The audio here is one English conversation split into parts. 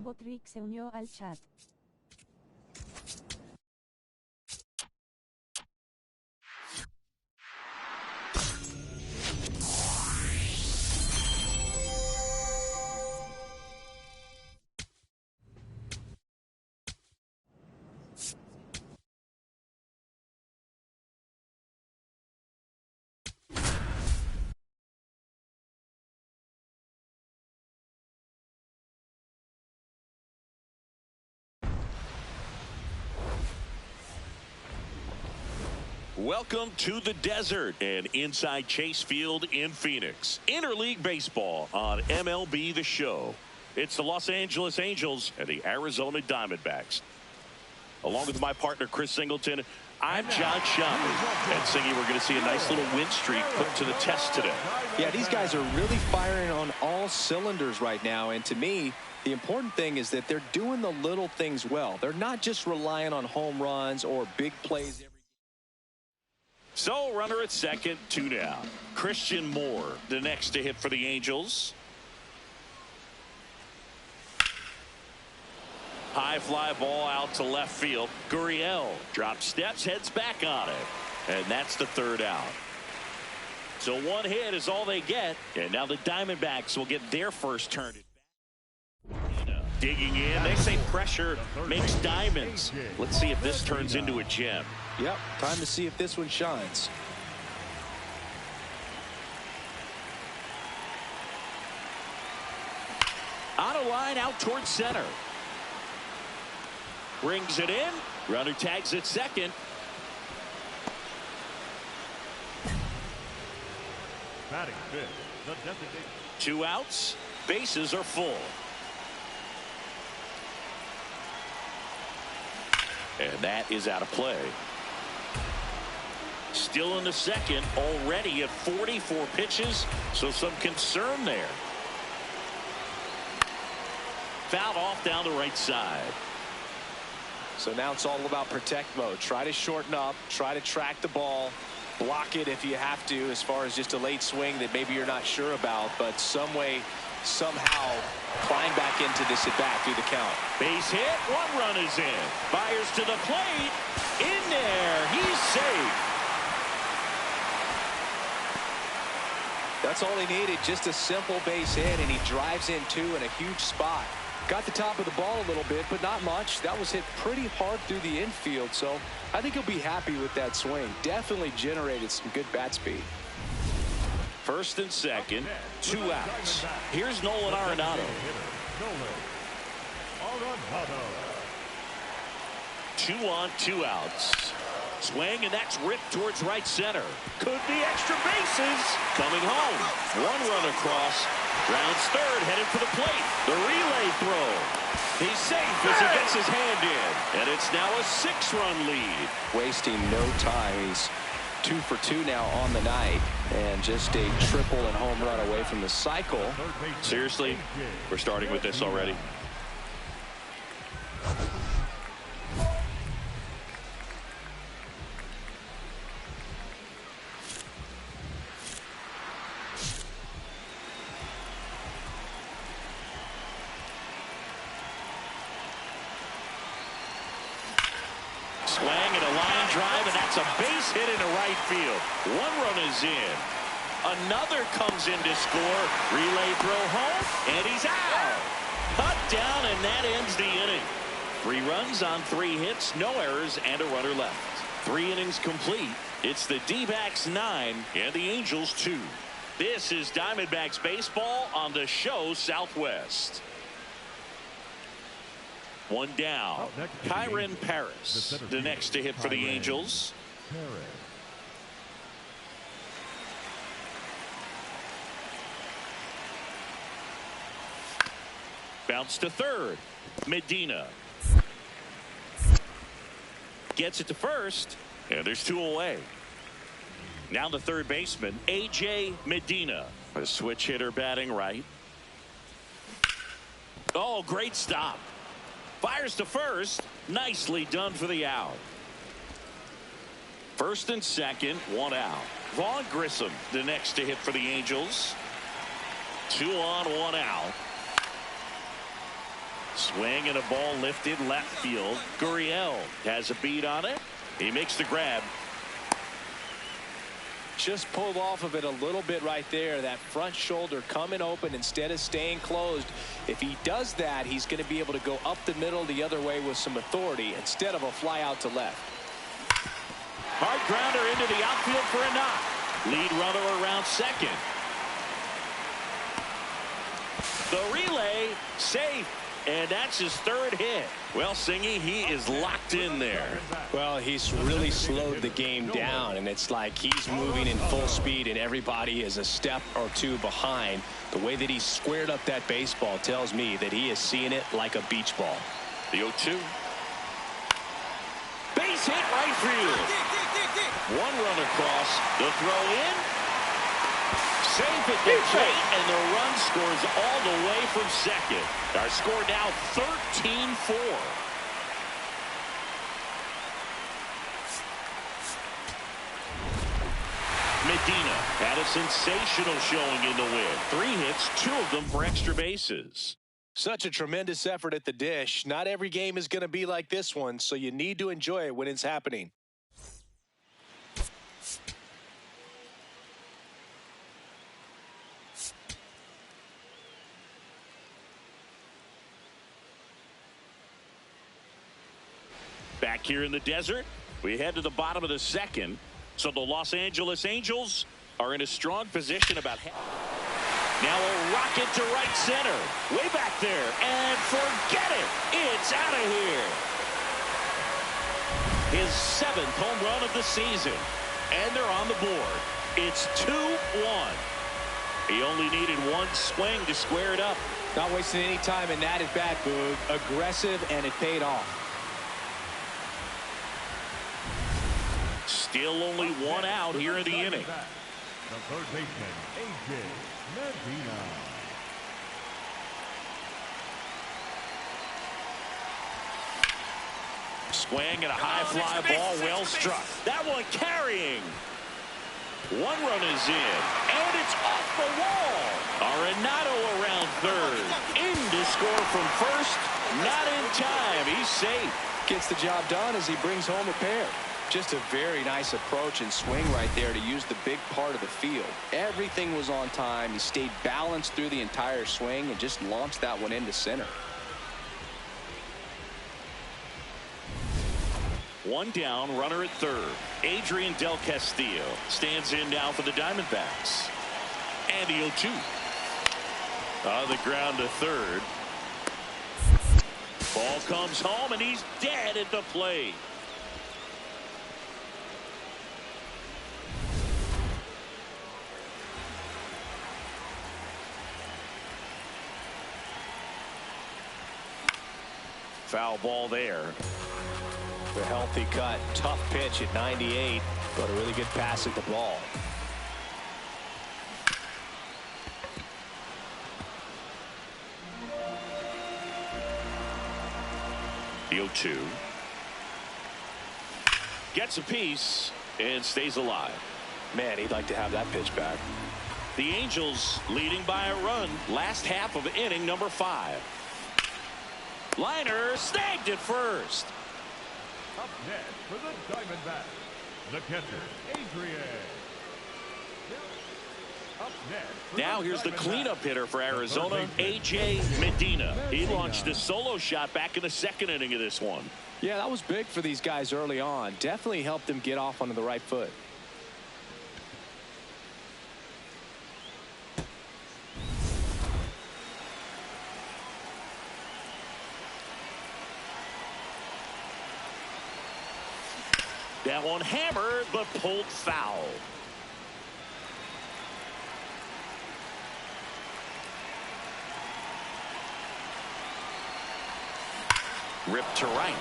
Botrick se unió al chat. Welcome to the desert and inside Chase Field in Phoenix. Interleague baseball on MLB The Show. It's the Los Angeles Angels and the Arizona Diamondbacks. Along with my partner, Chris Singleton, I'm John Shelby. And Singy, we're going to see a nice little win streak put to the test today. Yeah, these guys are really firing on all cylinders right now. And to me, the important thing is that they're doing the little things well. They're not just relying on home runs or big plays. So, runner at second, 2 down. Christian Moore, the next to hit for the Angels. High fly ball out to left field. Gurriel drops steps, heads back on it. And that's the 3rd out. So 1 hit is all they get. And now the Diamondbacks will get their first turn. Digging in, they say pressure makes diamonds. Let's see if this turns into a gem. Yep, time to see if this one shines. On a line out towards center. Brings it in. Runner tags at second. Batting fifth, the designated. 2 outs. Bases are full. And that is out of play. Still in the second, already at 44 pitches, so some concern there. Fouled off down the right side. So now it's all about protect mode. Try to shorten up, try to track the ball, block it if you have to, as far as just a late swing that maybe you're not sure about, but some way, somehow climb back into this at bat through the count. Base hit, 1 run is in. Fires to the plate, in there, he's safe. That's all he needed, just a simple base hit, and he drives in 2 in a huge spot. Got the top of the ball a little bit, but not much. That was hit pretty hard through the infield, so I think he'll be happy with that swing. Definitely generated some good bat speed. First and second, 2 outs. Here's Nolan Arenado. 2 on, 2 outs. Swing, and that's ripped towards right center. Could be extra bases. Coming home. 1 run across. Rounds third, headed for the plate. The relay throw. He's safe as he gets his hand in. And it's now a 6-run lead. Wasting no time. He's 2 for 2 now on the night. And just a triple and home run away from the cycle. Seriously, we're starting with this already. Swing and a line drive, and that's a base hit into right field. 1 run is in. Another comes in to score. Relay throw home, and he's out. Cut down, and that ends the inning. 3 runs on 3 hits, no errors, and a runner left. 3 innings complete. It's the D-backs 9 and the Angels 2. This is Diamondbacks baseball on the show Southwest. 1 down. Kyron Paris, the next to hit for the Angels. Bounce to third. Medina gets it to first, and there's 2 away. Now the third baseman, A.J. Medina, a switch hitter batting right. Oh, great stop. Fires to first. Nicely done for the out. First and second, 1 out. Vaughn Grissom, the next to hit for the Angels. 2 on, 1 out. Swing and a ball lifted left field. Gurriel has a beat on it. He makes the grab. Just pulled off of it a little bit right there. That front shoulder coming open instead of staying closed. If he does that, he's going to be able to go up the middle the other way with some authority instead of a fly out to left. Hard grounder into the outfield for a knock. Lead runner around second. The relay safe. And that's his third hit. Well, Singy, he is locked in there. Well, he's really slowed the game down, and it's like he's moving in full speed, and everybody is a step or two behind. The way that he squared up that baseball tells me that he is seeing it like a beach ball. The 0-2. Base hit right field. One run across. The throw in. Safe at the plate, and the run scores all the way from second. Our score now 13-4. Medina had a sensational showing in the win. 3 hits, 2 of them for extra bases. Such a tremendous effort at the dish. Not every game is going to be like this one, so you need to enjoy it when it's happening. Back here in the desert, we head to the bottom of the second. So the Los Angeles Angels are in a strong position about half. Now a rocket to right center. Way back there. And forget it. It's out of here. His 7th home run of the season. And they're on the board. It's 2-1. He only needed one swing to square it up. Not wasting any time in that at bat, Boog. Aggressive, and it paid off. Still only one out here in the inning. The third baseman, A.J. Medina. Swing and a high fly ball, well struck. That one carrying. One run is in, and it's off the wall. Arenado around third. In to score from first. Not in time. He's safe. Gets the job done as he brings home a pair. Just a very nice approach and swing right there to use the big part of the field. Everything was on time. He stayed balanced through the entire swing and just launched that one into center. One down, runner at third. Adrian Del Castillo stands in now for the Diamondbacks. And the 0-2. On the ground to third. Ball comes home, and he's dead at the plate. Foul ball there. The healthy cut. Tough pitch at 98, but a really good pass at the ball. The 0-2. Gets a piece and stays alive. Man, he'd like to have that pitch back. The Angels leading by a run. Last half of inning number 5. Liner snagged at first. Up next for the Diamondbacks, the catcher, Adrian. Up next. Now here's the cleanup hitter for Arizona, A.J. Medina. He launched a solo shot back in the second inning of this one. Yeah, that was big for these guys early on. Definitely helped them get off onto the right foot. That one hammered, but pulled foul. Ripped to right.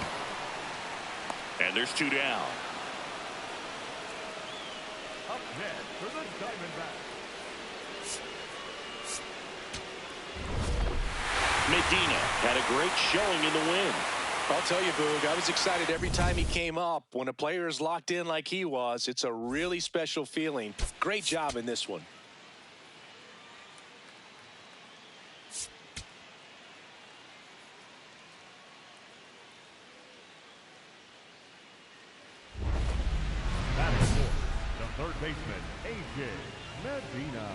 And there's 2 down. Up next for the Diamondbacks. Medina had a great showing in the win. I'll tell you, Boog, I was excited every time he came up. When a player is locked in like he was, it's a really special feeling. Great job in this one. baseman, A.J. Medina.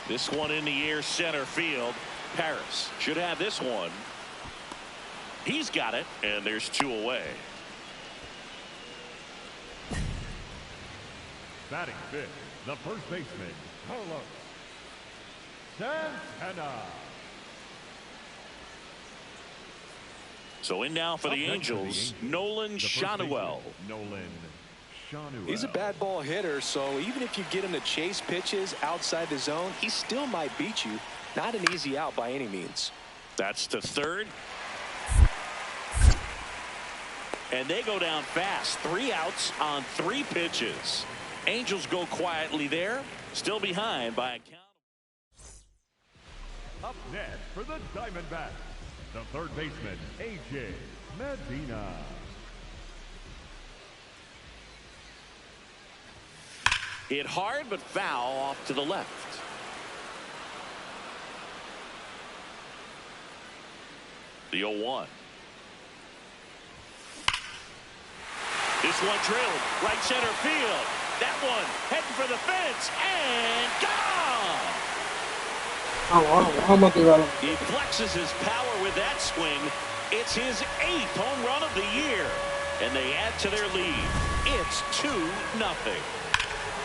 This one in the air, center field. Paris should have this one. He's got it, and there's 2 away. Batting fifth, the first baseman, Carlos Santana. So in now for the Angels, Nolan Schanuel. He's a bad ball hitter, so even if you get him to chase pitches outside the zone, he still might beat you. Not an easy out by any means. That's the third. And they go down fast. 3 outs on 3 pitches. Angels go quietly there. Still behind by a count. Up next for the Diamondbacks, the third baseman, A.J. Medina. Hit hard but foul off to the left. The 0-1. This one drilled right center field. That one heading for the fence and gone. He flexes his power with that swing. It's his 8th home run of the year, and they add to their lead. It's 2-0.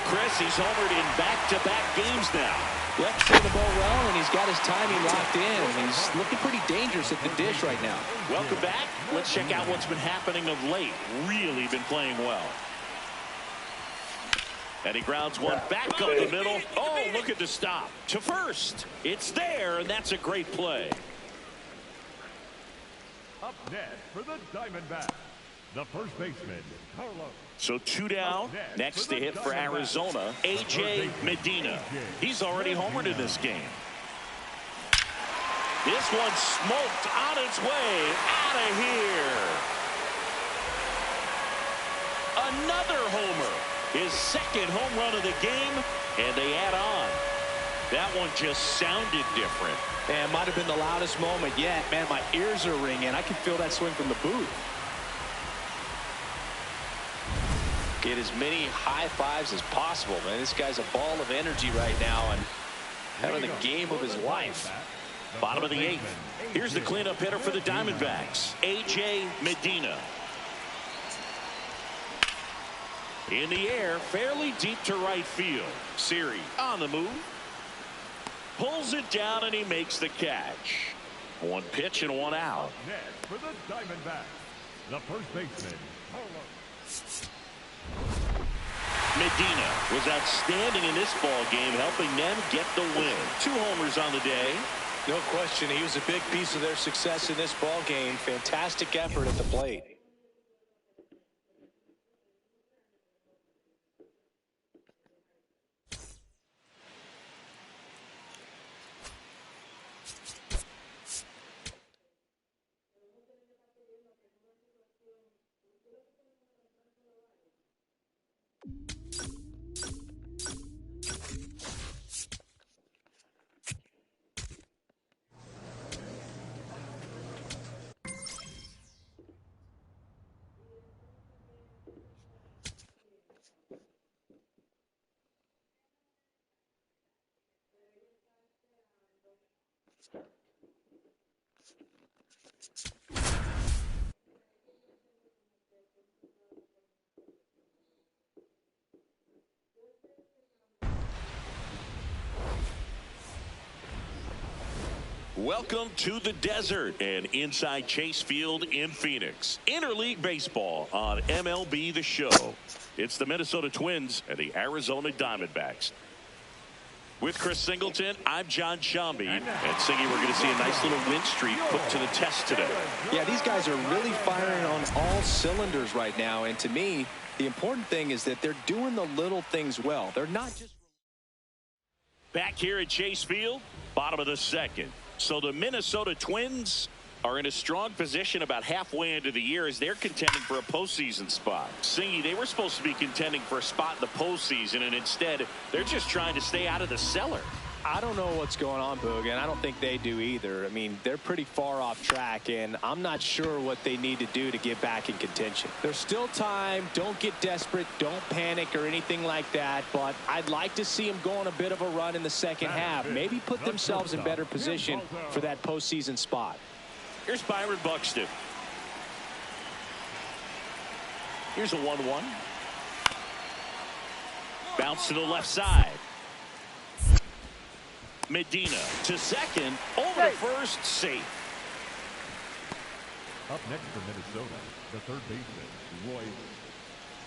Chris, he's homered in back-to-back games now. Yep, seeing the ball well, and he's got his timing locked in. He's looking pretty dangerous at the dish right now. Welcome back. Let's check out what's been happening of late. Really been playing well. And he grounds one back up the middle. Oh, look at the stop. To first. It's there, and that's a great play. Up next for the Diamondbacks, the first baseman, Carlos. So 2 down. Next to hit for Arizona, A.J. Medina. He's already homered in this game. This one smoked on its way out of here. Another homer. His 2nd home run of the game, and they add on. That one just sounded different. And might have been the loudest moment yet. Man, my ears are ringing. I can feel that swing from the booth. Get as many high fives as possible, man. This guy's a ball of energy right now and having the game of his life. Bottom of the 8th. Here's the cleanup hitter for the Diamondbacks, A.J. Medina. In the air, fairly deep to right field. Siri on the move. Pulls it down, and he makes the catch. 1 pitch and 1 out. Next for the Diamondbacks, the first baseman, Carlos. Medina was outstanding in this ball game, helping them get the win. 2 homers on the day. No question, he was a big piece of their success in this ball game. Fantastic effort at the plate. Welcome to the desert and inside Chase Field in Phoenix. Interleague baseball on MLB The Show. It's the Minnesota Twins and the Arizona Diamondbacks. With Chris Singleton, I'm John Shambi. And Singy, we're going to see a nice little win streak put to the test today. Yeah, these guys are really firing on all cylinders right now. And to me, the important thing is that they're doing the little things well. They're not just... Back here at Chase Field, bottom of the 2nd. So the Minnesota Twins are in a strong position about halfway into the year as they're contending for a postseason spot. Singy, they were supposed to be contending for a spot in the postseason, and instead they're just trying to stay out of the cellar. I don't know what's going on, Boog, and I don't think they do either. I mean, they're pretty far off track, and I'm not sure what they need to do to get back in contention. There's still time. Don't get desperate. Don't panic or anything like that, but I'd like to see them go on a bit of a run in the second half. Maybe put themselves in better position for that postseason spot. Here's Byron Buxton. Here's a 1-1. Bounce to the left side. Medina to second, over to first, safe. Up next for Minnesota, the third baseman, Roy.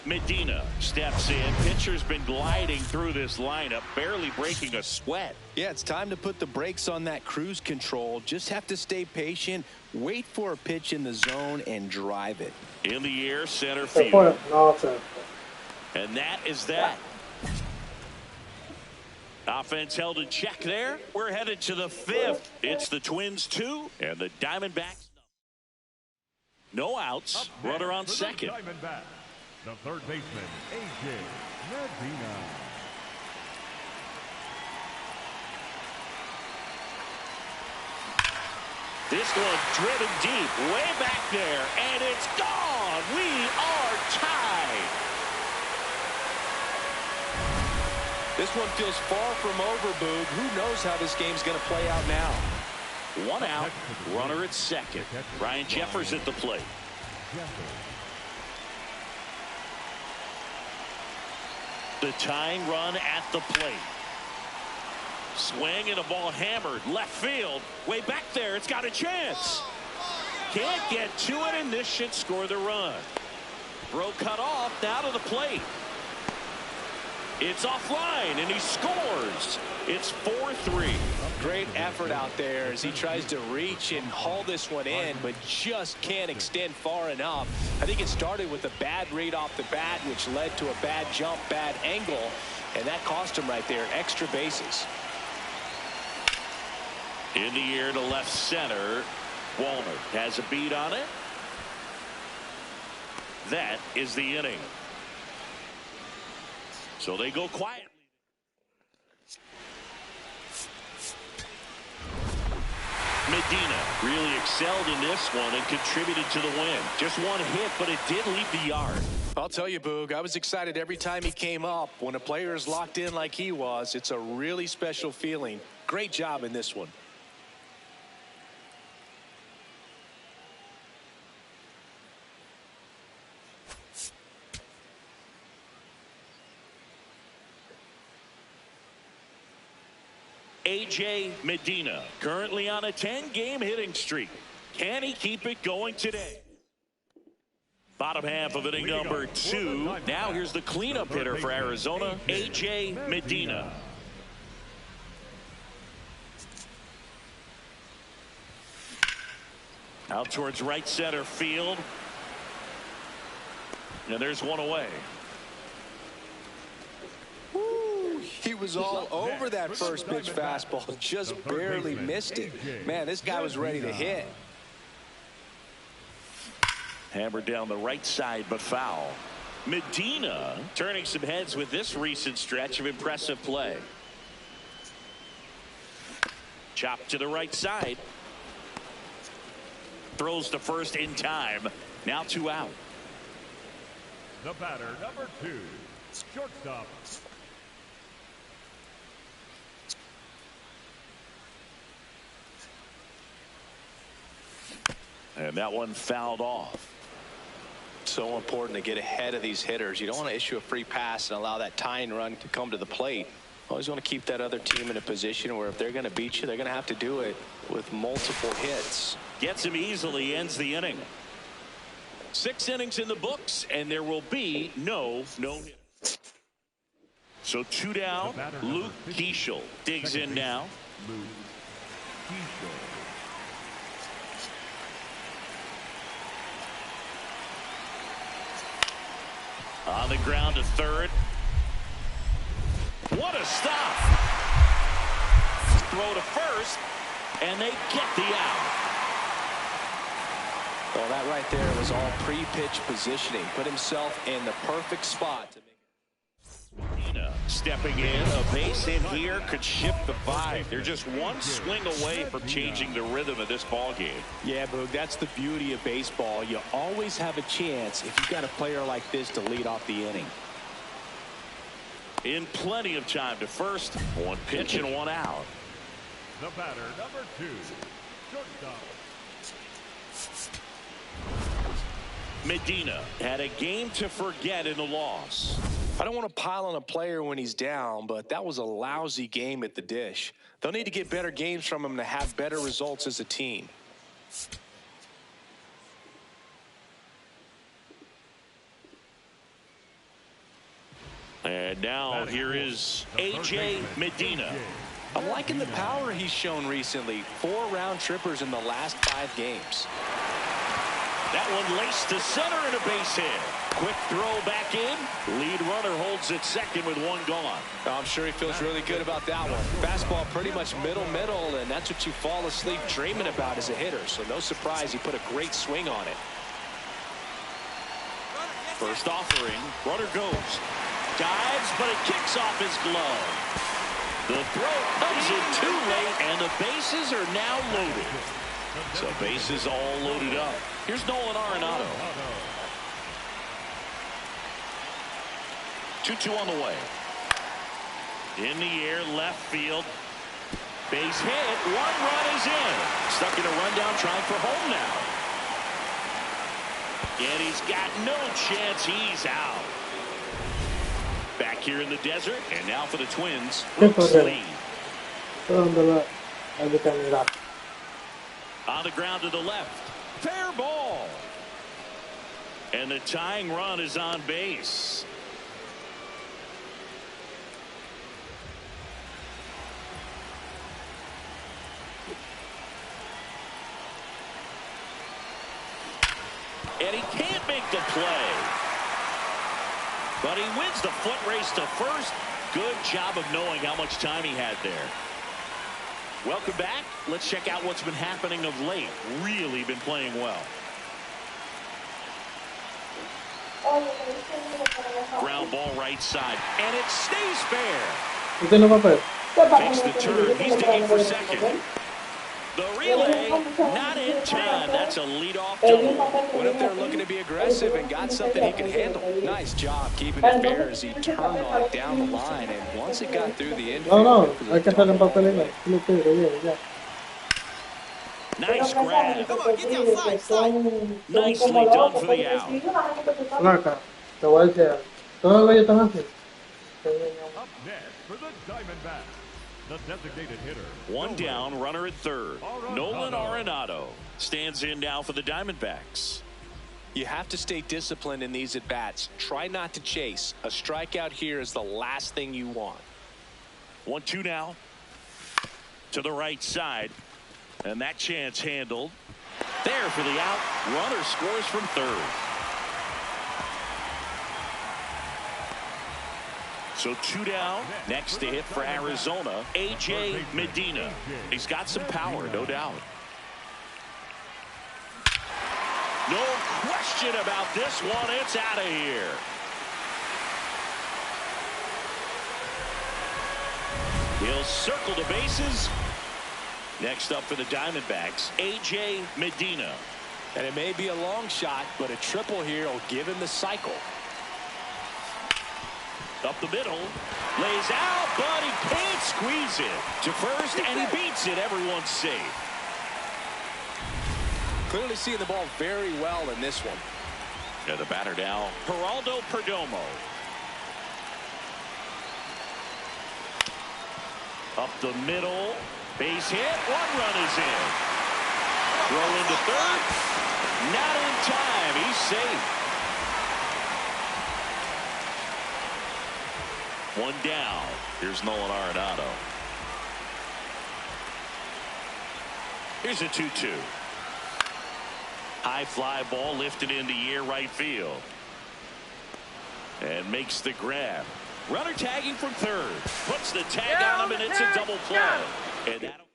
Medina steps in. Pitcher's been gliding through this lineup, barely breaking a sweat. Yeah, it's time to put the brakes on that cruise control. Just have to stay patient, wait for a pitch in the zone, and drive it. In the air, center field. And that is that. Offense held in check there. We're headed to the fifth. It's the Twins 2 and the Diamondbacks. No outs. Runner on second. Diamondbacks, the third baseman, A.J. Medina. This one driven deep, way back there, and it's gone. We are tied. This one feels far from over, Boog. Who knows how this game's going to play out now? One out, runner at second. Ryan Jeffers at the plate. The tying run at the plate. Swing and a ball hammered. Left field. Way back there. It's got a chance. Can't get to it, and this should score the run. Throw cut off. Now to the plate. It's offline, and he scores. It's 4-3. Great effort out there as he tries to reach and haul this one in, but just can't extend far enough. I think it started with a bad read off the bat, which led to a bad jump, bad angle, and that cost him right there. Extra bases. In the air to left center. Walner has a beat on it. That is the inning. So they go quietly. Medina really excelled in this one and contributed to the win. Just one hit, but it did leave the yard. I'll tell you, Boog, I was excited every time he came up. When a player is locked in like he was, it's a really special feeling. Great job in this one. A.J. Medina, currently on a 10-game hitting streak. Can he keep it going today? Bottom half of inning number 2. Now here's the cleanup hitter for Arizona, A.J. Medina. Out towards right center field. And there's one away. He was all over that first pitch fastball, just barely missed it. Man, this guy was ready to hit. Hammered down the right side, but foul. Medina turning some heads with this recent stretch of impressive play. Chopped to the right side. Throws to first in time. Now 2 out. The batter, number 2, shortstop. And that one fouled off. So important to get ahead of these hitters. You don't want to issue a free pass and allow that tying run to come to the plate. Always want to keep that other team in a position where if they're going to beat you, they're going to have to do it with multiple hits. Gets him easily, ends the inning. 6 innings in the books, and there will be no hit. So 2 down. Luke Keeschel digs in now. Luke Keeschel. On the ground to third. What a stop. Throw to first, and they get the out. Well, that right there was all pre-pitch positioning. Put himself in the perfect spot to make it. Stepping in, a base hit here could shift the vibe. They're just one swing away from changing the rhythm of this ball game. Yeah, Boog, that's the beauty of baseball. You always have a chance if you've got a player like this to lead off the inning. In plenty of time to first. One pitch and one out. The batter, number 2, shortstop. Medina had a game to forget in the loss. I don't want to pile on a player when he's down, but that was a lousy game at the dish. They'll need to get better games from him to have better results as a team. And now here is A.J. Medina. I'm liking the power he's shown recently. 4 round trippers in the last 5 games. That one laced to center and a base hit. Quick throw back in. Lead runner holds at second with one gone. I'm sure he feels really good about that one. Fastball pretty much middle, and that's what you fall asleep dreaming about as a hitter. So no surprise he put a great swing on it. First offering. Runner goes. Dives, but it kicks off his glove. The throw comes in too late, and the bases are now loaded. So bases all loaded up. Here's Nolan Arenado. 2-2 on the way. In the air, left field. Base hit. 1 run is in. Stuck in a rundown, trying for home now. And he's got no chance. He's out. Back here in the desert, and now for the Twins. Brooks lead. On the ground to the left. Fair ball. And the tying run is on base. And he can't make the play. But he wins the foot race to first. Good job of knowing how much time he had there. Welcome back. Let's check out what's been happening of late. Really been playing well. Ground ball right side. And it stays fair. Makes the turn. He's digging for second. The relay, not in time. That's a leadoff double. Went up there looking to be aggressive and got something he could handle. Nice job keeping it fair as he turned on it down the line. And once it got through the infield, nice grab. Come on, get the outside. Nicely done for the out. Up next for the Diamondbacks, the designated hitter. One down, runner at third. Nolan Arenado stands in now for the Diamondbacks. you have to stay disciplined in these at-bats. Try not to chase. A strikeout here is the last thing you want. 1-2 now. To the right side. And that chance handled. There for the out. Runner scores from third. So 2 down. Next to hit for Arizona, A.J. Medina. He's got some power, no doubt. No question about this one. It's out of here. He'll circle the bases. Next up for the Diamondbacks, A.J. Medina. And it may be a long shot, but a triple here will give him the cycle. Up the middle, lays out, but he can't squeeze it to first, and he beats it. Everyone's safe. Clearly seeing the ball very well in this one. And the batter now, Geraldo Perdomo. Up the middle, base hit, 1 run is in. Throw into third, not in time. He's safe. 1 down. Here's Nolan Arenado. Here's a 2-2. High fly ball lifted into the air right field. And makes the grab. Runner tagging from third. Puts the tag on him, and it's a double play. And that'll...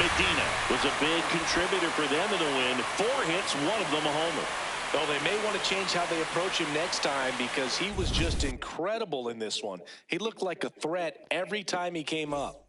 Medina was a big contributor for them in the win. 4 hits, one of them a homer. Well, they may want to change how they approach him next time because he was just incredible in this one. He looked like a threat every time he came up.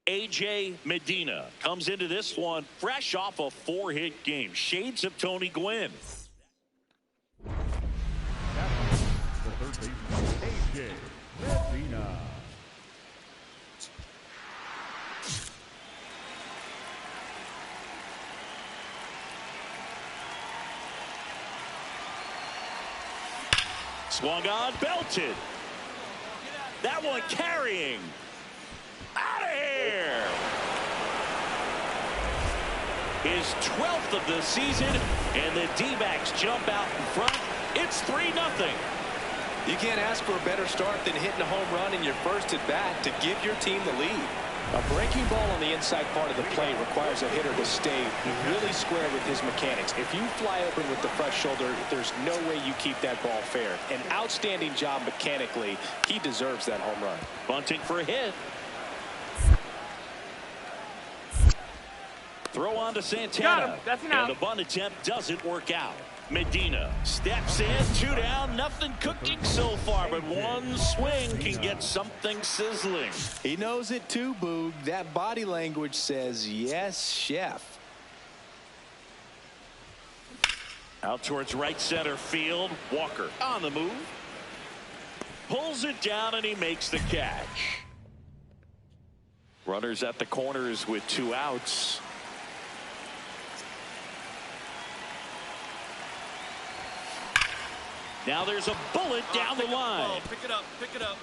A.J. Medina comes into this one fresh off a 4-hit game. Shades of Tony Gwynn. The third baseman, A.J. Medina. Swung on, belted. That one carrying. Out of here. His 12th of the season, and the D-backs jump out in front. It's 3-0. You can't ask for a better start than hitting a home run in your first at-bat to give your team the lead. A breaking ball on the inside part of the plate requires a hitter to stay really square with his mechanics. If you fly open with the front shoulder, there's no way you keep that ball fair. An outstanding job mechanically. He deserves that home run. Bunting for a hit. Throw on to Santana. That's an out. And the bunt attempt doesn't work out. Medina steps in, 2 down, nothing cooking so far, but one swing can get something sizzling. He knows it too, Boog. That body language says, yes, chef. Out towards right center field. Walker on the move. Pulls it down, and he makes the catch. Runners at the corners with 2 outs. Now there's a bullet down the line. Pick it up, pick it up.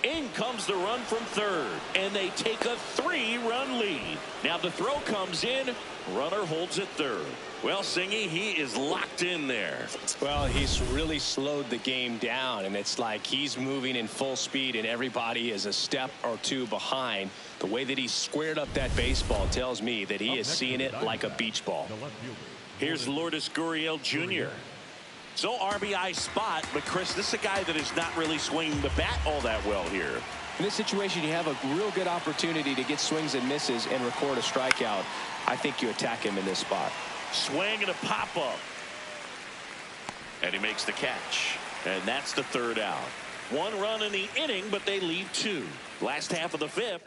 In comes the run from third, and they take a 3-run lead. Now the throw comes in. Runner holds at third. Well, Singy, he is locked in there. Well, he's really slowed the game down, and it's like he's moving in full speed, and everybody is a step or 2 behind. The way that he squared up that baseball tells me that he is seeing it like a beach ball. Here's Lourdes Gurriel Jr. So RBI spot, but Chris, this is a guy that is not really swinging the bat all that well here. In this situation, you have a real good opportunity to get swings and misses and record a strikeout. I think you attack him in this spot. Swing and a pop-up. And he makes the catch. And that's the 3rd out. 1 run in the inning, but they leave 2. Last half of the 5th.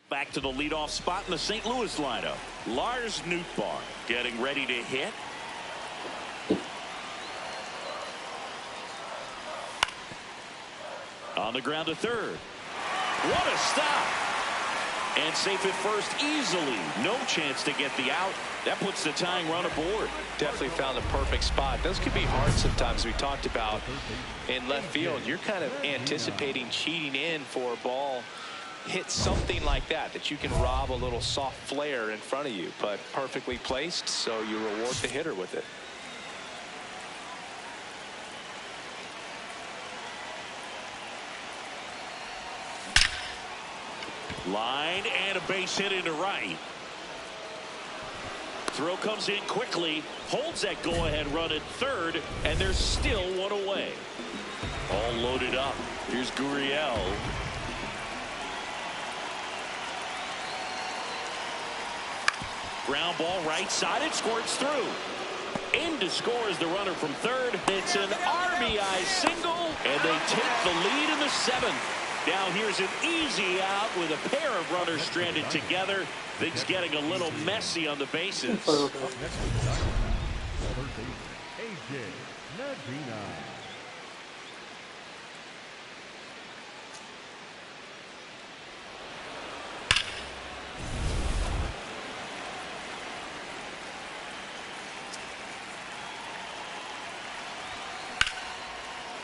Back to the leadoff spot in the St. Louis lineup. Lars Nootbaar getting ready to hit. On the ground to third. What a stop. And safe at first easily. No chance to get the out. That puts the tying run aboard. Definitely found a perfect spot. Those could be hard sometimes. We talked about in left field. You're kind of anticipating cheating in for a ball. Hit something like that you can rob a little soft flare in front of you. But perfectly placed, so you reward the hitter with it. Line and a base hit into right. Throw comes in quickly, holds that go-ahead run at third, and there's still 1 away. All loaded up. Here's Gurriel. Ground ball right side. It squirts through. In to score is the runner from third. It's an RBI single, and they take the lead in the 7th. Now here's an easy out with a pair of runners stranded together. Things getting a little messy on the bases. A.J. Medina.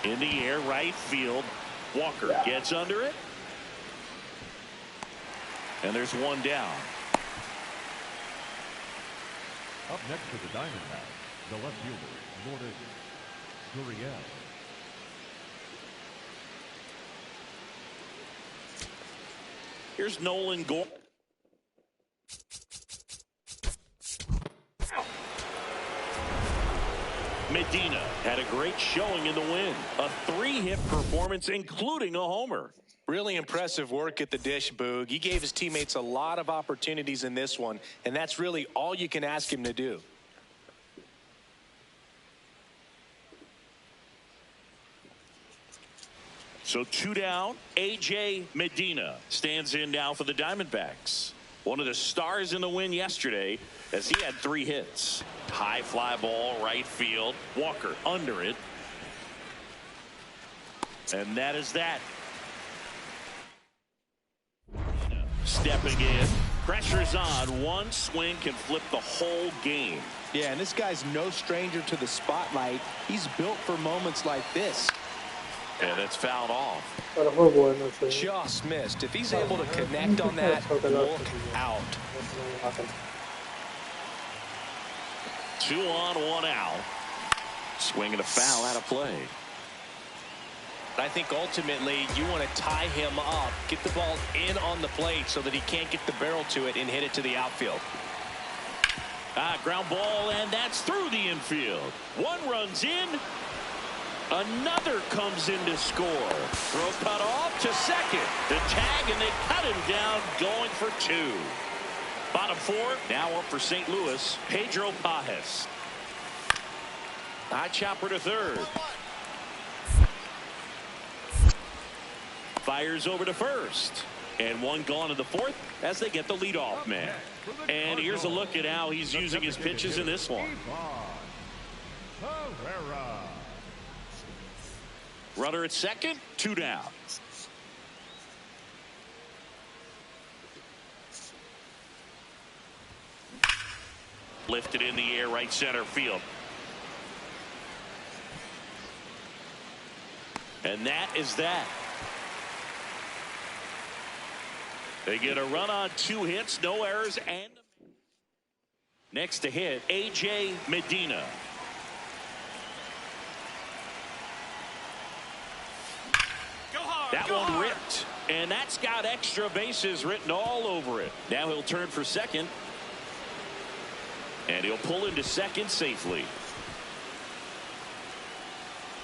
In the air, right field. Walker gets under it. And there's one down. Up next to the Diamondbacks, the left fielder, Lourdes Gurriel. Here's Nolan Gore. Medina had a great showing in the win. A 3-hit performance, including a homer. Really impressive work at the dish, Boog. He gave his teammates a lot of opportunities in this one, and that's really all you can ask him to do. So 2 down. A.J. Medina stands in now for the Diamondbacks. One of the stars in the win yesterday, as he had 3 hits. High fly ball, right field. Walker under it. And that is that. Stepping in. Pressure's on. One swing can flip the whole game. Yeah, and this guy's no stranger to the spotlight. He's built for moments like this. And it's fouled off. Just missed. If he's able to connect on that, look out. 2 on, 1 out. Swinging a foul out of play. I think ultimately you want to tie him up, get the ball in on the plate so that he can't get the barrel to it and hit it to the outfield. Ground ball, and that's through the infield. One runs in. Another comes in to score. Throw cut off to second. The tag, and they cut him down, going for 2. Bottom 4, now up for St. Louis, Pedro Pajes. High chopper to third. Fires over to first. And one gone in the 4th as they get the leadoff man. And here's a look at how he's using his pitches in this one. Runner at second, 2 down. Lifted in the air, right center field. And that is that. They get a run on 2 hits, no errors, and next to hit, A.J. Medina. That one ripped, and that's got extra bases written all over it. Now he'll turn for second, and he'll pull into second safely.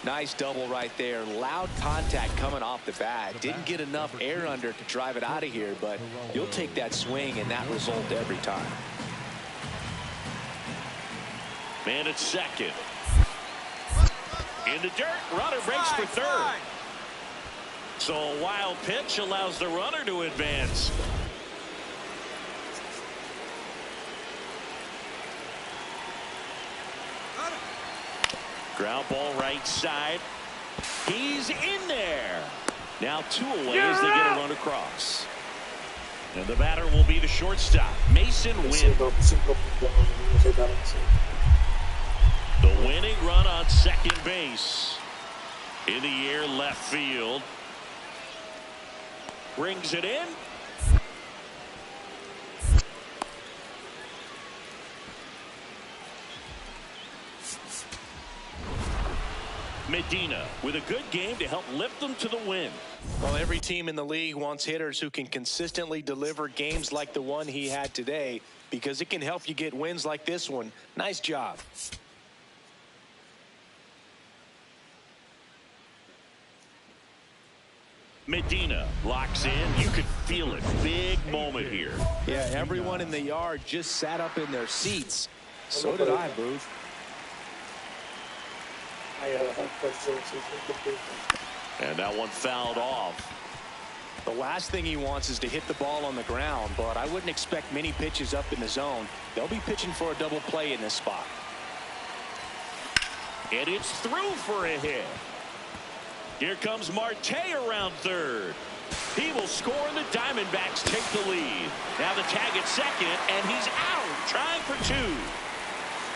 Nice double right there. Loud contact coming off the bat. Didn't get enough air under to drive it out of here, but you'll take that swing and that result every time. Man at second. In the dirt, runner breaks for third. So a wild pitch allows the runner to advance. Ground ball right side. He's in there. Now 2 away as they get a run across. And the batter will be the shortstop, Mason Wynn. The winning run on second base. In the air, left field. Brings it in. Medina with a good game to help lift them to the win. Well, every team in the league wants hitters who can consistently deliver games like the one he had today, because it can help you get wins like this one. Nice job. Medina locks in. You could feel it. Big moment here. Yeah, everyone in the yard just sat up in their seats. So did I, Booth. And that one fouled off. The last thing he wants is to hit the ball on the ground, but I wouldn't expect many pitches up in the zone. They'll be pitching for a double play in this spot. And it's through for a hit. Here comes Marte around third. He will score, and the Diamondbacks take the lead. Now the tag at second, and he's out, trying for 2.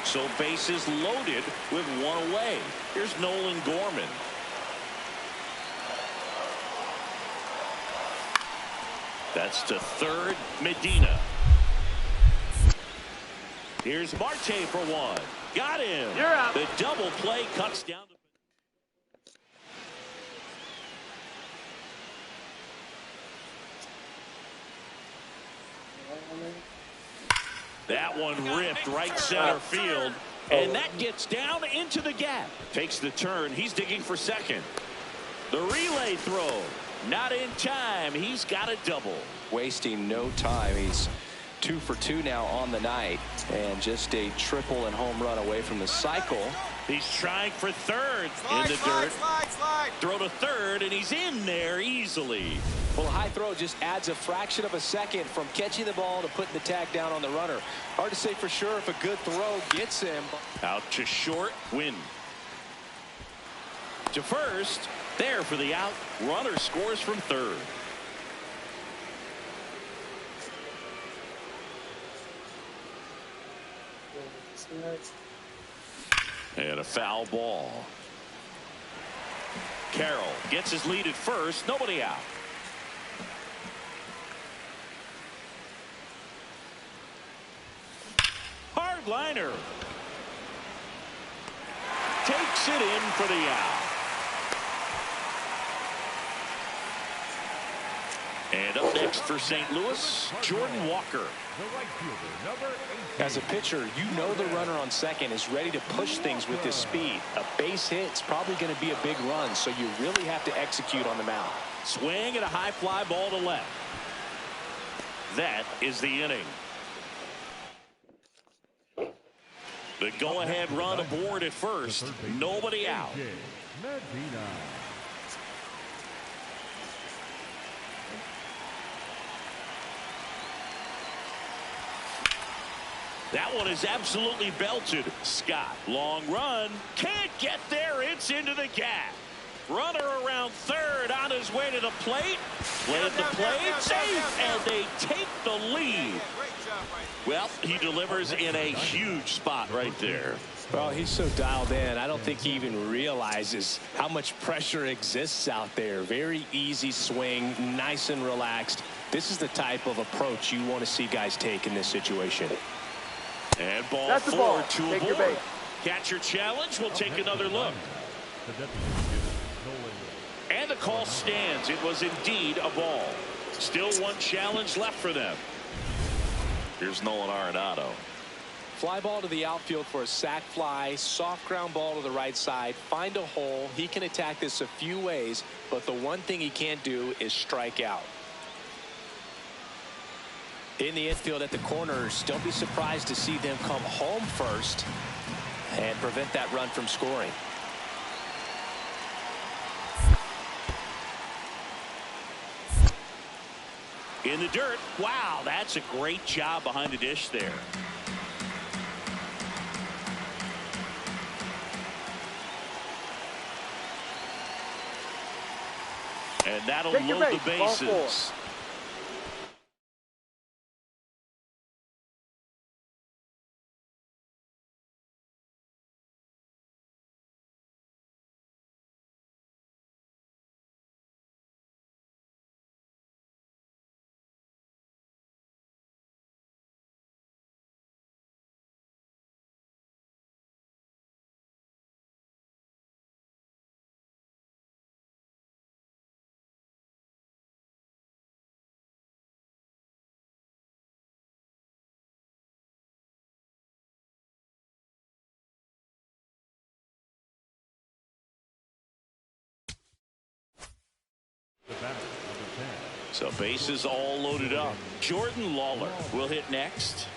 So bases loaded with 1 away. Here's Nolan Gorman. That's to third, Medina. Here's Marte for one. Got him. You're out. The double play cuts down. That one ripped right center field. And that gets down into the gap. Takes the turn. He's digging for second. The relay throw. Not in time. He's got a double. Wasting no time. He's 2 for 2 now on the night. And just a triple and home run away from the cycle. He's trying for third in the dirt. Throw to third, and he's in there easily. Well, a high throw just adds a fraction of a second from catching the ball to putting the tag down on the runner. Hard to say for sure if a good throw gets him. Out to short, win. To first, there for the out. Runner scores from third. And a foul ball. Carroll gets his lead at first. Nobody out. Hard liner. Takes it in for the out. And up next for St. Louis, Jordan Walker. As a pitcher, you know the runner on second is ready to push things with his speed. A base hit's probably going to be a big run, so you really have to execute on the mound. Swing and a high fly ball to left. That is the inning. The go-ahead run aboard at first. Nobody out. That one is absolutely belted. Scott, long run. Can't get there. It's into the gap. Runner around third on his way to the plate. Played the plate. Safe. And they take the lead. Well, he delivers in a huge spot right there. Well, he's so dialed in, I don't think he even realizes how much pressure exists out there. Very easy swing, nice and relaxed. This is the type of approach you want to see guys take in this situation. And ball That's the four ball. to Take a your board. base. Catcher challenge. We'll take another look. And the call stands. It was indeed a ball. Still one challenge left for them. Here's Nolan Arenado. Fly ball to the outfield for a sac fly. Soft ground ball to the right side. Find a hole. He can attack this a few ways, but the one thing he can't do is strike out. In the infield at the corners, don't be surprised to see them come home first and prevent that run from scoring. In the dirt. Wow, that's a great job behind the dish there. And that'll Take your load the base. Ball bases. So bases all loaded up. Jordan Lawler will hit next.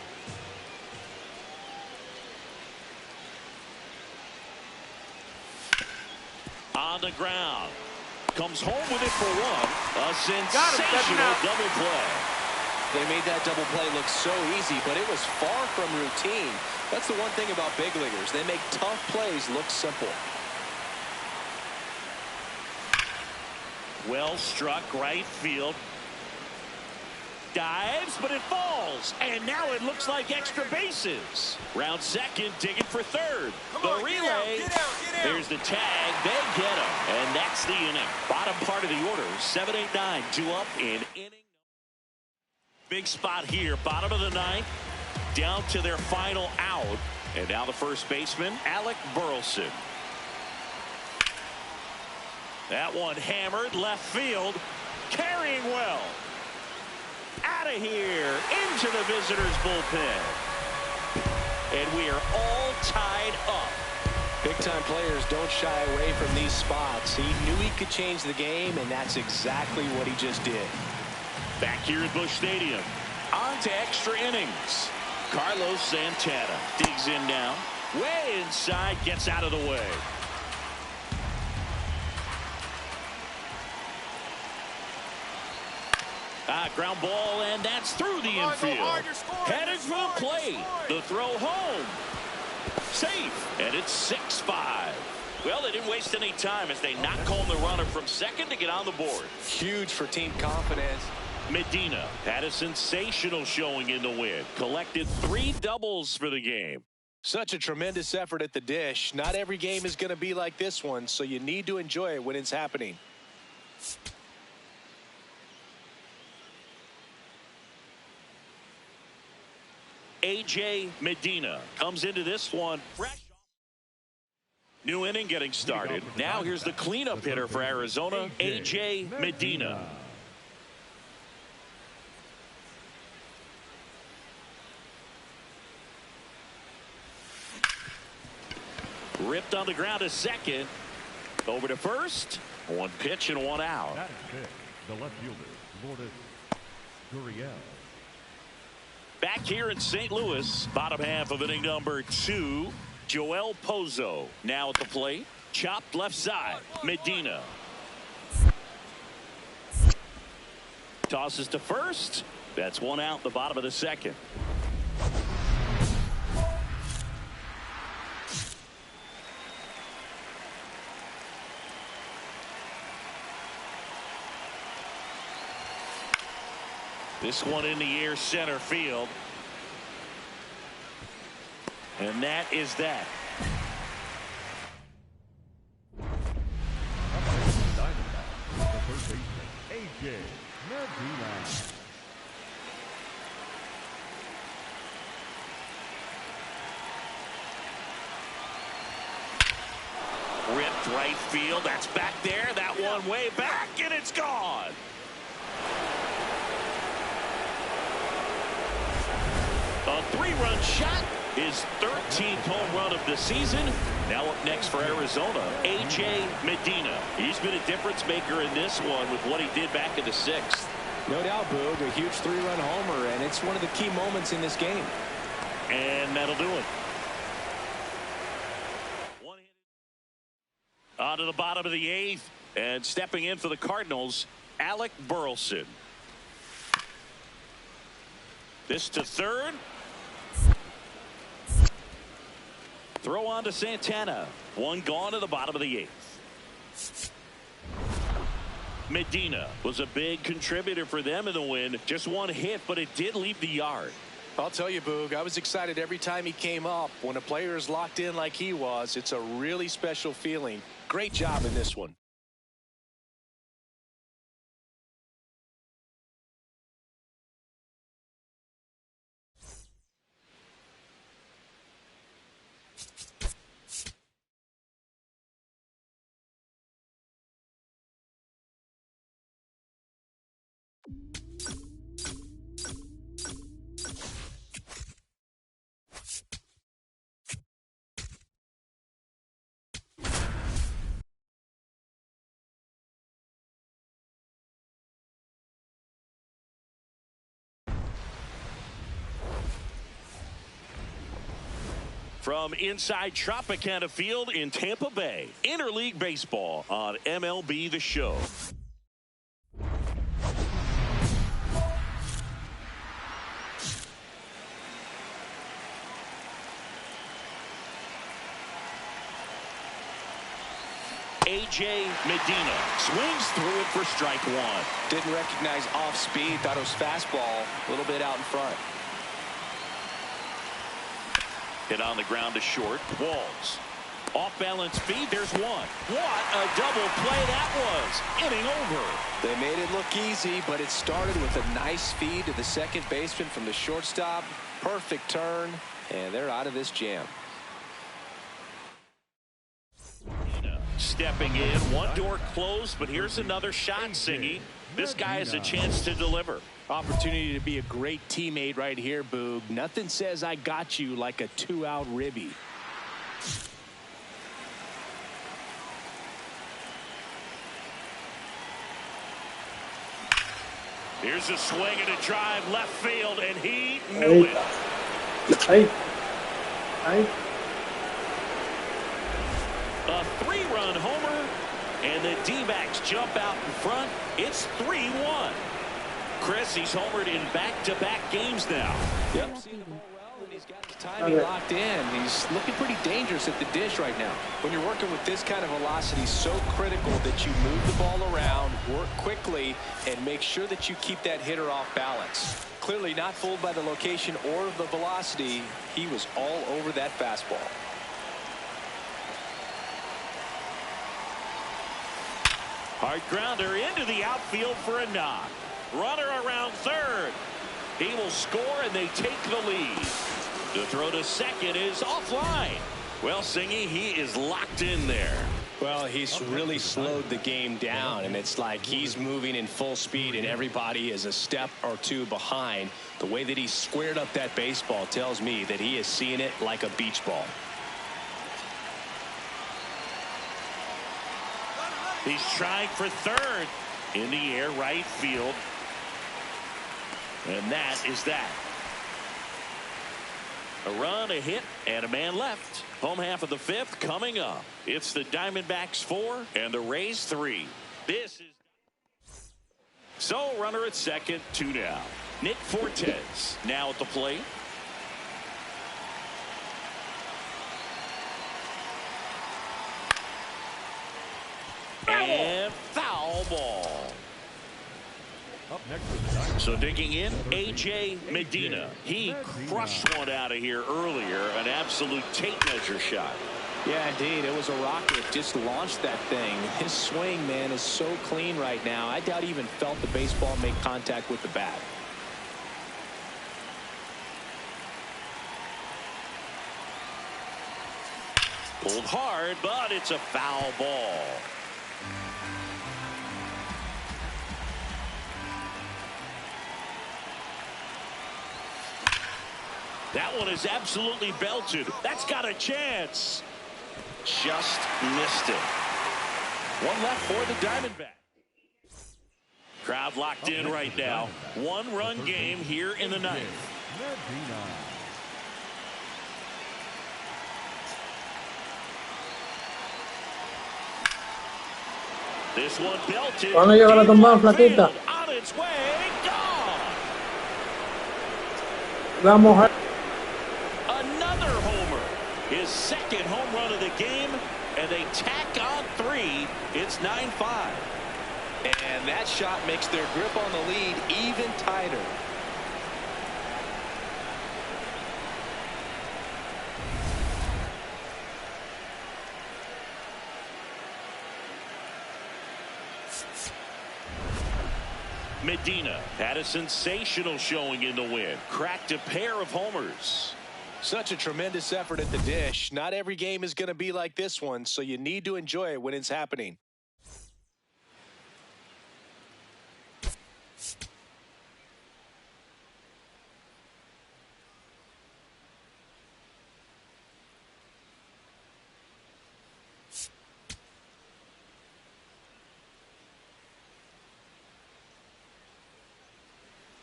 On the ground. Comes home with it for one. A sensational double play. They made that double play look so easy, but it was far from routine. That's the one thing about big leaguers. They make tough plays look simple. Well struck right field. Dives, but it falls. And now it looks like extra bases. Round second, digging for third. The relay. There's the tag. They get him. And that's the inning. Bottom part of the order. 7-8-9. 2 up in inning. Big spot here, bottom of the ninth, down to their final out. And now the first baseman, Alec Burleson. That one hammered left field, carrying well. Out of here, into the visitors' bullpen. And we are all tied up. Big-time players don't shy away from these spots. He knew he could change the game, and that's exactly what he just did. Back here at Busch Stadium, on to extra innings. Carlos Santana digs in now, way inside, gets out of the way. Ground ball, and that's through the infield. Headed for the plate. The throw home. Safe, and it's 6-5. Well, they didn't waste any time as they knock home the runner from second to get on the board. Huge for team confidence. Medina had a sensational showing in the win. Collected 3 doubles for the game. Such a tremendous effort at the dish. Not every game is going to be like this one, so you need to enjoy it when it's happening. A.J. Medina comes into this one fresh. New inning getting started. Now here's the cleanup hitter for Arizona, A.J. Medina. Ripped on the ground to second. Over to first. 1 pitch and 1 out. That is pick. The left fielder, Lourdes Gurriel. Back here in St. Louis, bottom half of inning number 2, Joel Pozo now at the plate. Chopped left side, Medina. Tosses to first. That's 1 out, the bottom of the second. This one in the air, center field. And that is that. The first baseman, A.J. Medina. Ripped right field. That's back there. That one way back, and it's gone. A 3-run shot, his 13th home run of the season. Now up next for Arizona, A.J. Medina. He's been a difference maker in this one with what he did back in the 6th. No doubt, Boog, a huge 3-run homer, and it's one of the key moments in this game. And that'll do it. On to the bottom of the 8th, and stepping in for the Cardinals, Alec Burleson. This to third. Throw on to Santana. 1 gone to the bottom of the 8th. Medina was a big contributor for them in the win. Just 1 hit, but it did leave the yard. I'll tell you, Boog, I was excited every time he came up. When a player is locked in like he was, it's a really special feeling. Great job in this one. From inside Tropicana Field in Tampa Bay, Interleague Baseball on MLB The Show. A.J. Medina swings through it for strike 1. Didn't recognize off speed, thought it was fastball, a little bit out in front. Hit on the ground to short. Walls. Off-balance feed, there's one. What a double play that was. Inning over. They made it look easy, but it started with a nice feed to the second baseman from the shortstop. Perfect turn, and they're out of this jam. Stepping in, one door closed, but here's another shot, Singy. This guy has a chance to deliver. Opportunity to be a great teammate right here, Boog. Nothing says I got you like a 2-out ribby. Here's a swing and a drive left field, and he knew it. A 3-run homer, and the D-backs jump out in front. It's 3-1. Chris, he's homered in back-to-back games now. Yep. See the ball well, and he's got the timing locked in. He's looking pretty dangerous at the dish right now. When you're working with this kind of velocity, so critical that you move the ball around, work quickly, and make sure that you keep that hitter off balance. Clearly not fooled by the location or the velocity. He was all over that fastball. Hard grounder into the outfield for a knock. Runner around third. He will score, and they take the lead. The throw to second is offline. Well, Singy, he is locked in there. Well, he's really slowed the game down, and it's like he's moving in full speed, and everybody is a step or two behind. The way that he squared up that baseball tells me that he is seeing it like a beach ball. He's trying for third. In the air, right field. And that is that. A run, a hit, and a man left. Home half of the fifth coming up. It's the Diamondbacks 4 and the Rays 3. This is... So, runner at second, 2 down. Nick Fortes now at the plate. And foul ball. Up next, so digging in, A.J. Medina. He crushed one out of here earlier. An absolute tape measure shot. Yeah, indeed. It was a rocket. Just launched that thing. His swing, man, is so clean right now. I doubt he even felt the baseball make contact with the bat. Pulled hard, but it's a foul ball. That one is absolutely belted. That's got a chance. Just missed it. One left for the Diamondbacks. Crowd locked in right now. 1-run game here in the ninth. This one belted. Van a llegar a tumbar, flaquita. On its way, gone. Vamos a... Another homer. His second home run of the game, and they tack on 3. It's 9-5. And that shot makes their grip on the lead even tighter. Medina had a sensational showing in the win. Cracked a pair of homers. Such a tremendous effort at the dish. Not every game is going to be like this one, so you need to enjoy it when it's happening.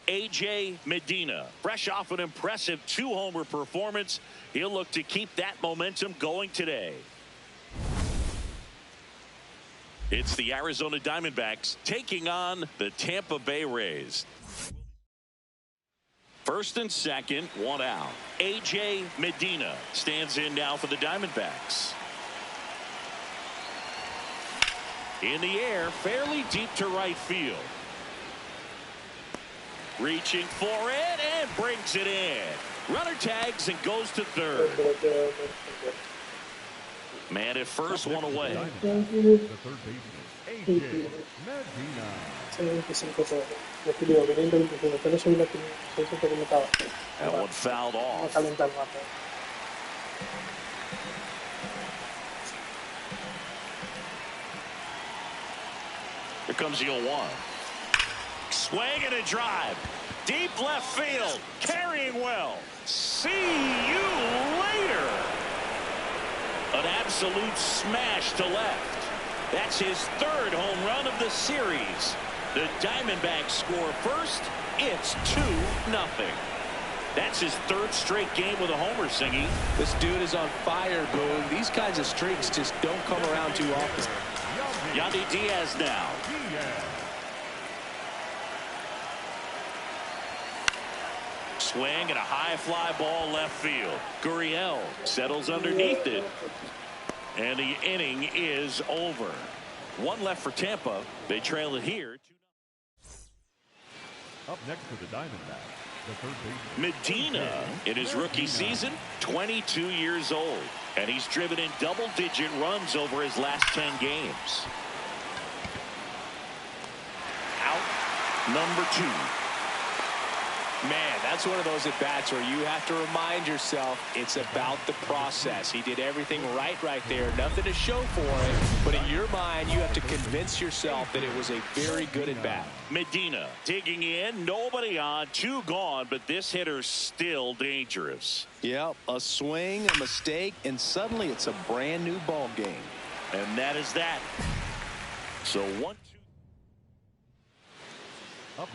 A.J. Medina, fresh off an impressive 2-homer performance. He'll look to keep that momentum going today. It's the Arizona Diamondbacks taking on the Tampa Bay Rays. First and second, 1 out. A.J. Medina stands in now for the Diamondbacks. In the air, fairly deep to right field. Reaching for it and brings it in. Runner tags and goes to third. Man at first, one away. Thank you. The third baseman, AJ Medina. 25 todo. Yo estoy digo, quería 25, pero soy la que soy que me estaba. That one fouled Vamos a off. calentar más. Here comes the 0-1. Swing and a drive. Deep left field. Carrying well. See you later. An absolute smash to left. That's his third home run of the series. The Diamondbacks score first. It's 2-0. That's his third straight game with a homer, Singy. This dude is on fire, Boone. These kinds of streaks just don't come around too often. Yandy Diaz now. Swing and a high fly ball left field. Gurriel settles underneath it. And the inning is over. One left for Tampa. They trail it here. Up next for the Diamondbacks, the third baseman, Medina, in his rookie season, 22 years old. And he's driven in double-digit runs over his last 10 games. Out, number 2. Man, that's one of those at-bats where you have to remind yourself it's about the process. He did everything right there. Nothing to show for it. But in your mind, you have to convince yourself that it was a very good at-bat. Medina digging in. Nobody on. 2 gone. But this hitter's still dangerous. Yep, a swing, a mistake, and suddenly it's a brand new ball game. And that is that. So 1-2. Up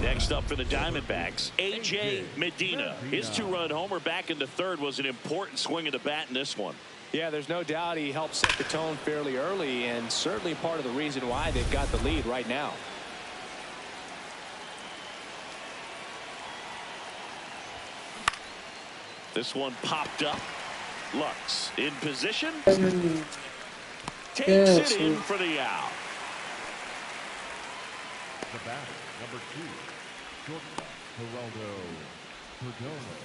next up for the Diamondbacks, A.J. Medina. His 2-run homer back into third was an important swing of the bat in this one. Yeah, there's no doubt he helped set the tone fairly early, and certainly part of the reason why they've got the lead right now. This one popped up. Lux in position. Takes it in for the out. the batter, number 2, shortstop, Geraldo Perdomo.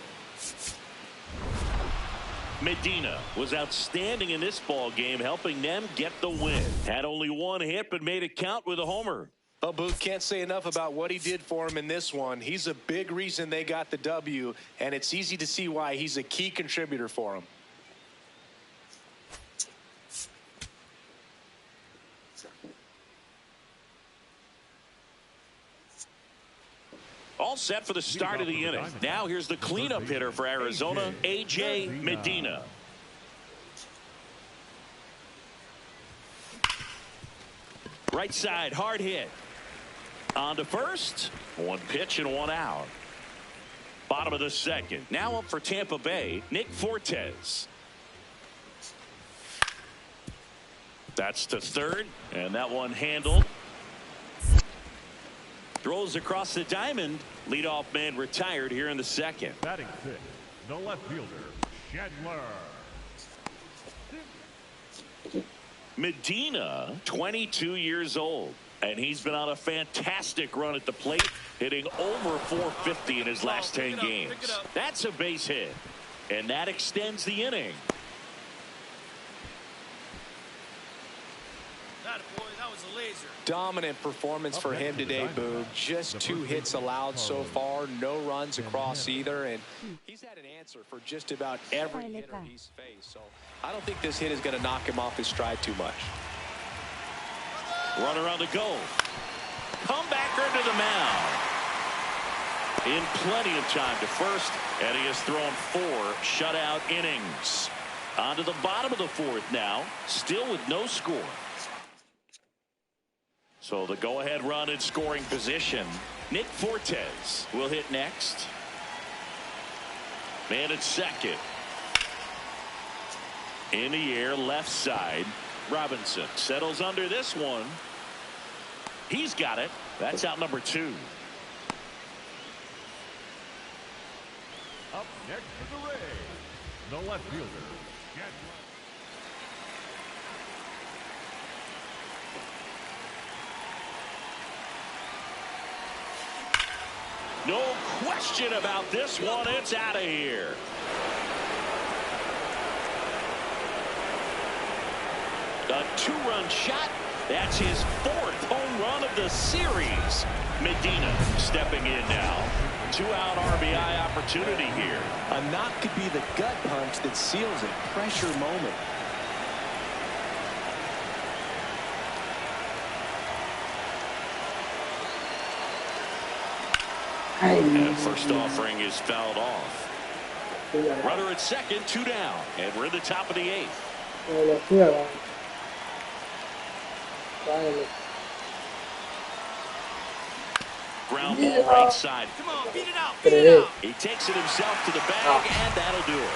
Medina was outstanding in this ball game, helping them get the win. Had only 1 hit, but made it count with a homer. Well, Booth, can't say enough about what he did for him in this one. He's a big reason they got the W, and it's easy to see why he's a key contributor for them. All set for the start of the inning. Now here's the cleanup hitter for Arizona, A.J. Medina. Right side, hard hit. On to first. 1 pitch and 1 out. Bottom of the second. Now up for Tampa Bay, Nick Fortes. That's to third, and that one handled. Throws across the diamond. Leadoff man retired here in the second. Batting 6, the left fielder, Chandler. Medina, 22 years old, and he's been on a fantastic run at the plate, hitting over 450 in his last 10 games. That's a base hit, and that extends the inning. Dominant performance for him today, Boo. Just 2 hits allowed so far, no runs across either, and he's had an answer for just about every hitter he's faced. So I don't think this hit is going to knock him off his stride too much. Runner on the go. Comebacker to the mound. In plenty of time to first, and he has thrown 4 shutout innings. On to the bottom of the 4th now, still with no score. So the go-ahead run in scoring position. Nick Fortes will hit next. Man at second. In the air, left side. Robinson settles under this one. He's got it. That's out number 2. Up next for the Rays, the left fielder, Chandler. No question about this one. It's out of here. A 2-run shot. That's his 4th home run of the series. Medina stepping in now. 2-out RBI opportunity here. A knock could be the gut punch that seals a pressure moment. And first offering is fouled off. Runner at second, 2 down. And we're in the top of the 8th. Ground ball right side. Come on, beat it out, beat it out. He takes it himself to the bag, and that'll do it.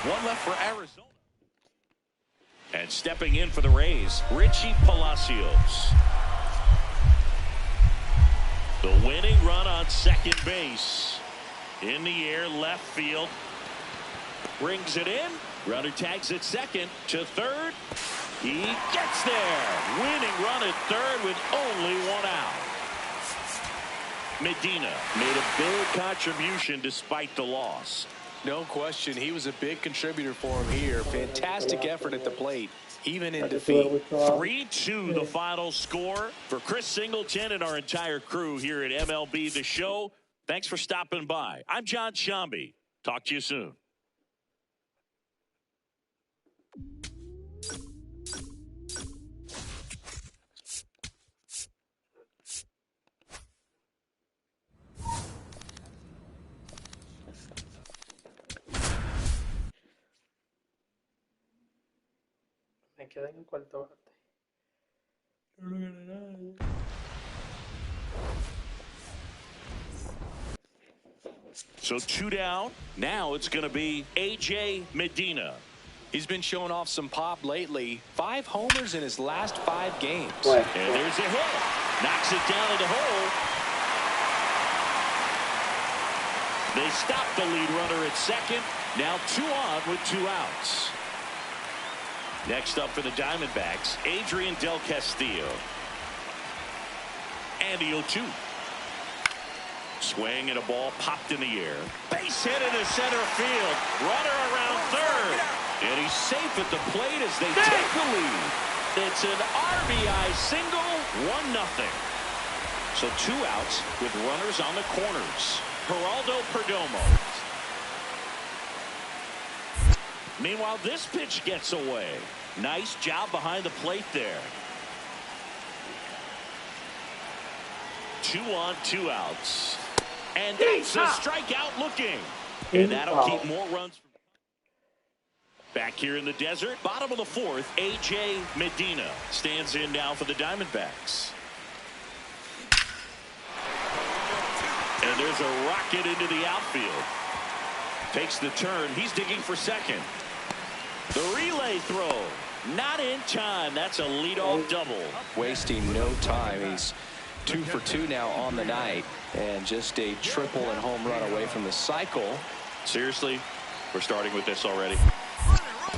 1 left for Arizona. And stepping in for the Rays, Richie Palacios. The winning run on second base. In the air, left field. Brings it in. Runner tags at second to third. He gets there. Winning run at third with only 1 out. Medina made a big contribution despite the loss. No question, he was a big contributor for him here. Fantastic effort at the plate, even in defeat. 3-2 the final score. For Chris Singleton and our entire crew here at MLB The Show, thanks for stopping by. I'm John Shambi. Talk to you soon. Me quedé en el cuarto bate. So 2 down. Now it's going to be A.J. Medina. He's been showing off some pop lately. 5 homers in his last 5 games. And there's a hit. Knocks it down to the hole. They stop the lead runner at second. Now 2 on with 2 outs. Next up for the Diamondbacks, Adrian Del Castillo. Andy O2. Swing and a ball popped in the air. Base hit into center field. Runner around third. And he's safe at the plate as they take the lead. It's an RBI single, 1-0. So 2 outs with runners on the corners. Geraldo Perdomo. Meanwhile, this pitch gets away. Nice job behind the plate there. 2 on, 2 outs. And that's a strikeout looking. And that'll keep more runs. Back here in the desert, bottom of the 4th, A.J. Medina stands in now for the Diamondbacks. And there's a rocket into the outfield. Takes the turn. He's digging for second. The relay throw. Not in time. That's a leadoff double. Wasting no time. He's 2 for 2 now on the night. And just a triple and home run away from the cycle. Seriously? We're starting with this already.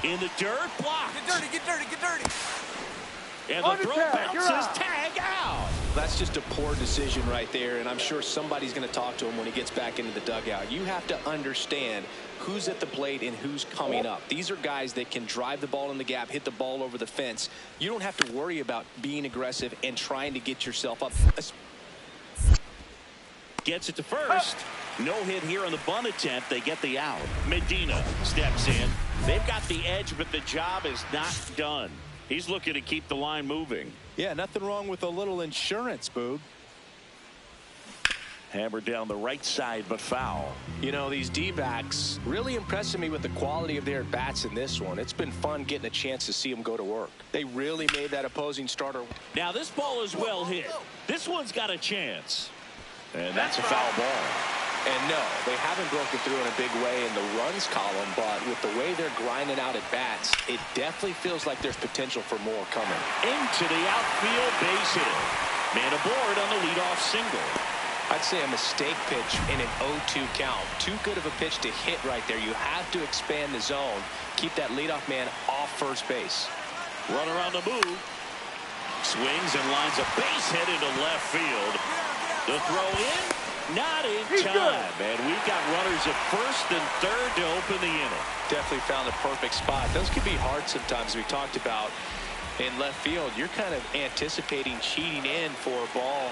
In the dirt, blocked. Get dirty, get dirty, get dirty. And the throw bounces, tag out. That's just a poor decision right there, and I'm sure somebody's going to talk to him when he gets back into the dugout. You have to understand who's at the plate and who's coming up. These are guys that can drive the ball in the gap, hit the ball over the fence. You don't have to worry about being aggressive and trying to get yourself up. Gets it to first. No hit here on the bunt attempt. They get the out. Medina steps in. They've got the edge, but the job is not done. He's looking to keep the line moving. Yeah, nothing wrong with a little insurance, Boog. Hammered down the right side, but foul. You know, these D-backs really impressing me with the quality of their bats in this one. It's been fun getting a chance to see them go to work. They really made that opposing starter. Now this ball is well hit. This one's got a chance. And that's a foul ball. And no, they haven't broken through in a big way in the runs column, but with the way they're grinding out at bats, it definitely feels like there's potential for more coming. Into the outfield, base hit. Man aboard on the leadoff single. I'd say a mistake pitch in an 0-2 count. Too good of a pitch to hit right there. You have to expand the zone. Keep that leadoff man off first base. Runner on the move. Swings and lines a base hit into left field. The throw in. Not in time. And we've got runners at first and third to open the inning. Definitely found the perfect spot. Those can be hard sometimes. We talked about in left field, you're kind of anticipating cheating in for a ball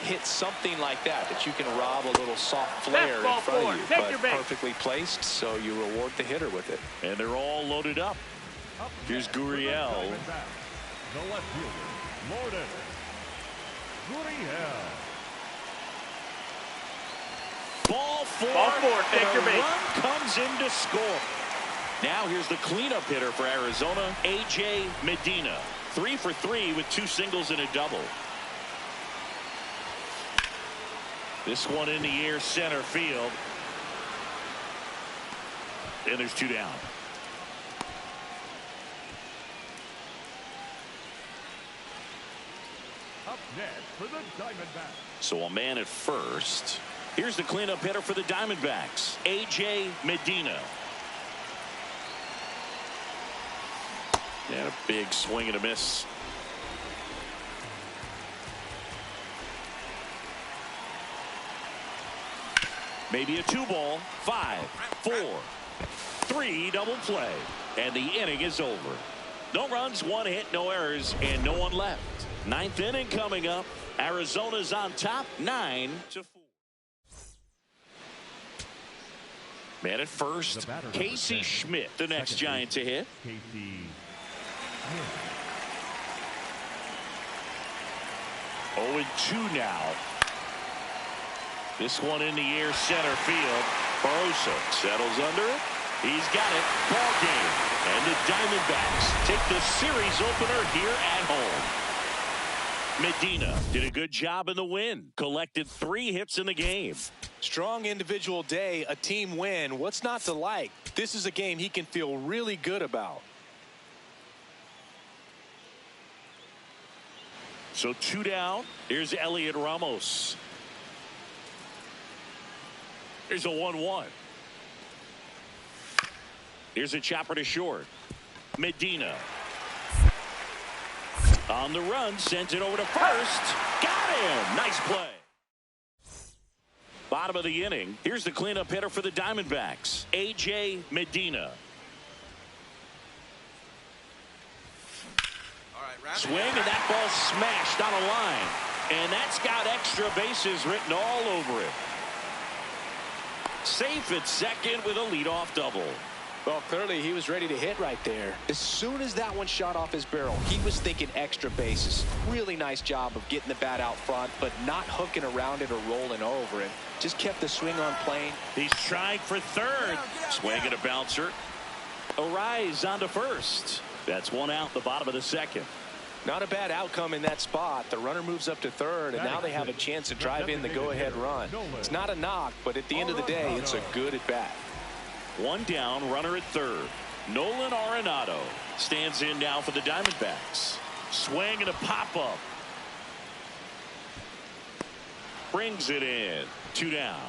hit something like that you can rob a little soft flare in front of you, but perfectly placed, so you reward the hitter with it. And they're all loaded up. Here's Gurriel. The left fielder, Lourdes Gurriel. Ball four. Take your base. Run comes in to score. Now here's the cleanup hitter for Arizona, A.J. Medina. 3 for 3 with 2 singles and a double. This one in the air, center field. And there's 2 down. Up next for the Diamondbacks. So a man at first. Here's the cleanup hitter for the Diamondbacks, A.J. Medina. And a big swing and a miss. Maybe a 2-ball, 5, 4, 3 double play. And the inning is over. No runs, 1 hit, no errors, and no one left. 9th inning coming up. Arizona's on top, 9-4. Man at first, Casey Schmidt, the next Giant to hit. Casey. 0-2 now. This one in the air, center field. Barroso settles under it. He's got it. Ball game. And the Diamondbacks take the series opener here at home. Medina did a good job in the win. Collected 3 hits in the game. Strong individual day, a team win. What's not to like? This is a game he can feel really good about. So 2 down. Here's Elliot Ramos. Here's a 1-1. Here's a chopper to short. Medina. On the run, sends it over to first. Got him. Nice play. Bottom of the inning. Here's the cleanup hitter for the Diamondbacks, A.J. Medina. Swing, and that ball smashed on a line. And that's got extra bases written all over it. Safe at second with a leadoff double. Well, clearly he was ready to hit right there. As soon as that one shot off his barrel, he was thinking extra bases. Really nice job of getting the bat out front, but not hooking around it or rolling over it. Just kept the swing on plane. He's trying for third. Swing and a bouncer. Arise onto first. That's 1 out, the bottom of the second. Not a bad outcome in that spot. The runner moves up to third, and now they have a chance to drive in the go-ahead run. It's not a knock, but at the end of the day, it's a good at-bat. 1 down, runner at third. Nolan Arenado stands in now for the Diamondbacks. Swing and a pop-up. Brings it in. 2 down.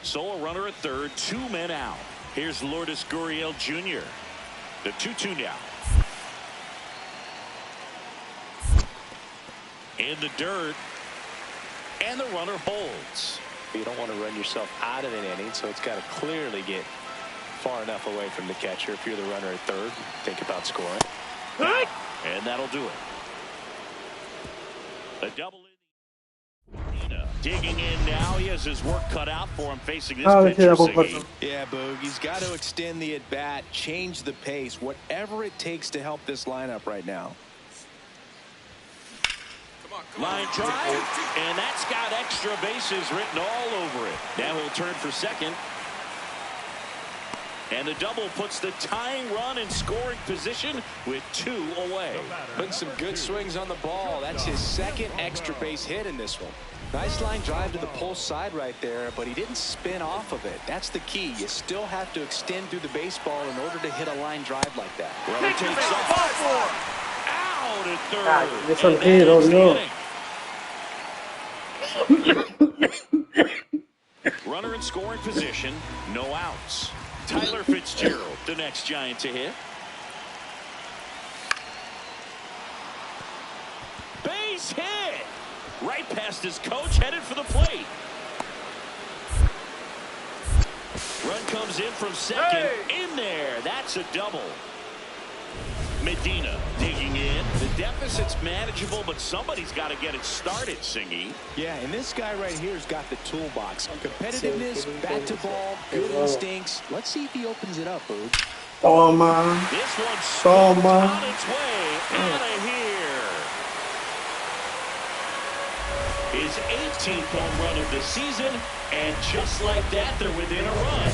So a runner at third, 2 men out. Here's Lourdes Gurriel Jr. The 2-2 now. In the dirt, and the runner holds. You don't want to run yourself out of an inning, so it's got to clearly get far enough away from the catcher. If you're the runner at third, think about scoring. And that'll do it. A double in. Digging in now. He has his work cut out for him facing this pitcher. Yeah, Boog, he's got to extend the at-bat, change the pace, whatever it takes to help this lineup right now. Line drive, and that's got extra bases written all over it. Now he'll turn for second. And the double puts the tying run in scoring position with 2 away. Putting some good swings on the ball. That's his 2nd extra base hit in this one. Nice line drive to the pull side right there, but he didn't spin off of it. That's the key. You still have to extend through the baseball in order to hit a line drive like that. Runner takes off. Out at third. This one here, oh no. Runner in scoring position, no outs. Tyler Fitzgerald, the next Giant to hit. Base hit. Right past his coach, headed for the plate. Run comes in from second. In there. That's a double. Medina digging in. The deficit's manageable, but somebody's got to get it started, Singy. Yeah, and this guy right here's got the toolbox. Competitiveness, bat to ball, good instincts. Let's see if he opens it up, Boog. Toma. This one's Toma. on its way out of here. His 18th home run of the season, and just like that, they're within a run.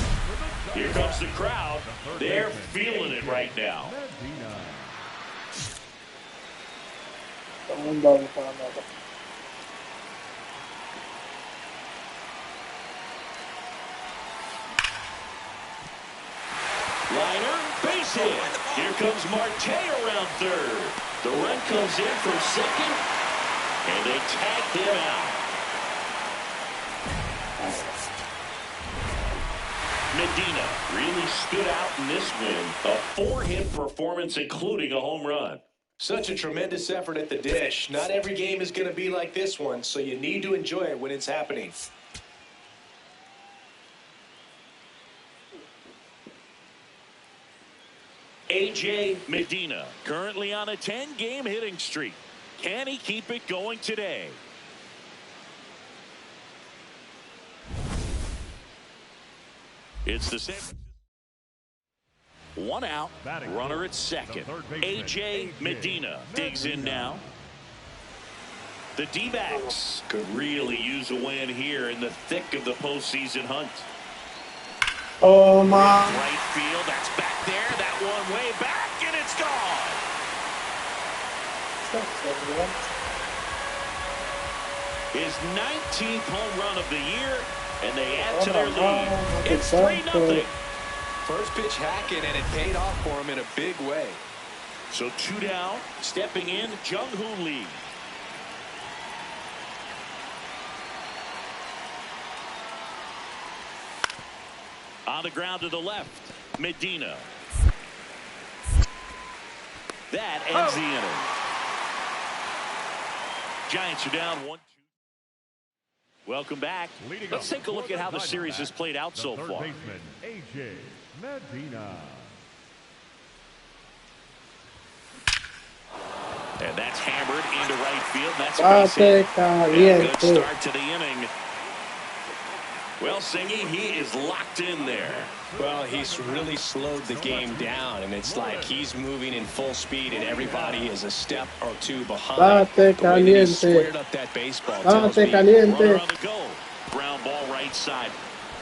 Here comes the crowd. They're feeling it right now. Liner, base hit. Here comes Marte around third. The run comes in from second, and they tag him out. Medina really stood out in this win. A 4-hit performance, including a home run. Such a tremendous effort at the dish. Not every game is going to be like this one, so you need to enjoy it when it's happening. A.J. Medina, currently on a 10-game hitting streak. Can he keep it going today? It's the same. One out, runner at second. A.J. Medina digs in now. The D-backs could really use a win here in the thick of the postseason hunt. Oh, my. Right field, that's back there. That one way back, and it's gone. His 19th home run of the year, and they add to their lead. It's 3-0. First pitch hacking, and it paid off for him in a big way. So 2 down, stepping in, Jung-Hoo Lee. On the ground to the left, Medina. That ends the inning. Giants are down 1-2. Welcome back. Let's take a look at how the series has played out so far. Baseman, A.J. Medina. And that's hammered into right field. That's a base hit. And good start to the inning. Well, Singy, he is locked in there. Well, he's really slowed the game down, and it's like he's moving in full speed, and everybody is a step or two behind. The way that he squared up that baseball tells me. Runner on the go. Ground ball right side.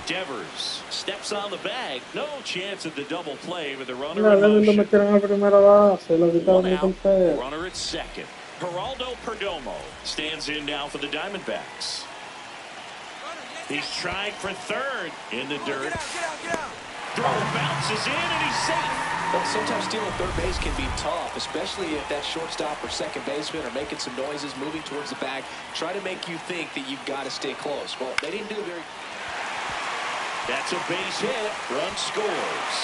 Devers steps on the bag. No chance at the double play with the runner in motion. One out. Runner at second. Geraldo Perdomo stands in now for the Diamondbacks. He's trying for third in the dirt. Throw bounces in, and he's safe. Well, sometimes stealing third base can be tough, especially if that shortstop or second baseman are making some noises, moving towards the bag, try to make you think that you've got to stay close. Well, they didn't do it very. That's a base hit. Run scores.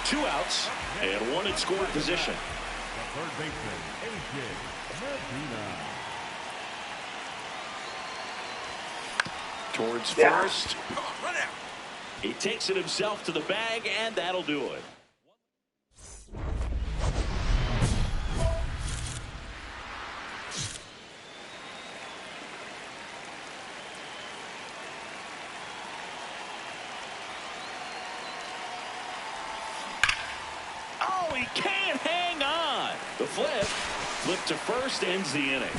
2 outs and 1 in scoring position. The third baseman, A.J. Medina. Towards first. He takes it himself to the bag, and that'll do it. Oh, he can't hang on. The flip to first ends the inning.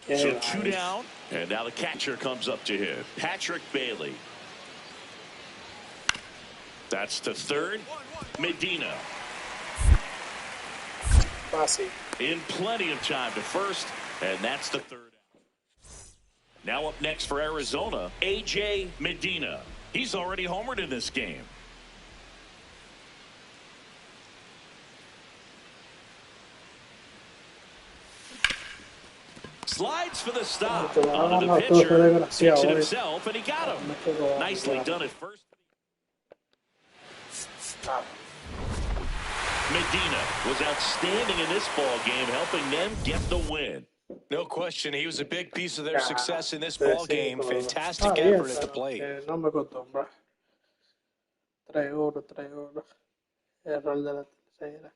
So 2 down, and now the catcher comes up to hit. Patrick Bailey. That's to third. Medina. In plenty of time to first, and that's the 3rd out. Now up next for Arizona, A.J. Medina. He's already homered in this game. Slides for the stop. Onto the pitcher. Takes it himself, and he got him. Nicely done at first. Medina was outstanding in this ball game, helping them get the win. No question, he was a big piece of their success in this ball game. Fantastic bien, effort at the plate. No me acostumbra. 3-1, 3-1. Error de la tercera.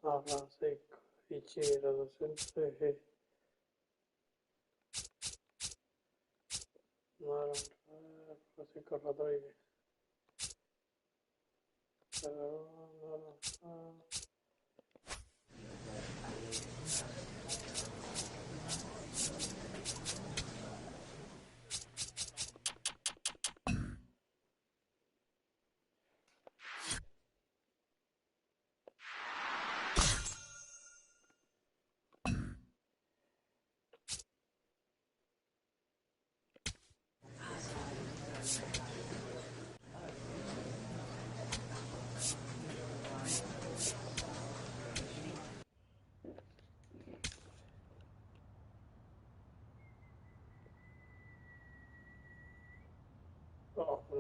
San Francisco, Ichiro, 200 Francisco Rodríguez. No, no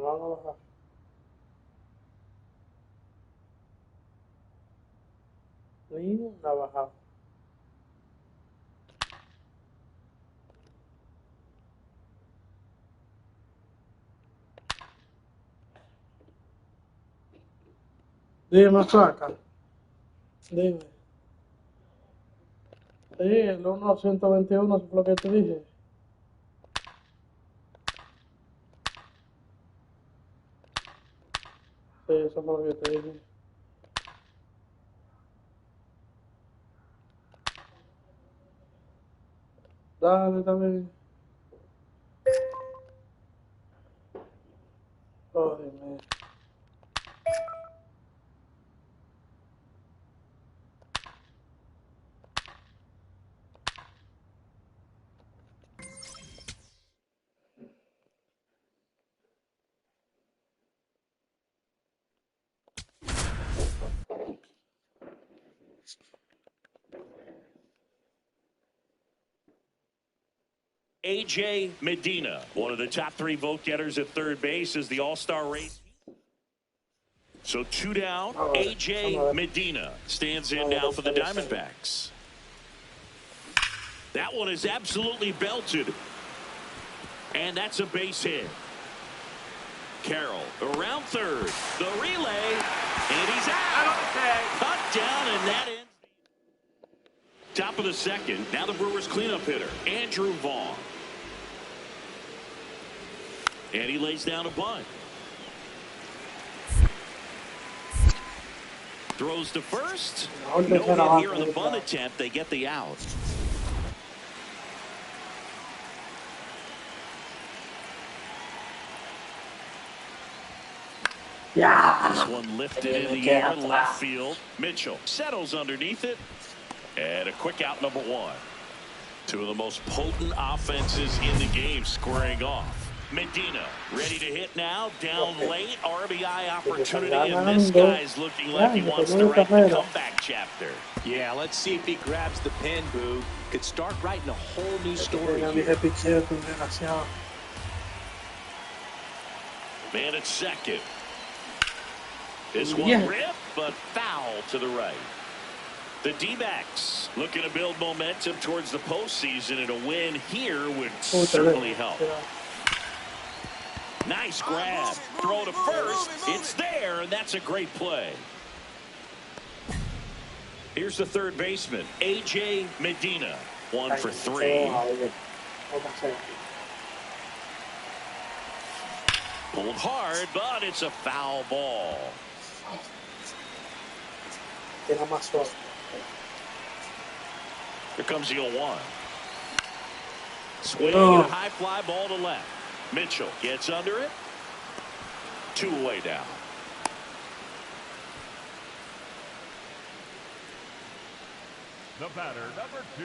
van a bajar. Ni una bajada. Dime, flaca. Dime. Sí, el 1-121 es lo que te dije. Sí, eso fue lo que te dije. Dale, también. Oh, dime. A.J. Medina, one of the top 3 vote getters at third base, is the all-star race. So 2 down, A.J. Medina stands in now for the Diamondbacks. That one is absolutely belted. And that's a base hit. Carroll around third. The relay. And he's out. Cut down, and that ends. Top of the second. Now the Brewers cleanup hitter, Andrew Vaughn. And he lays down a bunt. Throws to first. No hit here on the bunt attempt. They get the out. Yeah. This one lifted in the air, left field. Mitchell settles underneath it. And a quick out, number 1. 2 of the most potent offenses in the game squaring off. Medina ready to hit now, down late, RBI opportunity, and this guy's looking like he wants to write the comeback chapter. Yeah, let's see if he grabs the pen, Boo. Could start writing a whole new story here. Man at second. This one ripped, but foul to the right. The D-backs looking to build momentum towards the postseason, and a win here would certainly help. Nice grab. Throw to first. It's there, and that's a great play. Here's the third baseman, A.J. Medina. 1 for 3. Pulled hard, but it's a foul ball. Here comes the 0-1. Swing and a high fly ball to left. Mitchell gets under it. 2 away now. The batter, number 2.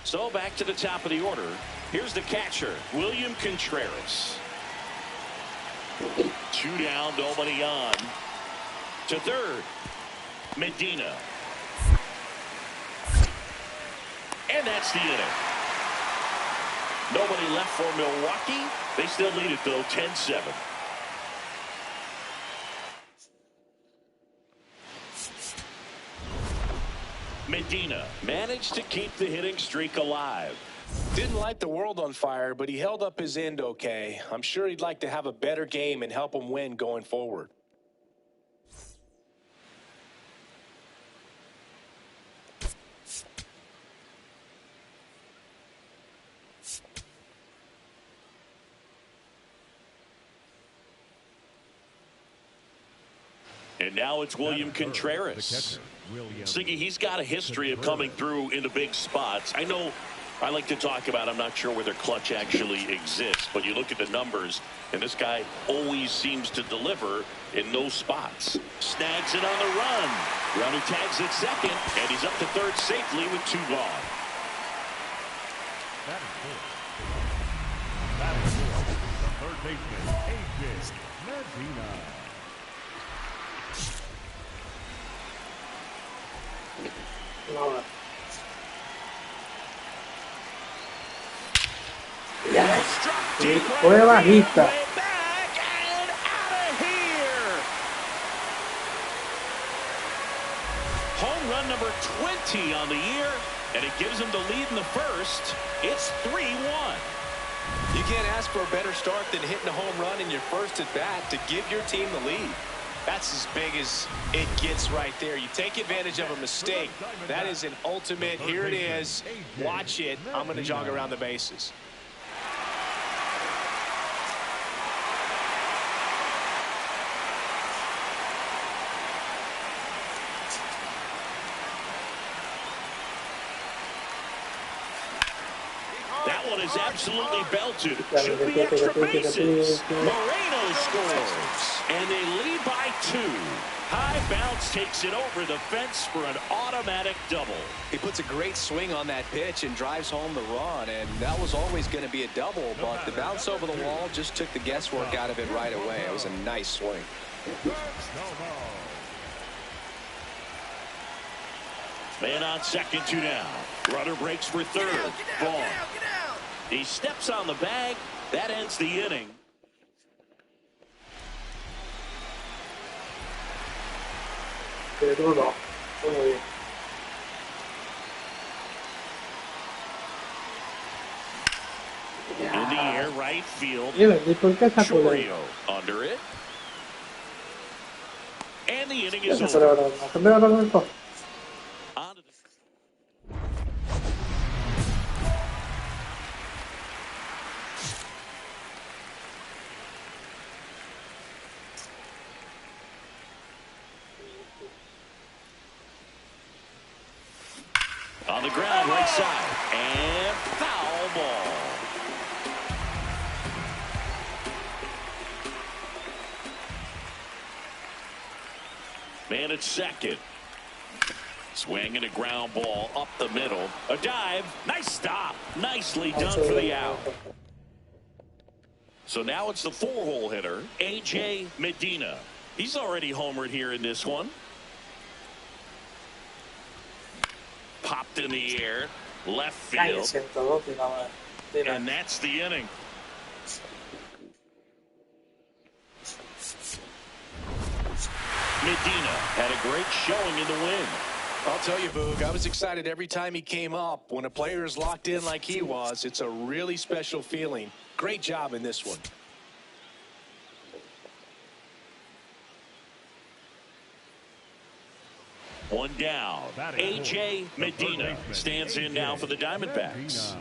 So back to the top of the order. Here's the catcher, William Contreras. 2 down, nobody on. To third, Medina. And that's the inning. Nobody left for Milwaukee. They still lead it, though, 10-7. Medina managed to keep the hitting streak alive. Didn't light the world on fire, but he held up his end okay. I'm sure he'd like to have a better game and help him win going forward. And now it's William Contreras. Siggy, he's got a history of coming through into big spots. I know I like to talk about, I'm not sure whether clutch actually exists, but you look at the numbers, and this guy always seems to deliver in those spots. Snags it on the run. Runner tags at second, and he's up to third safely with 2 gone. That is good. That is good. The third baseman, A.J. Medina. No. Yes. Fue bajita. Home run number 20 on the year, and it gives him the lead in the first. It's 3-1. You can't ask for a better start than hitting a home run in your first at bat to give your team the lead. That's as big as it gets right there. You take advantage of a mistake. That is an ultimate, here it is, watch it, I'm going to jog around the bases. That one is absolutely belted. Should be extra bases. Moreno scores. And they lead by 2. High bounce takes it over the fence for an automatic double. He puts a great swing on that pitch and drives home the run, and that was always going to be a double, but the bounce over the wall just took the guesswork out of it right away. It was a nice swing. Man on second, 2 down. Runner breaks for third. Ball. He steps on the bag. That ends the inning. Pero no. Muy bien. In the air, right field. ¿Y por qué sacó la Chorio under it. And the inning is Pero over. ahora no. On to the on the ground, right side, and foul ball. Man at second. Swing and a ground ball up the middle. A dive. Nice stop. Nicely done for the out. So now it's the 4-hole hitter, A.J. Medina. He's already homered here in this one. Popped in the air. Left field. And that's the inning. Medina had a great showing in the win. I'll tell you, Boog, I was excited every time he came up. When a player is locked in like he was, it's a really special feeling. Great job in this one. One down. A.J. Medina stands in now for the Diamondbacks.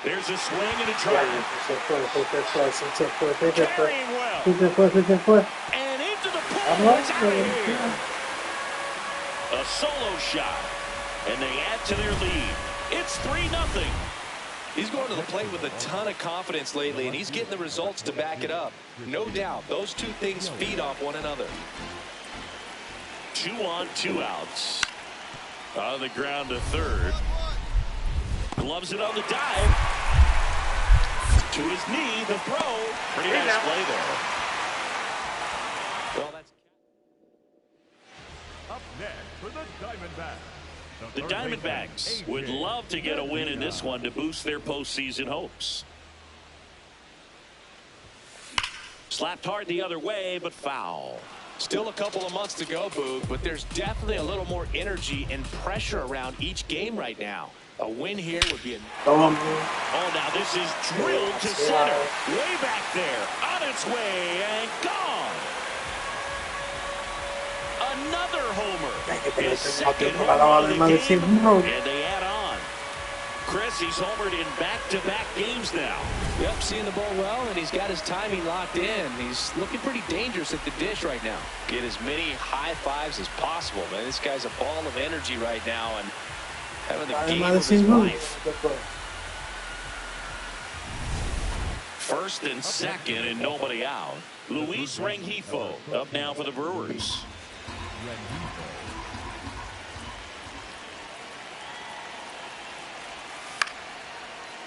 There's a swing and a drive. Se fue. Carrying well. Se fue. And into the pool. Vamos. It's out of here. A solo shot. And they add to their lead. It's 3-0. He's going to the plate with a ton of confidence lately, and he's getting the results to back it up. No doubt, those two things feed off one another. 2 on, 2 outs. On the ground to third. Gloves it on the dive. To his knee, the throw. Pretty nice play there. Well, that's Up next for the Diamondbacks. The Diamondbacks would love to get a win in this one to boost their postseason hopes. Slapped hard the other way, but foul. Still a couple of months to go, Boog, but there's definitely a little more energy and pressure around each game right now. A win here would be a... Oh, now this is drilled to center. Way back there. On its way and gone. Another homer. His second homer of the game. And they add on. Chris, he's homered in back-to-back games now. Yep, seeing the ball well, and he's got his timing locked in. He's looking pretty dangerous at the dish right now. Get as many high fives as possible, man. This guy's a ball of energy right now and having the game of his life. First and second and nobody out. Luis Rengifo up now for the Brewers.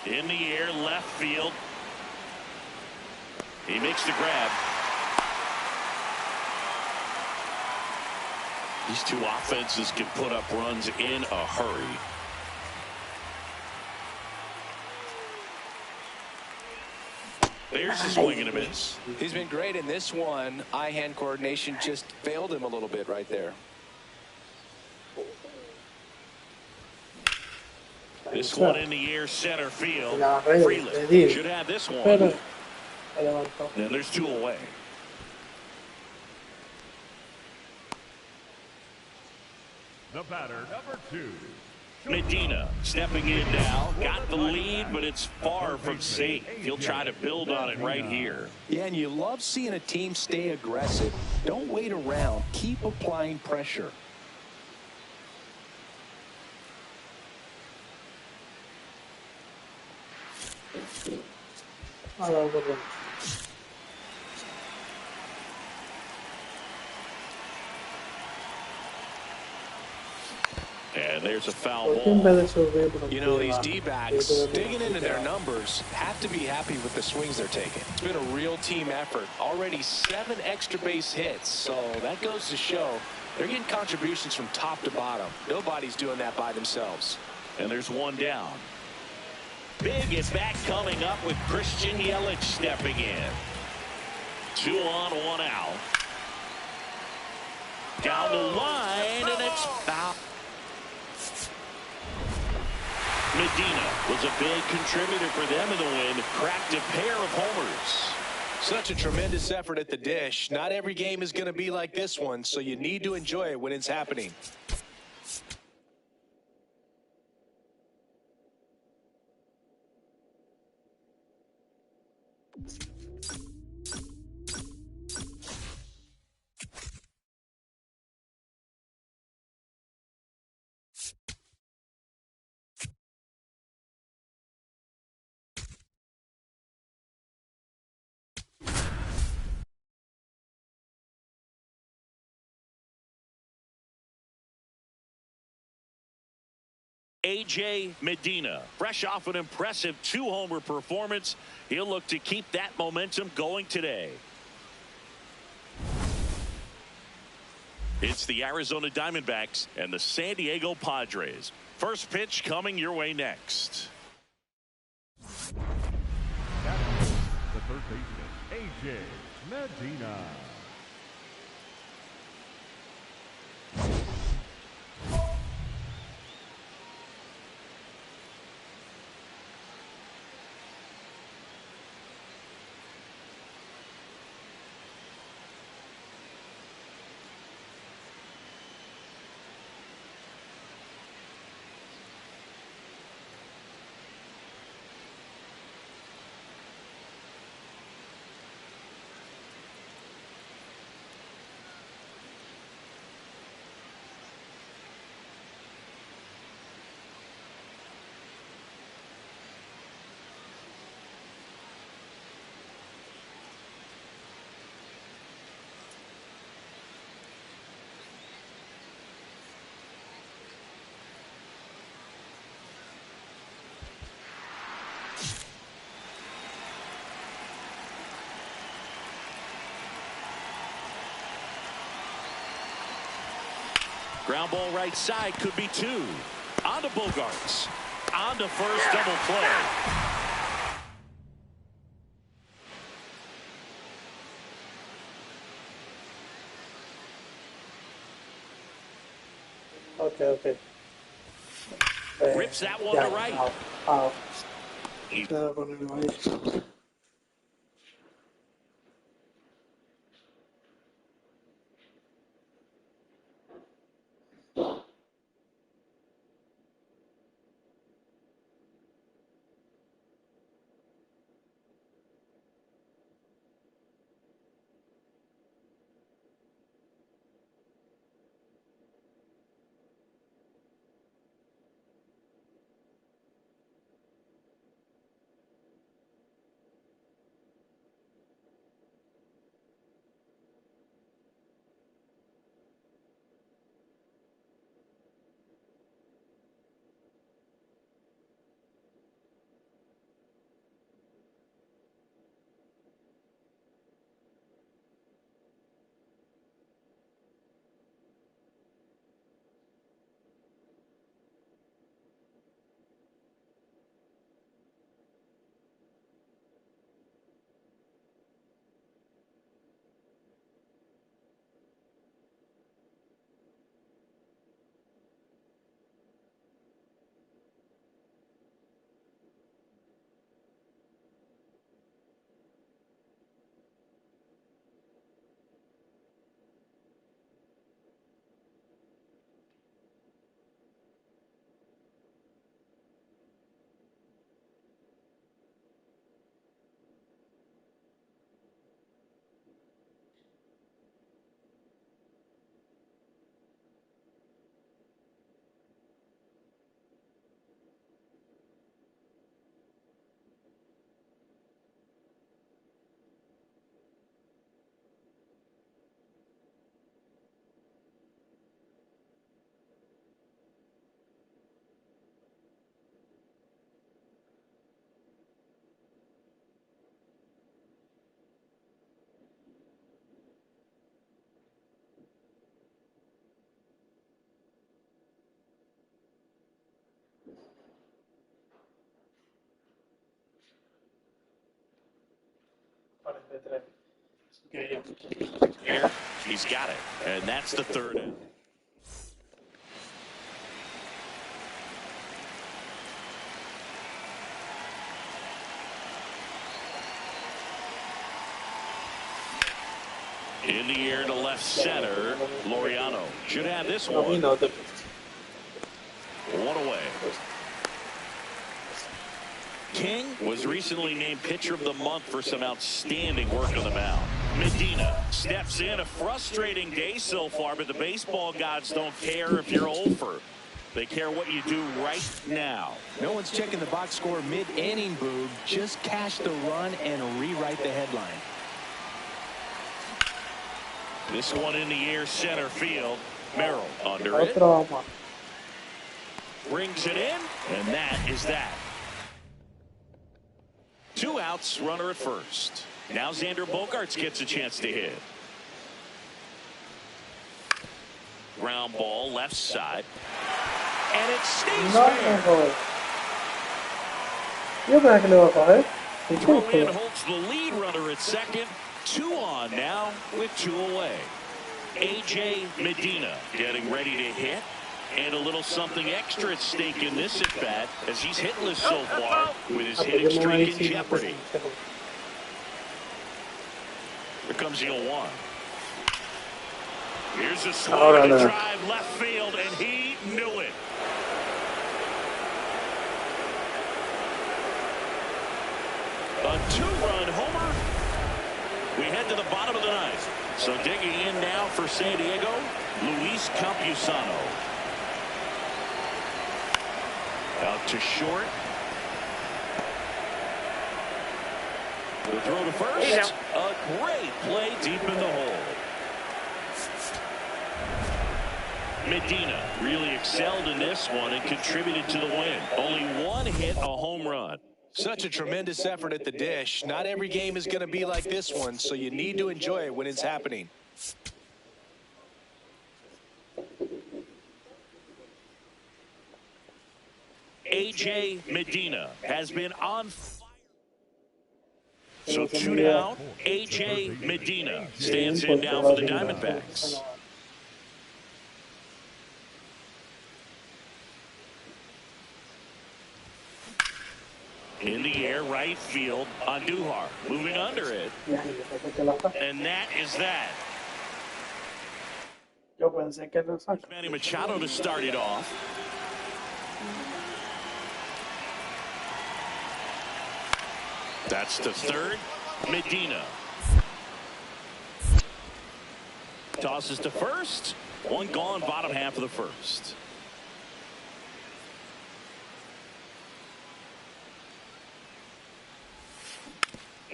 In the air, left field. He makes the grab. These two offenses can put up runs in a hurry. There's a swing and a miss. He's been great in this one. Eye-hand coordination just failed him a little bit right there. This one in the air, center field. Freeland should have this one. And there's 2 away. The batter, number 2. Medina stepping in now. Got the lead, but it's far from safe. He'll try to build on it right here. Yeah, and you love seeing a team stay aggressive. Don't wait around. Keep applying pressure. And there's a foul ball. You know, these D-backs digging into their numbers have to be happy with the swings they're taking. It's been a real team effort. Already 7 extra base hits, so that goes to show they're getting contributions from top to bottom. Nobody's doing that by themselves. And there's 1 down. Big at bat coming up with Christian Yelich stepping in. 2 on, 1 out. Down the line, and it's foul. Medina was a big contributor for them in the win. Cracked a pair of homers. Such a tremendous effort at the dish. Not every game is going to be like this one, so you need to enjoy it when it's happening. A.J. Medina, fresh off an impressive 2-homer performance. He'll look to keep that momentum going today. It's the Arizona Diamondbacks and the San Diego Padres. First pitch coming your way next. The third baseman, A.J. Medina. Ground ball right side, could be two. On to Bogarts. On to first, double play. Okay. Rips that one to right. Claro, ponerlo ahí. Here, he's got it. And that's the third out. In the air to left center, Laureano should have this one. One away. King was recently named pitcher of the month for some outstanding work on the mound. Medina steps in. A frustrating day so far, but the baseball gods don't care if you're over. They care what you do right now. No one's checking the box score mid-inning, Boog. Just cash the run and rewrite the headline. This one in the air, center field. Merrill under it. Brings it in, and that is that. Two outs, runner at first. Now Xander Bogaerts gets a chance to hit. Ground ball, left side. And it stays there. Throw in holds the lead runner at second. Two on now with two away. A.J. Medina getting ready to hit. And a little something extra at stake in this at-bat as he's hitless so far with his hitting streak in jeopardy. Here comes the 0-1. Here's a swing to drive left field, and he knew it. A two-run homer. We head to the bottom of the ninth. So digging in now for San Diego, Luis Campusano. Out to short. The throw to first. A great play deep in the hole. Medina really excelled in this one and contributed to the win. Only one hit, a home run. Such a tremendous effort at the dish. Not every game is going to be like this one, so you need to enjoy it when it's happening. A.J. Medina has been on fire. So 2 down. A.J. Medina stands in now for the Diamondbacks. In the air, right field, Andujar moving under it. And that is that. Manny Machado to start it off. That's the third. Medina tosses to first. One gone, bottom half of the first.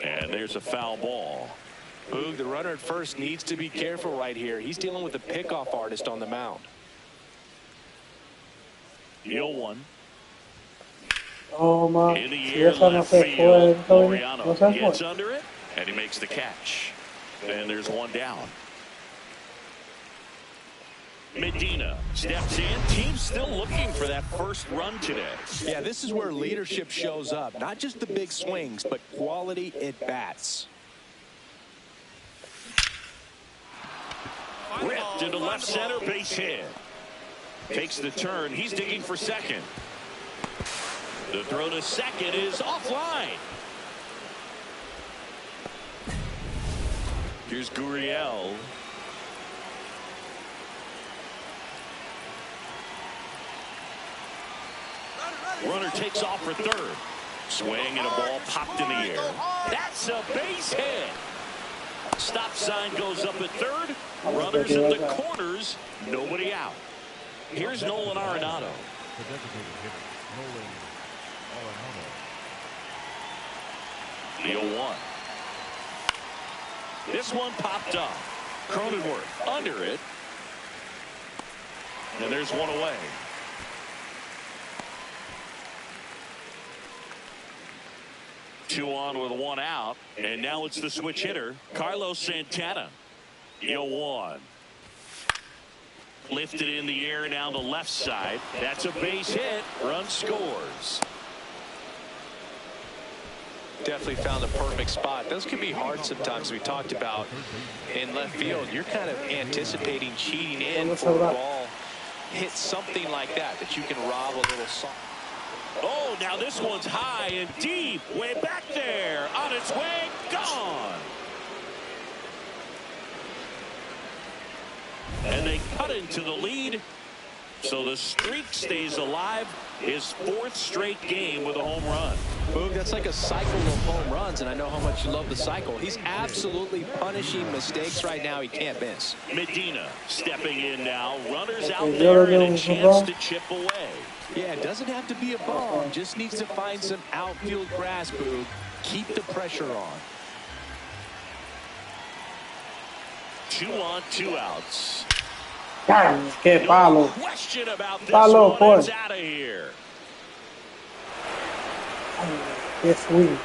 And there's a foul ball. Boog, the runner at first needs to be careful right here. He's dealing with a pickoff artist on the mound. 0-1. Oh, man. In the Si air, esa no left se fue, field. Tony. No se Gets fue. under it, and he makes the catch. And there's one down. Medina steps in. Team's still looking for that first run today. Yeah, this is where leadership shows up. Not just the big swings, but quality at bats. Ripped into left center, base hit. Takes the turn. He's digging for second. The throw to second is offline. Here's Gurriel. Runner takes off for third. Swing and a ball popped in the air. That's a base hit. Stop sign goes up at third. Runners in the corners. Nobody out. Here's Nolan Arenado. The designated hitter, Nolan Arenado. The 0-1. This one popped up. Cronenworth under it. And there's one away. Two on with one out. And now it's the switch hitter, Carlos Santana. 0-1. Lifted in the air down the left side. That's a base hit. Run scores. Definitely found the perfect spot. Those can be hard sometimes. We talked about in left field. You're kind of anticipating cheating in for a ball. Hit something like that you can rob a little song. Oh, now this one's high and deep. Way back there. On its way. Gone. And they cut into the lead. So the streak stays alive. His fourth straight game with a home run. Boog, that's like a cycle of home runs, and I know how much you love the cycle. He's absolutely punishing mistakes right now he can't miss. Medina stepping in now. Runners out there and a chance to chip away. Yeah, it doesn't have to be a bomb. Just needs to find some outfield grass, Boog. Keep the pressure on. 2 on, 2 outs. Qué palo. No question about this Palo, one. boy. It's out of here. Qué swing.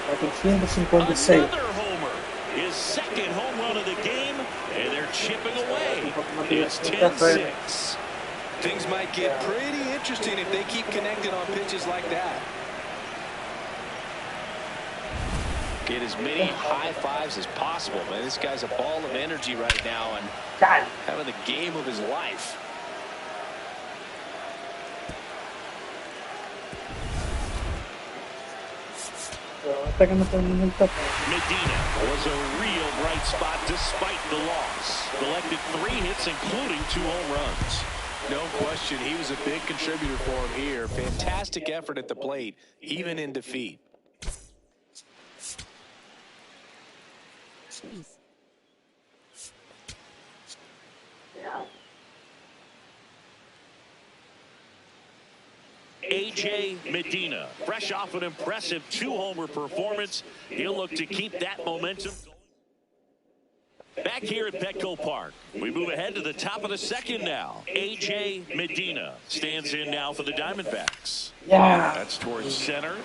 La 356. Another homer. His second home run of the game, and they're chipping away. It's 10-6. Things might get pretty interesting if they keep connecting on pitches like that. Get as many high fives as possible, man. This guy's a ball of energy right now and having the game of his life. Medina was a real bright spot despite the loss. Collected 3 hits, including 2 home runs. No question, he was a big contributor for him here. Fantastic effort at the plate, even in defeat. A.J. Medina, fresh off an impressive 2-homer performance. He'll look to keep that momentum going. Back here at Petco Park, we move ahead to the top of the second now. A.J. Medina stands in now for the Diamondbacks. Yeah. That's towards center.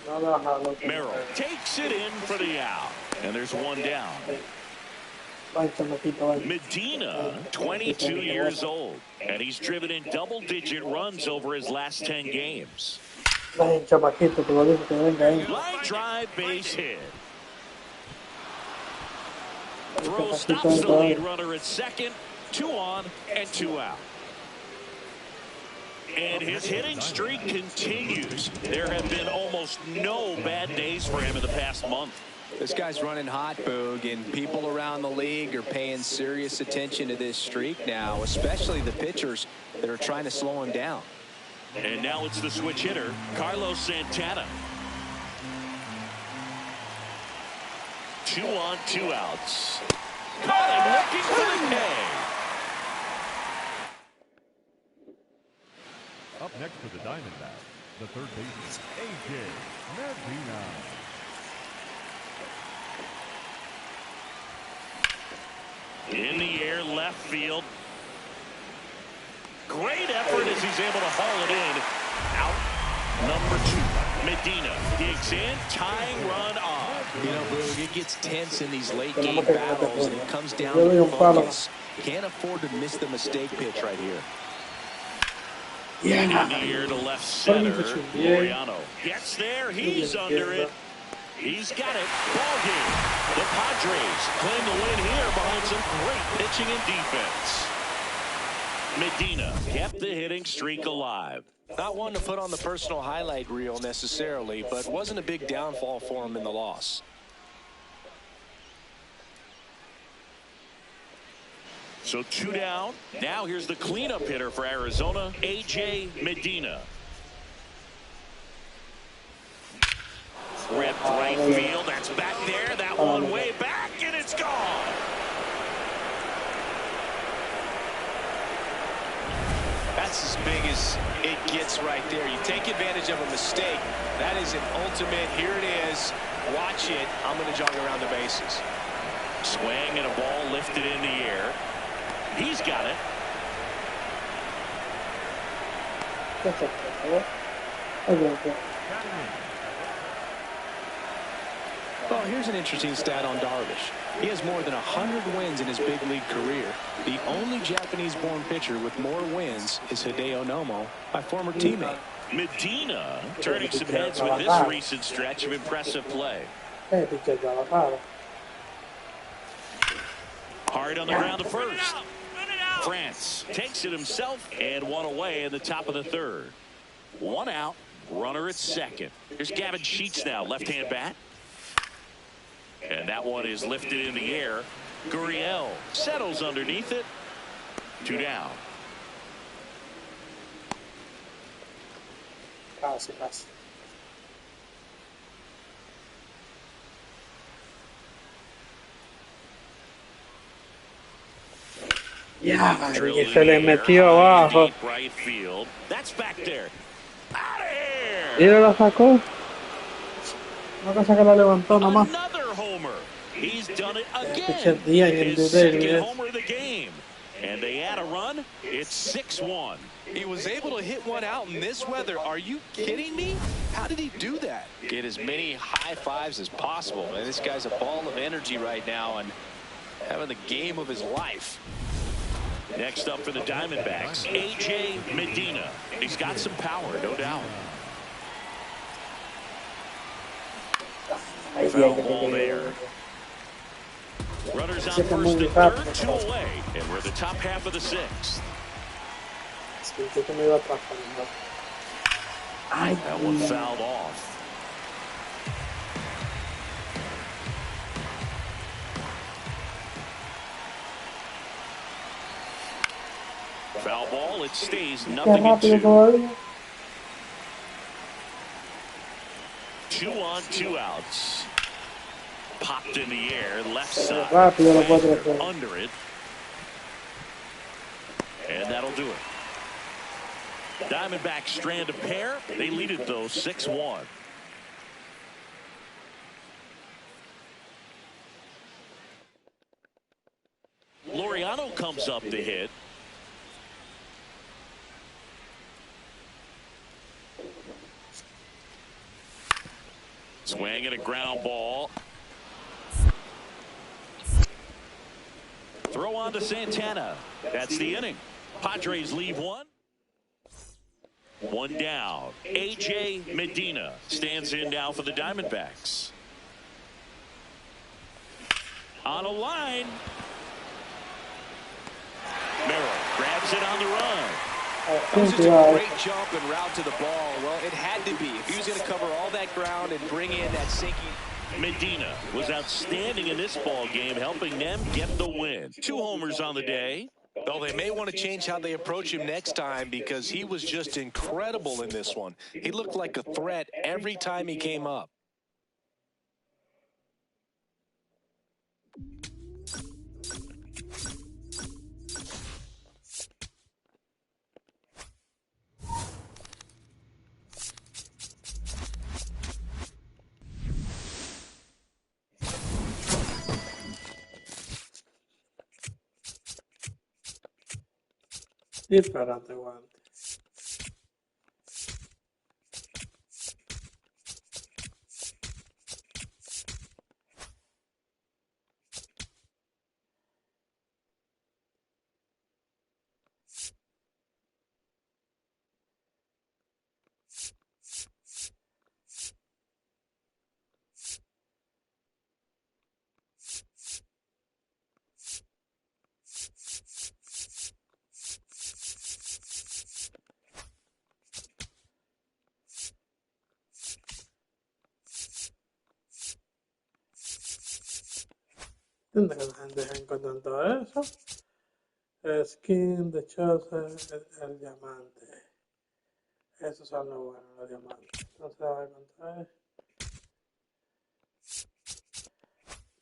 Merrill takes it in for the out. And there's one down. Ay, chamaquito, vaya. Medina, 22 years old, and he's driven in double-digit runs over his last 10 games. Ay, chamaquito, te lo digo que venga ahí. Line drive, base hit. Throw Chamaquito, stops the venga lead ahí. runner at second. 2 on and 2 out. And his hitting streak continues. There have been almost no bad days for him in the past month. This guy's running hot, Boog, and people around the league are paying serious attention to this streak now, especially the pitchers that are trying to slow him down. And now it's the switch hitter, Carlos Santana. 2 on, 2 outs. Caught him looking for the K. Up next for the Diamondbacks, the third baseman, AJ Medina. In the air, left field. Great effort as he's able to haul it in. Out number 2. Medina digs in, tying run on. You know, Boog, it gets tense in these late game battles, and it comes down to focus. Can't afford to miss the mistake pitch right here. In the air to left center. Laureano gets there. He's under it. He's got it. Ball game. The Padres claim the win here behind some great pitching and defense. Medina kept the hitting streak alive. Not one to put on the personal highlight reel necessarily, but wasn't a big downfall for him in the loss. So 2 down. Now here's the cleanup hitter for Arizona, AJ Medina. Ripped right field. That's back there. That one way back, and it's gone. That's as big as it gets right there. You take advantage of a mistake. That is an ultimate. Here it is. Watch it. I'm going to jog around the bases. Swing and a ball lifted in the air. He's got it. Well, here's an interesting stat on Darvish. He has more than 100 wins in his big league career. The only Japanese-born pitcher with more wins is Hideo Nomo, my former teammate. Medina turning some heads with this recent stretch of impressive play. Hard on the ground to first. France takes it himself and 1 away in the top of the 3rd. 1 out, runner at second. Here's Gavin Sheets now, left-hand bat. And that one is lifted in the air. Gurriel settles underneath it. 2 down. Casi, casi. Ya, que se le metió abajo. Right field. That's back there. Out of here. Y lo sacó. Una cosa que la levantó nomás. Another homer. He's done it Escuché again. el día en el His video. second homer of the game. And they add a run. It's 6-1. He was able to hit one out in this weather. Are you kidding me? How did he do that? Get as many high fives as possible. Man, this guy's a ball of energy right now and having the game of his life. Next up for the Diamondbacks, AJ Medina. He's got some power, no doubt. Foul ball there. Runners on first and third, 2 away, and we're the top half of the 6th. That one fouled off. Foul ball, it stays nothing in 2. 2 on, 2 outs. Popped in the air, left side. Under it. And that'll do it. Diamondbacks strand a pair. They lead it, though, 6-1. Laureano comes up to hit. Swing and a ground ball. Throw on to Santana. That's the inning. Padres leave one. One down. A.J. Medina stands in now for the Diamondbacks. On a line. Merrill grabs it on the run. That was just a great jump and route to the ball. Well, it had to be. If he was going to cover all that ground and bring in that sinking. Medina was outstanding in this ball game, helping them get the win. 2 homers on the day. Well, they may want to change how they approach him next time because he was just incredible in this one. He looked like a threat every time he came up. Disparate, guante. ¿Dónde que la gente se encuentra todo eso? Skin, de choza, el diamante. Esos son los buenos, los diamantes. Entonces va a encontrar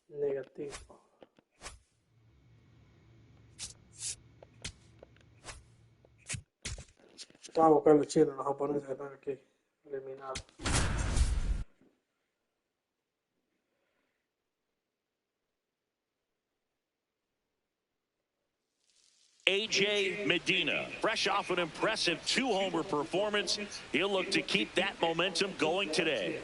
negativo. Vamos a buscar los chinos, los japoneses que están aquí, eliminados. A.J. Medina, fresh off an impressive 2-homer performance. He'll look to keep that momentum going today.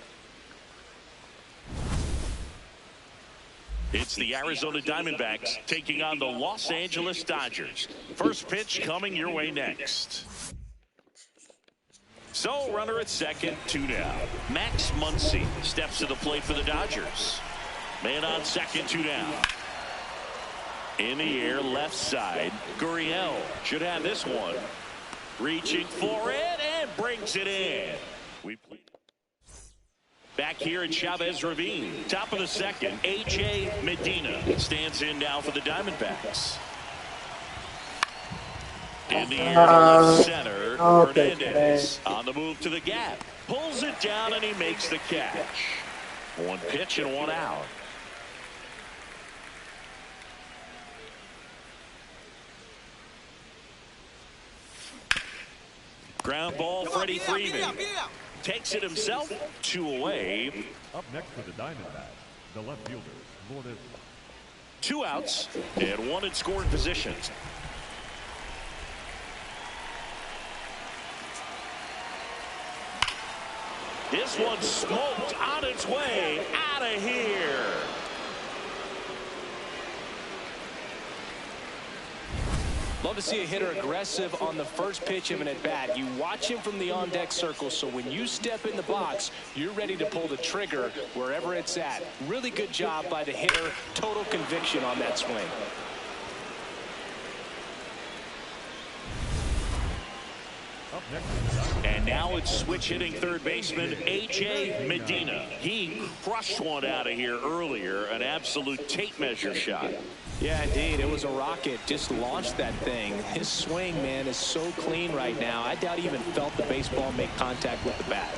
It's the Arizona Diamondbacks taking on the Los Angeles Dodgers. First pitch coming your way next. So, runner at second, 2 down. Max Muncy steps to the plate for the Dodgers. Man on second, 2 down. In the air, left side. Gurriel should have this one. Reaching for it and brings it in. Back here at Chavez Ravine. Top of the second, A.J. Medina stands in now for the Diamondbacks. In the air to left center, Hernandez on the move to the gap. Pulls it down and he makes the catch. 1 pitch and 1 out. Ground ball, Freddie Freeman takes it himself, 2 away. Up next for the Diamondbacks, the left fielder, Lourdes. 2 outs and 1 in scoring position. This one smoked on its way out of here. Love to see a hitter aggressive on the first pitch of an at-bat. You watch him from the on-deck circle, so when you step in the box, you're ready to pull the trigger wherever it's at. Really good job by the hitter. Total conviction on that swing. And now it's switch hitting third baseman A.J. Medina. He crushed one out of here earlier, an absolute tape measure shot. Yeah, indeed. It was a rocket. Just launched that thing. His swing, man, is so clean right now. I doubt he even felt the baseball make contact with the bat.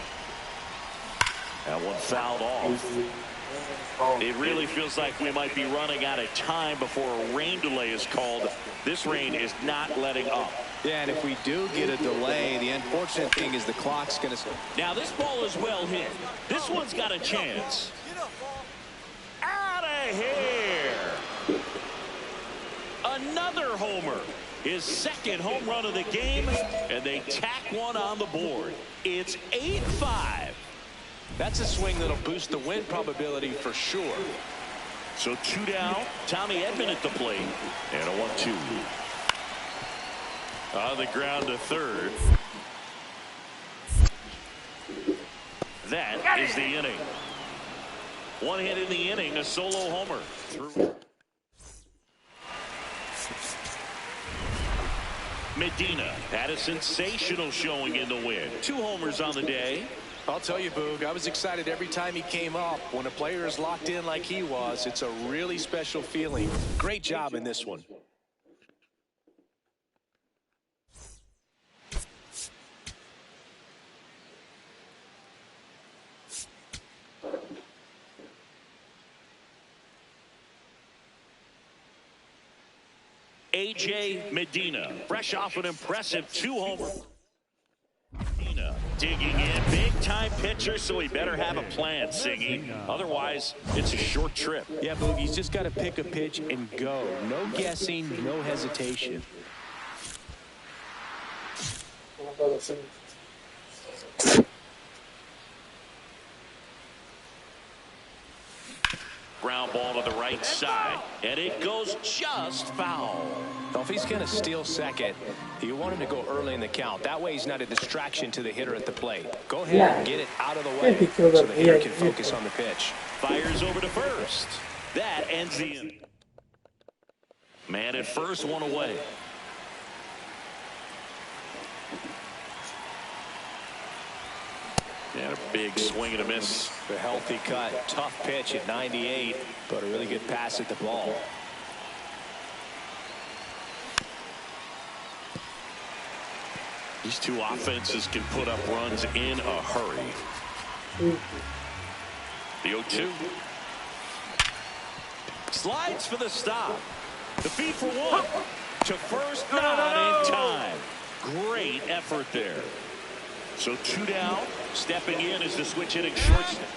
That one fouled off. It really feels like we might be running out of time before a rain delay is called. This rain is not letting up. Yeah, and if we do get a delay, the unfortunate thing is the clock's going to... Now, this ball is well hit. This one's got a chance. Out of here. Another homer. His second home run of the game, and they tack one on the board. It's 8-5. That's a swing that'll boost the win probability for sure. So 2 down. Tommy Edman at the plate. And a 1-2. On the ground to third. That is the inning. One hit in the inning, a solo homer. Medina had a sensational showing in the win. 2 homers on the day. I'll tell you, Boog, I was excited every time he came up. When a player is locked in like he was, it's a really special feeling. Great job in this one. A.J. Medina, fresh off an impressive 2-homer. Medina digging in, big-time pitcher, so he better have a plan, Singy. Otherwise, it's a short trip. Yeah, Boog, he's just got to pick a pitch and go. No guessing, no hesitation. Ground ball to the right side, and it goes just foul. Well, if he's going to steal second, you want him to go early in the count. That way he's not a distraction to the hitter at the plate. Go ahead and get it out of the way so the hitter can focus on the pitch. Fires over to first. That ends the inning. Man at first, 1 away. And a big swing and a miss. A healthy cut. Tough pitch at 98, but a really good pass at the ball. These 2 offenses can put up runs in a hurry. The 0-2. Slides for the stop. The feed for 1. To first, not in time. Great effort there. So 2 down. Stepping in is the switch hitting shortstop.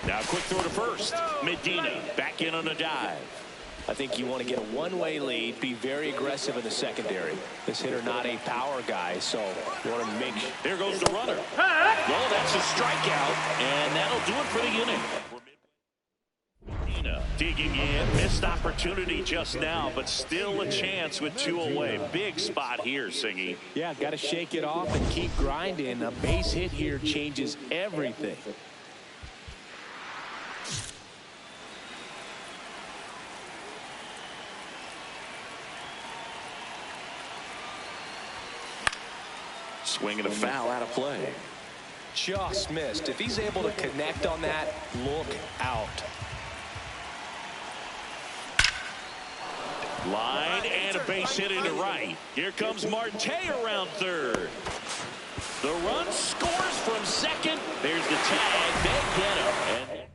Now a quick throw to first. Medina back in on a dive. I think you want to get a one-way lead, be very aggressive in the secondary. This hitter not a power guy, so you want to make... There goes the runner. Well, that's a strikeout, and that'll do it for the inning. Medina digging in. Missed opportunity just now, but still a chance with 2 away. Big spot here, Singy. Yeah, got to shake it off and keep grinding. A base hit here changes everything. Swing and a foul out of play. Just missed. If he's able to connect on that, look out. Line and a base hit into right. Here comes Marte around third. The run scores from second. There's the tag. They get him. And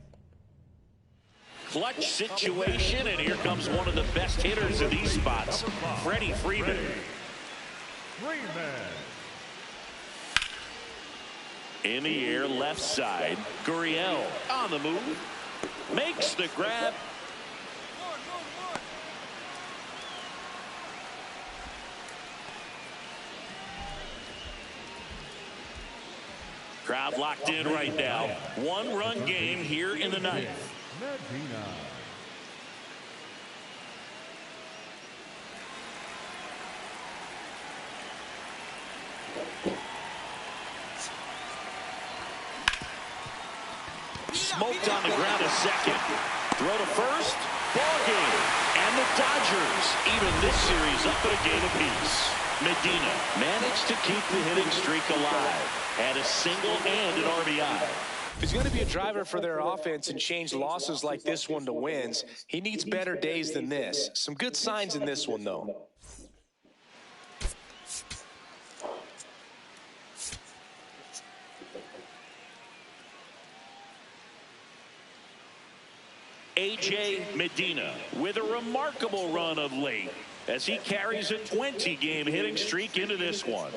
clutch situation, and here comes one of the best hitters in these spots, Freddie Freeman. In the air, left side. Gurriel on the move. Makes the grab. Crowd locked in right now. 1-run game here in the ninth. Smoked on the ground a second. Throw to first. Ball game. And the Dodgers even this series up at a game apiece. Medina managed to keep the hitting streak alive. Had a single and an RBI. If he's going to be a driver for their offense and change losses like this one to wins, he needs better days than this. Some good signs in this one, though. A.J. Medina with a remarkable run of late as he carries a 20-game hitting streak into this one.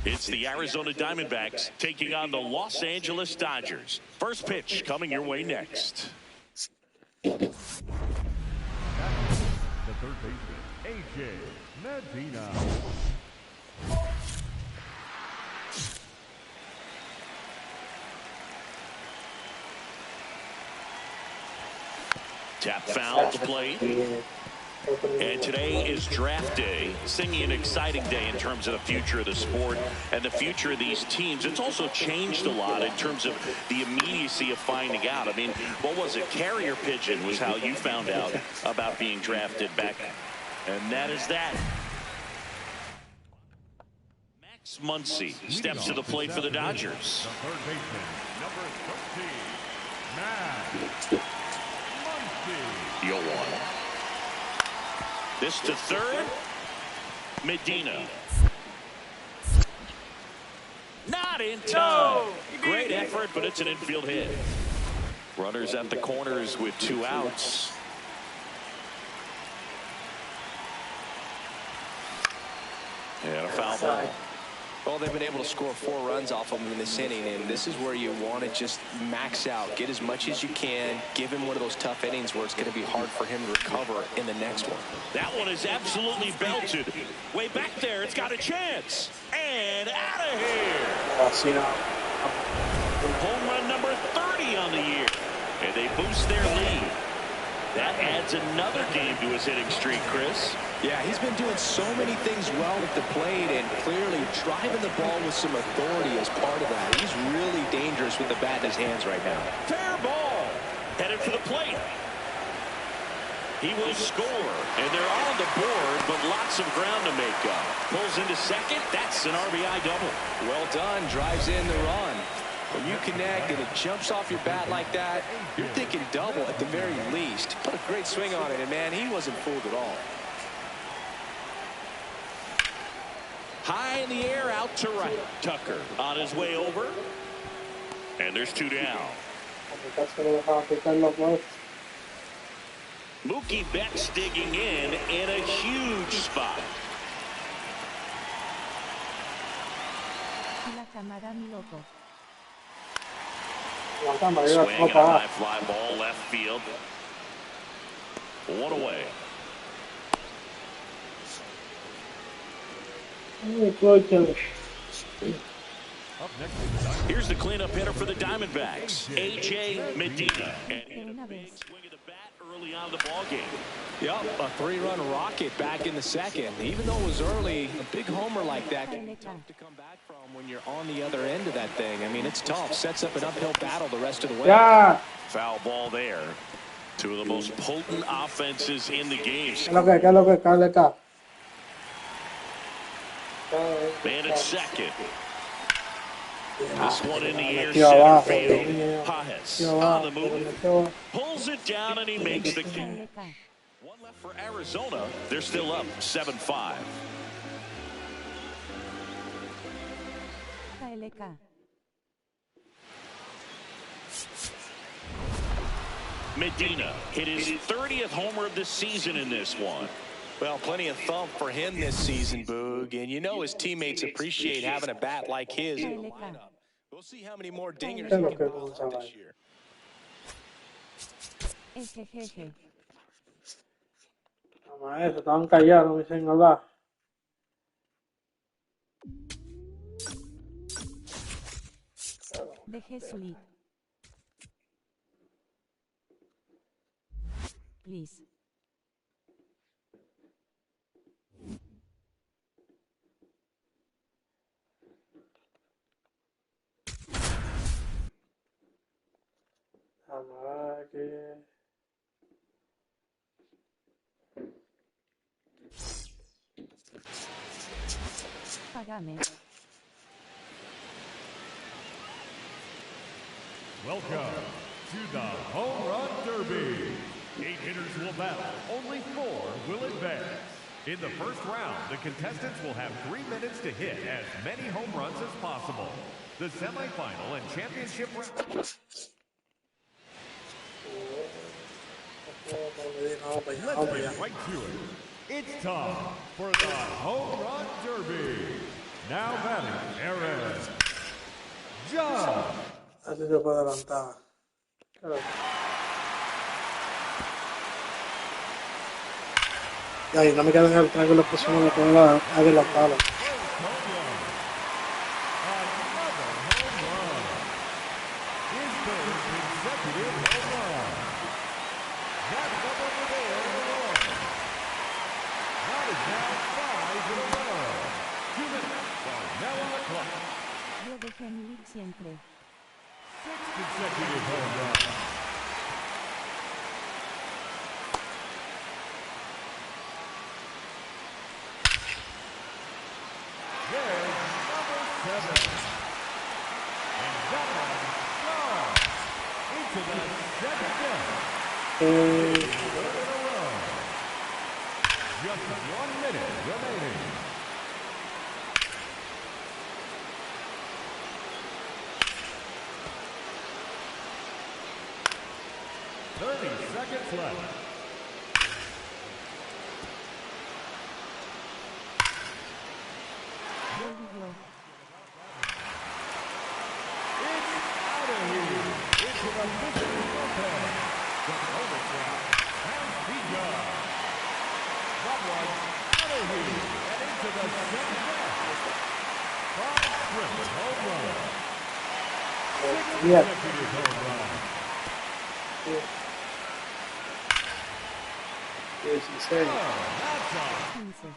It's the Arizona Diamondbacks taking on the Los Angeles Dodgers. First pitch coming your way next. The third baseman, A.J. Medina. Tap foul at the plate. And today is draft day, singing an exciting day in terms of the future of the sport and the future of these teams. It's also changed a lot in terms of the immediacy of finding out. I mean, what was it? Carrier pigeon was how you found out about being drafted back. And that is that. Max Muncy steps to the plate for the Dodgers. The third baseman, number 13, Max Muncy. You'll want it. This to third. Medina. Not in time. Great effort, but it's an infield hit. Runners at the corners with 2 outs. And a foul ball. Well, they've been able to score 4 runs off of him in this inning, and this is where you want to just max out, get as much as you can, give him one of those tough innings where it's going to be hard for him to recover in the next one. That one is absolutely belted. Way back there, it's got a chance. And out of here. Home run number 30 on the year. And they boost their lead. That adds another game to his hitting streak, Chris. Yeah, he's been doing so many things well at the plate and clearly driving the ball with some authority as part of that. He's really dangerous with the bat in his hands right now. Fair ball. Headed for the plate. He will score. And they're on the board, but lots of ground to make up. Pulls into second. That's an RBI double. Well done. Drives in the run. When you connect and it jumps off your bat like that, you're thinking double at the very least. Put a great swing on it, and man, he wasn't fooled at all. High in the air, out to right. Tucker on his way over. And there's 2 down. Mookie Betts digging in a huge spot. Swing and a high fly ball left field. 1 away. Here's the cleanup hitter for the Diamondbacks, A.J. Medina. And a big swing of the bat early on in the ball game. Yep, a 3-run rocket back in the second. Even though it was early, a big homer like that can be tough to come back from when you're on the other end of that thing. I mean, it's tough. Sets up an uphill battle the rest of the way. Yeah. Foul ball there. 2 of the most potent offenses in the game. Man at second. This one in the air, center field. Pajes on the move. Pulls it down and he makes the catch. 1 left for Arizona. They're still up 7-5. Medina hit his 30th homer of the season in this one. Well, plenty of thump for him this season, Boog. And you know his teammates appreciate having a bat like his in the lineup. We'll see how many more dingers he can pile up this year. Maestro, estaban callados, mi señor, va. Deje su lead. Please. Pagame. Welcome to the Home Run Derby. 8 hitters will battle. Only 4 will advance. In the first round, the contestants will have 3 minutes to hit as many home runs as possible. The semifinal and championship round. Let's get right to it. It's time for the Home Run Derby. Now batting, Aaron. John. Así se puede adelantar. Ya, y no me queda dejar el trago la próxima de poder adelantarlo. And that one gone into the second deck. Third in a row. Just 1 minute remaining. Seconds left. It's out of here. It's an official bullpen. The bonus round has begun. That one out of here and into the second half. 5 trips home run. 6 consecutive home runs. 16. Oh, that's all. 15.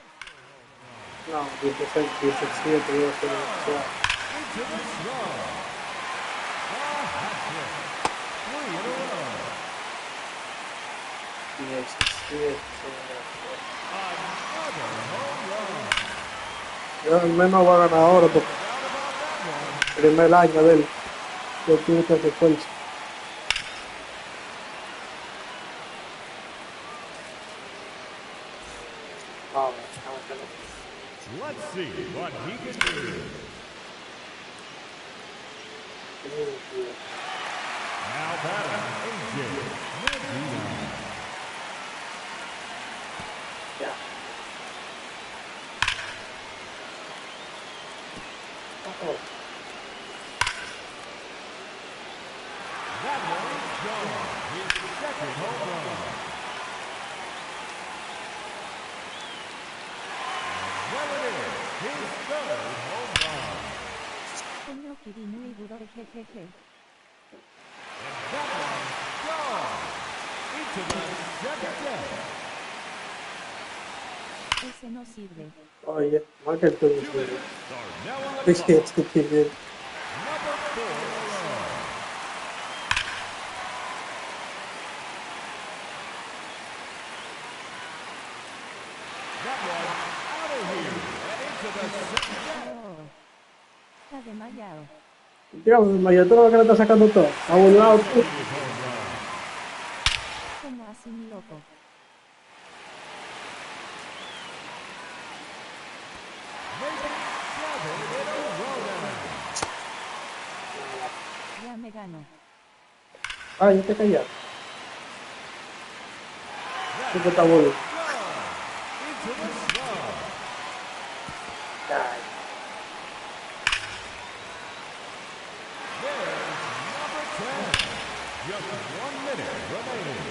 No, 17, 17, yo estoy demasiado. Into the slug. A hat trick. 3 in a row. 17. Another home run. Yo al menos va a ganar ahora porque Forgot about that one. primer año de él. Yo quiero que refuerce. Let's see what he can do. Now batting, AJ. Medina. Yeah. That one is gone. His second home run. Well, it is his third home run. Genio Kirinui Budor jejeje. And that one gone into the second deck. Ese no sirve. Oye, más que el tuyo. 2 minutes are now on the Es que clock. este tiene Number 4 in a row. That one out of here and into the second deck. Oh. Está desmayado. Digamos, Mayatoro que le está sacando todo. Ha volado. Consecutive home run. Como así mi loco. Maybe 7 in a row now. Ya me gano. Ah, ya te callas. Sí que está bueno. Gone into the slug. Ay, There's number 10. Just 1 minute remaining.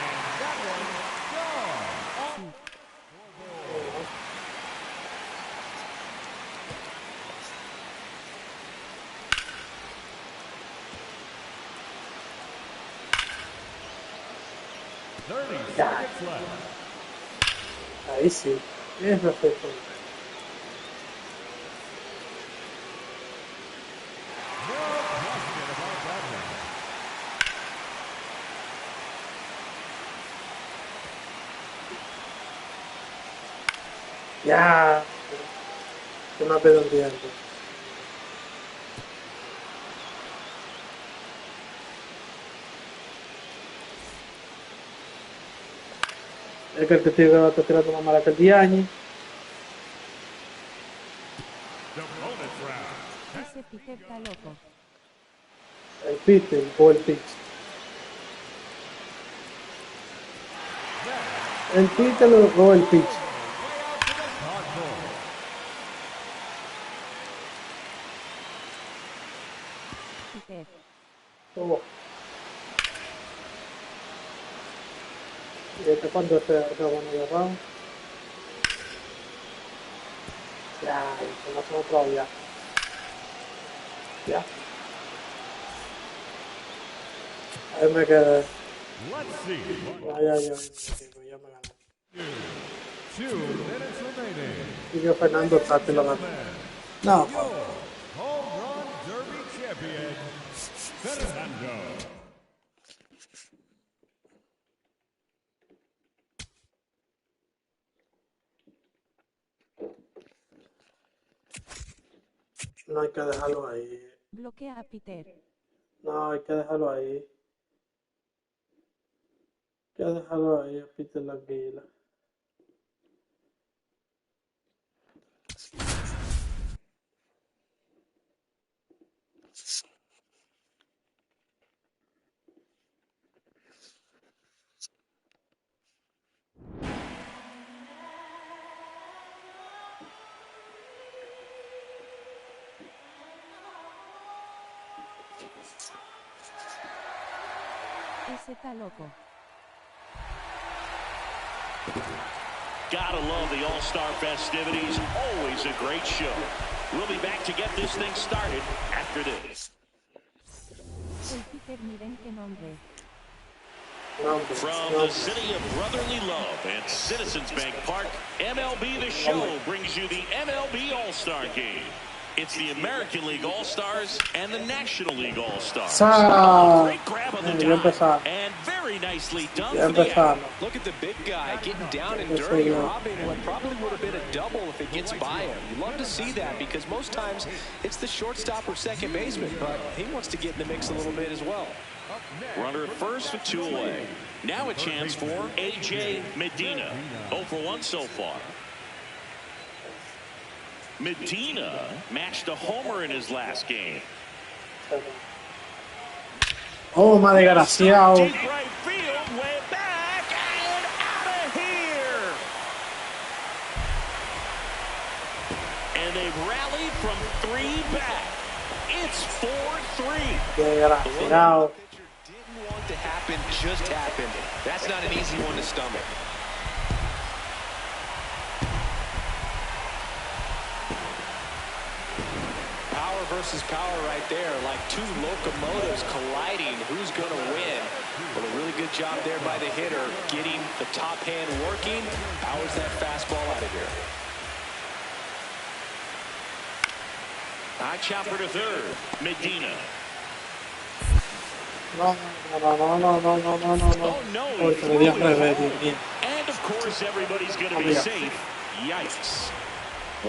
And that one gone. Sí. Seconds left. ahí sí. Es perfecto. No question about that one. Ya. Qué más redondeando. Es que el que está tirando más mala que el Diagne. The bonus round. Ese pique está loco. El Peter o el Pitch. El Peter o el Pitch. Way out to the cardboard. Pique. Oh. Y este cuando se van a agarrar. Ya, se me hace otro ya. Ya. Ahí me quedé. Let's see. Ya me gané. 2 minutes remaining. Y yo Fernando Tati lo ganó. No, Your home run derby champion, Fernando. No hay que dejarlo ahí. Bloquea a Peter. No, hay que dejarlo ahí. Hay que dejarlo ahí a Peter Languila. Ese está loco. Gotta love the All-Star festivities. Always a great show. We'll be back to get this thing started after this. El Peter, miren qué nombre. From the city of brotherly love and Citizens Bank Park, MLB The Show brings you the MLB All-Star Game. It's the American League All-Stars and the National League All-Stars. Great grab on the dive, and very nicely done for the out. Look at the big guy getting down and dirty, robbing what probably would have been a double if it gets by him. You love to see that because most times it's the shortstop or second baseman, but he wants to get in the mix a little bit as well. Runner at first with 2 away. Now a chance for A.J. Medina. 0 for 1 so far. Medina matched a homer in his last game. Oh, my desgraciado. Deep right field, way back, and out of here. And they've rallied from 3 back. It's 4-3. Desgraciado. Didn't want to happen, just happened. That's not an easy one to stomach. Power versus power right there, like 2 locomotives colliding. Who's going to win? Well, a really good job there by the hitter, getting the top hand working. Powers that fastball out of here. High chopper to third. Medina. No. Oh, no. He threw it home. And, of course, everybody's going to be safe. Yikes.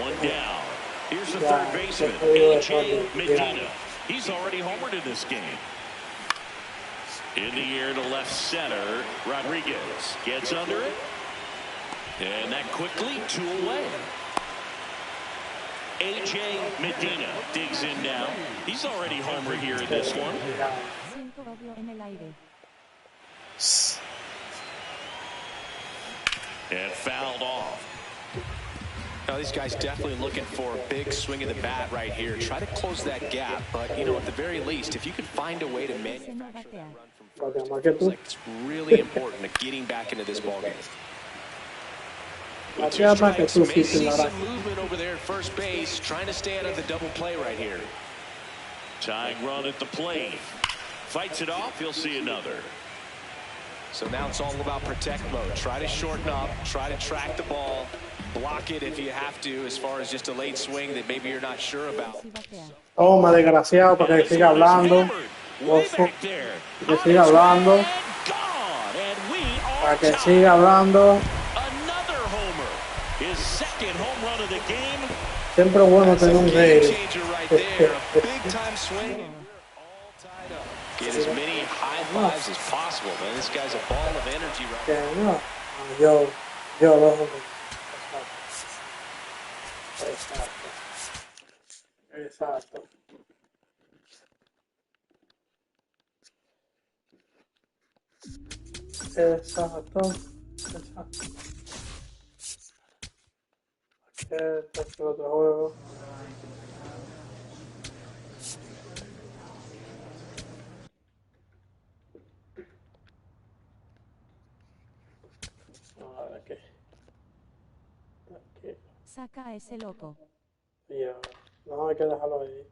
1 down. Here's the third baseman, A.J. Medina. He's already homered in this game. In the air to left center. Rodriguez gets under it. And that quickly 2 away. A.J. Medina digs in now. He's already homered here in this one. Siento odio en el aire. And fouled off. Now, these guys definitely looking for a big swing of the bat right here. Try to close that gap, but, you know, at the very least, if you can find a way to manufacture that run from first, it's like it's really important to getting back into this ballgame. With 2 strikes, may see some movement over there at first base, trying to stay out of the double play right here. Tying run at the plate. Fights it off, he'll see another. So now it's all about protect mode. Try to shorten up, try to track the ball, block it if you have to, as far as just a late swing that maybe you're not sure about. Toma, desgraciado, para que siga hablando. Oso, que siga hablando. Para que siga hablando. Another homer. His second home run of the game. Siempre es bueno tener un rey. Big time swing. Get as many high fives as possible, man. This guy's a ball of energy right now. Yo lo Exacto. Aquí está el otro juego. Aquí. Saca a ese loco. Ya. No, hay que dejarlo ahí.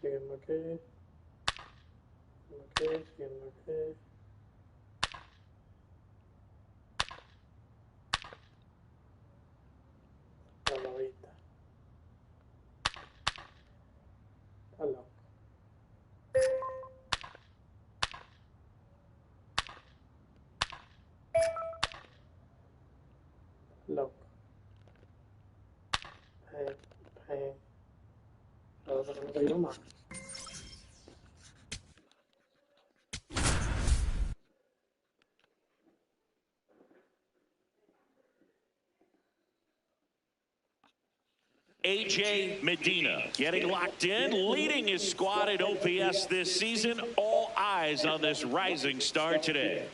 Siguiendo aquí. Look. Lo más. A.J. Medina getting locked in, leading his squad at OPS this season. All eyes on this rising star today.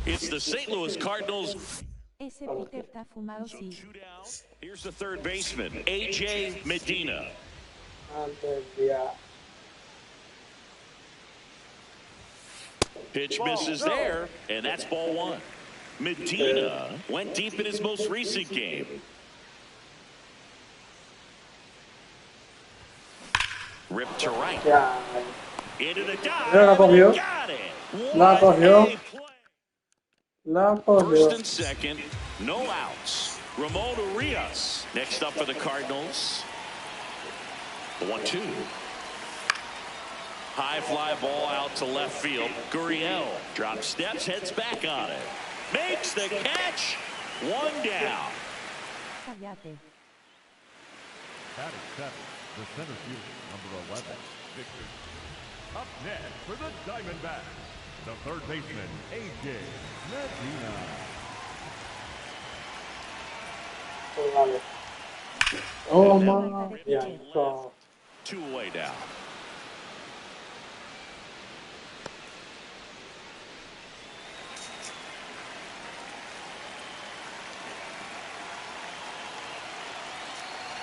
It's the St. Louis Cardinals. Ese Peter está fumado, sí. Two down. Here's the third baseman, A.J. Medina. Pitch misses there, and that's ball one. Medina went deep in his most recent game. Ripped to right. Into the dive. Got it. La cogió. First and second, no outs. Ramon Urias next up for the Cardinals. The 1-2. High fly ball out to left field. Gurriel drops steps, heads back on it. Makes the catch. One down. Cállate. Batting seven, the center fielder, number 11, Victor. Up next for the Diamondbacks, the third baseman, A.J. Medina. Oh, man. Yeah, so. Two away down.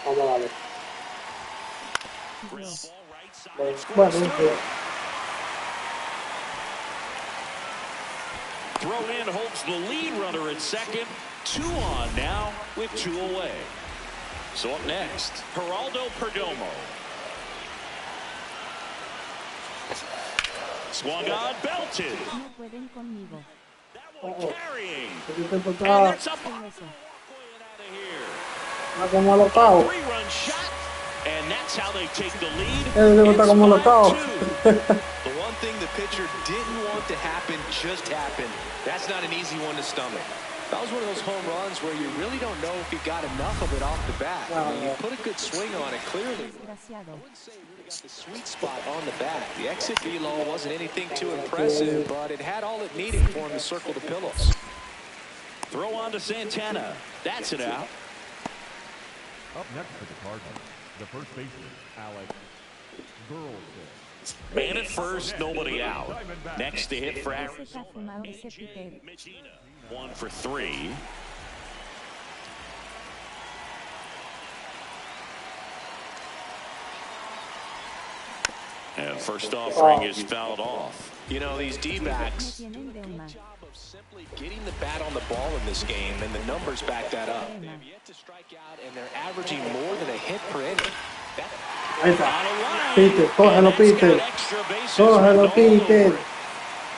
Vamos a darle. Dios. Bueno, Throw in holds the lead runner at second. Two on now with two away. So up next, Geraldo Perdomo. Swung on, belted. No pueden conmigo. That one carrying. te And tocaba. it's up. Con eso. Está como alocado. Three-run shot, and that's how they take the lead. Está como alocado. The one thing the pitcher didn't want to happen just happened. That's not an easy one to stomach. That was one of those home runs where you really don't know if you got enough of it off the bat. I mean, you put a good swing on it clearly. Desgraciado. I wouldn't say it really got the sweet spot on the bat. The exit velo wasn't anything too impressive, but it had all it needed for him to circle the pillows. Throw on to Santana. That's it out. Up next for the Cardinals, the first baseman, Alex Burleson. Man at first, nobody out. Next to hit for Ese Arizona. está fumado, ese Peter. Medina. 1 for 3. And first offering is fouled off. You know, these D-backs Me tienen de una. job of simply getting the bat on the ball in this game, and the numbers back that up. They've yet to strike out, and they're averaging more than a hit per inning. Ahí está. Peter, cógelo, Peter. Cógelo, Peter.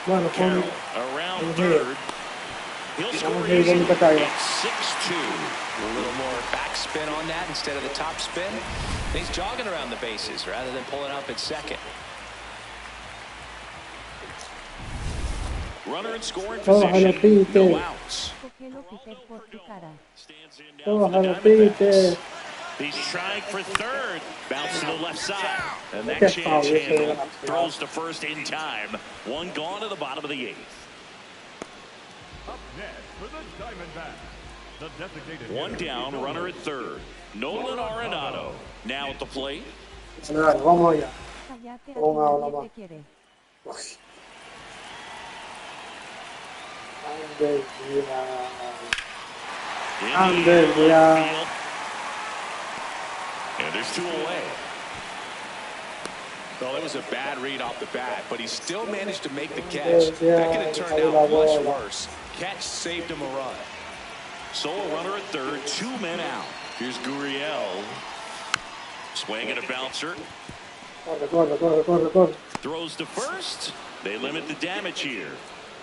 Bueno, con. Around third. He'll score Vamos a ir easy. con esta calle. It's 6-2. A little more backspin on that instead of the top spin. He's jogging around the bases rather than pulling up at second. Runner in scoring Cógelo, position. Peter. No outs. Cógelo, Peter, por tu cara. Stands in now for the Cógelo, Peter. Diamondbacks. He's trying for third. Bounce to the left side. And that Qué chance foul, handled. ese. Throws to first in time. One gone to the bottom of the 8th. Up next for the Diamondbacks, the designated One hitter, down, runner at third. Nolan Arenado now at the plate. Dale, vamos allá. Cállate, a ti Vamos a nadie hablar te quiere. In the Ande, air, left ya. field. And there's two away. Well, it was a bad read off the bat, but he still managed to make the catch. That could have turned out much worse. Catch saved him a run. So a runner at third, 2 men out. Here's Gurriel. Swing and a bouncer. Corre. Throws to first. They limit the damage here.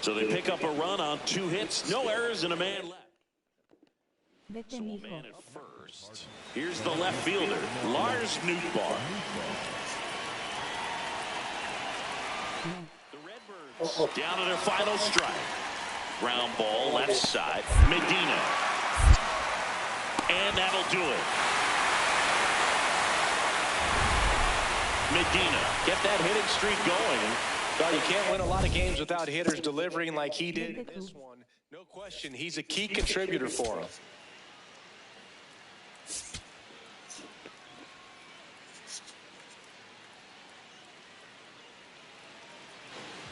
So they pick up a run on 2 hits, no errors, and a man left. Vete, So a mijo. man at first. Here's the left fielder, Lars Nootbaar. The Redbirds down to their final strike. Ground ball, left side. Medina. And that'll do it. Medina. Get that hitting streak going. Well, you can't win a lot of games without hitters delivering like he did in this one. No question, he's a key contributor for him.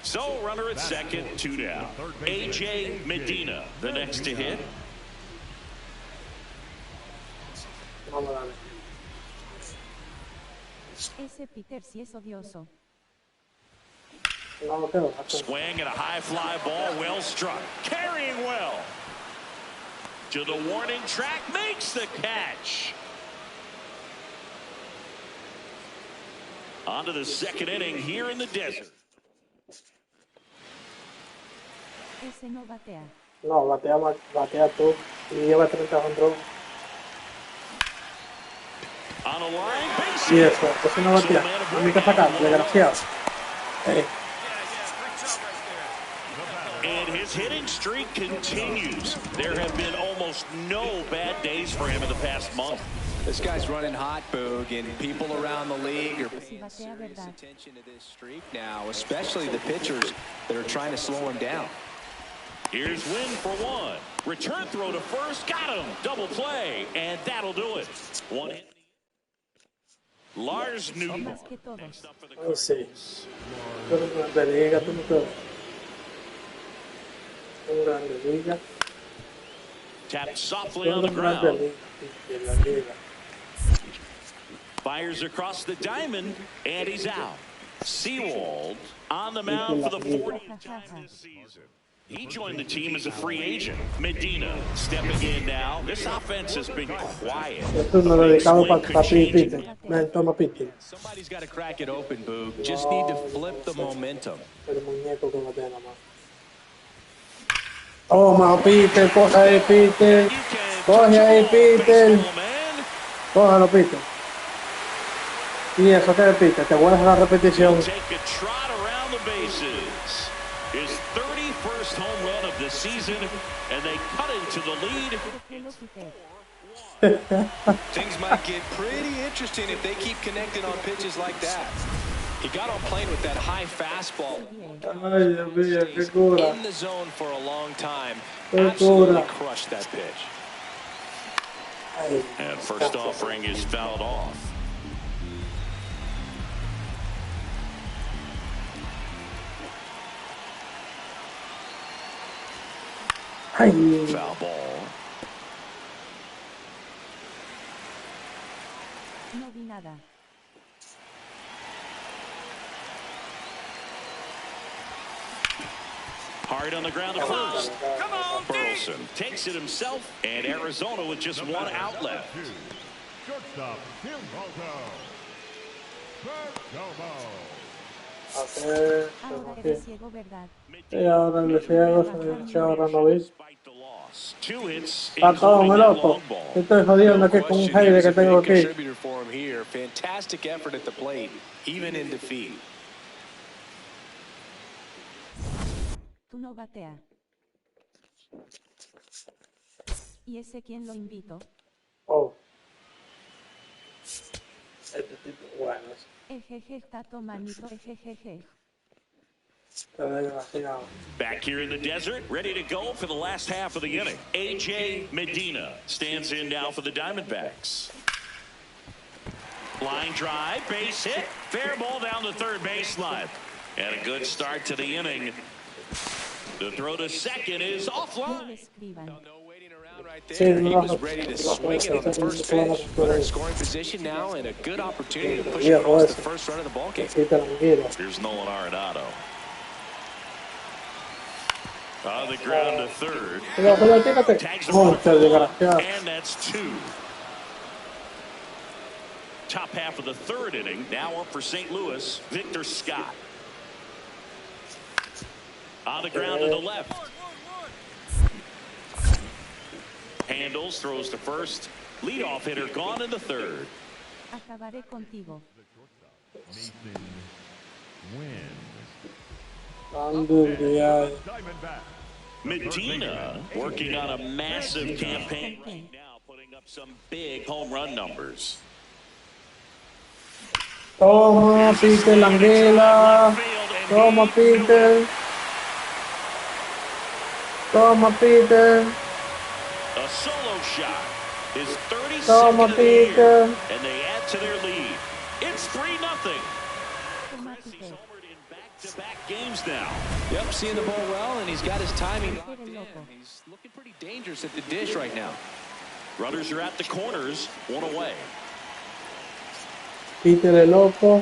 So, runner at second, 2 down. A.J. Medina, the next to hit. Ese Peter sí es odioso. Swing and a high fly ball, well struck. Carrying well. To the warning track, makes the catch. On to the second inning here in the desert. Ese no batea. No, batea tú. Y lleva 30 control. On a line, base Y hit. eso no batea. No hay que sacar, desgraciado. And his hitting streak continues. There have been almost no bad days for him in the past month. This guy's running hot, Boog, and people around the league are paying batea, serious ¿verdad? attention to this streak now, especially the pitchers that are trying to slow him down. Here's Win for one. Return throw to first. Got him. Double play. And that'll do it. One hit. Lars Newton. Más que todos. Oh, sí. Tú eres una grande liga, tú no te... Un grande liga. Tapped Tú softly on eres the una grande ground. liga de la liga. Fires across the diamond. And he's out. Seawald on the mound for the 40th time this season. He joined the team as a free agent. Medina stepping in now. This offense has been quiet. Esto es uno dedicado para Peter. Man, toma Peter. Somebody's got to crack it open, Boog. Just need to flip the momentum. El muñeco que batea nada más. Toma, Peter, coge ahí, Peter. Coge ahí, Peter. Cógelo, Peter. Y eso que es, Peter, te vuelves a la repetición. Take a trot around the bases. His 31st home run of the season, and they cut into the lead. Things might get pretty interesting if they keep connecting on pitches like that. He got on plane with that high fastball. Ay, Dios mío, qué cura. In the zone for a long time. Qué Absolutely cura. crushed that pitch. Ay, And first offering is fouled off. ay. Foul ball. No vi nada. Hard on the ground to first. Come on, Burleson takes it himself, and Arizona with just one out left. Shortstop, Gilberto. Ahora eres ciego, ¿verdad? Y ahora el ciego se ahora no ves. Despite the loss, 2 hits, Está todo, including me that loco. long ball. Estoy jodiendo aquí con un Question, he aire was que a tengo big aquí. contributor for him here. Fantastic effort at the plate, even in defeat. Tú no batea. ¿Y ese quién lo invitó? Oh. Este tipo, bueno, Ejeje, tato manito, ejejeje. está desgraciado. Back here in the desert, ready to go for the last half of the inning. A.J. Medina stands in now for the Diamondbacks. Line drive, base hit, fair ball down the third baseline. And a good start to the inning. The throw to second is No lo offline. escriban. No waiting around right there. He was ready to swing it on the first pitch. Runner in scoring position now, and a good opportunity to push across the first run of the ballgame. Sí, tranquilo. Here's Nolan Arenado. On the ground to third. Pero tírate. Tags the Monte, runner, desgraciado. and that's 2. Top half of the third inning. Now up for St. Louis, Victor Scott. On the ground to the left. Handles, throws to first. Leadoff hitter gone in the third. Acabaré contigo. Win. Ando el día. Diamondback. Medina working on a massive campaign right now, putting up some big home run numbers. Toma, Peter, la anguila. Toma, Peter. Toma, Peter. A solo shot. His 32nd Toma, of the year, Peter. and they add to their lead. It's 3-0. Toma, He's Peter. homered in back-to-back games now. Yep, seeing the ball well, and he's got his timing locked in. loco. He's looking pretty dangerous at the dish right now. Runners are at the corners, one away. Peter el loco.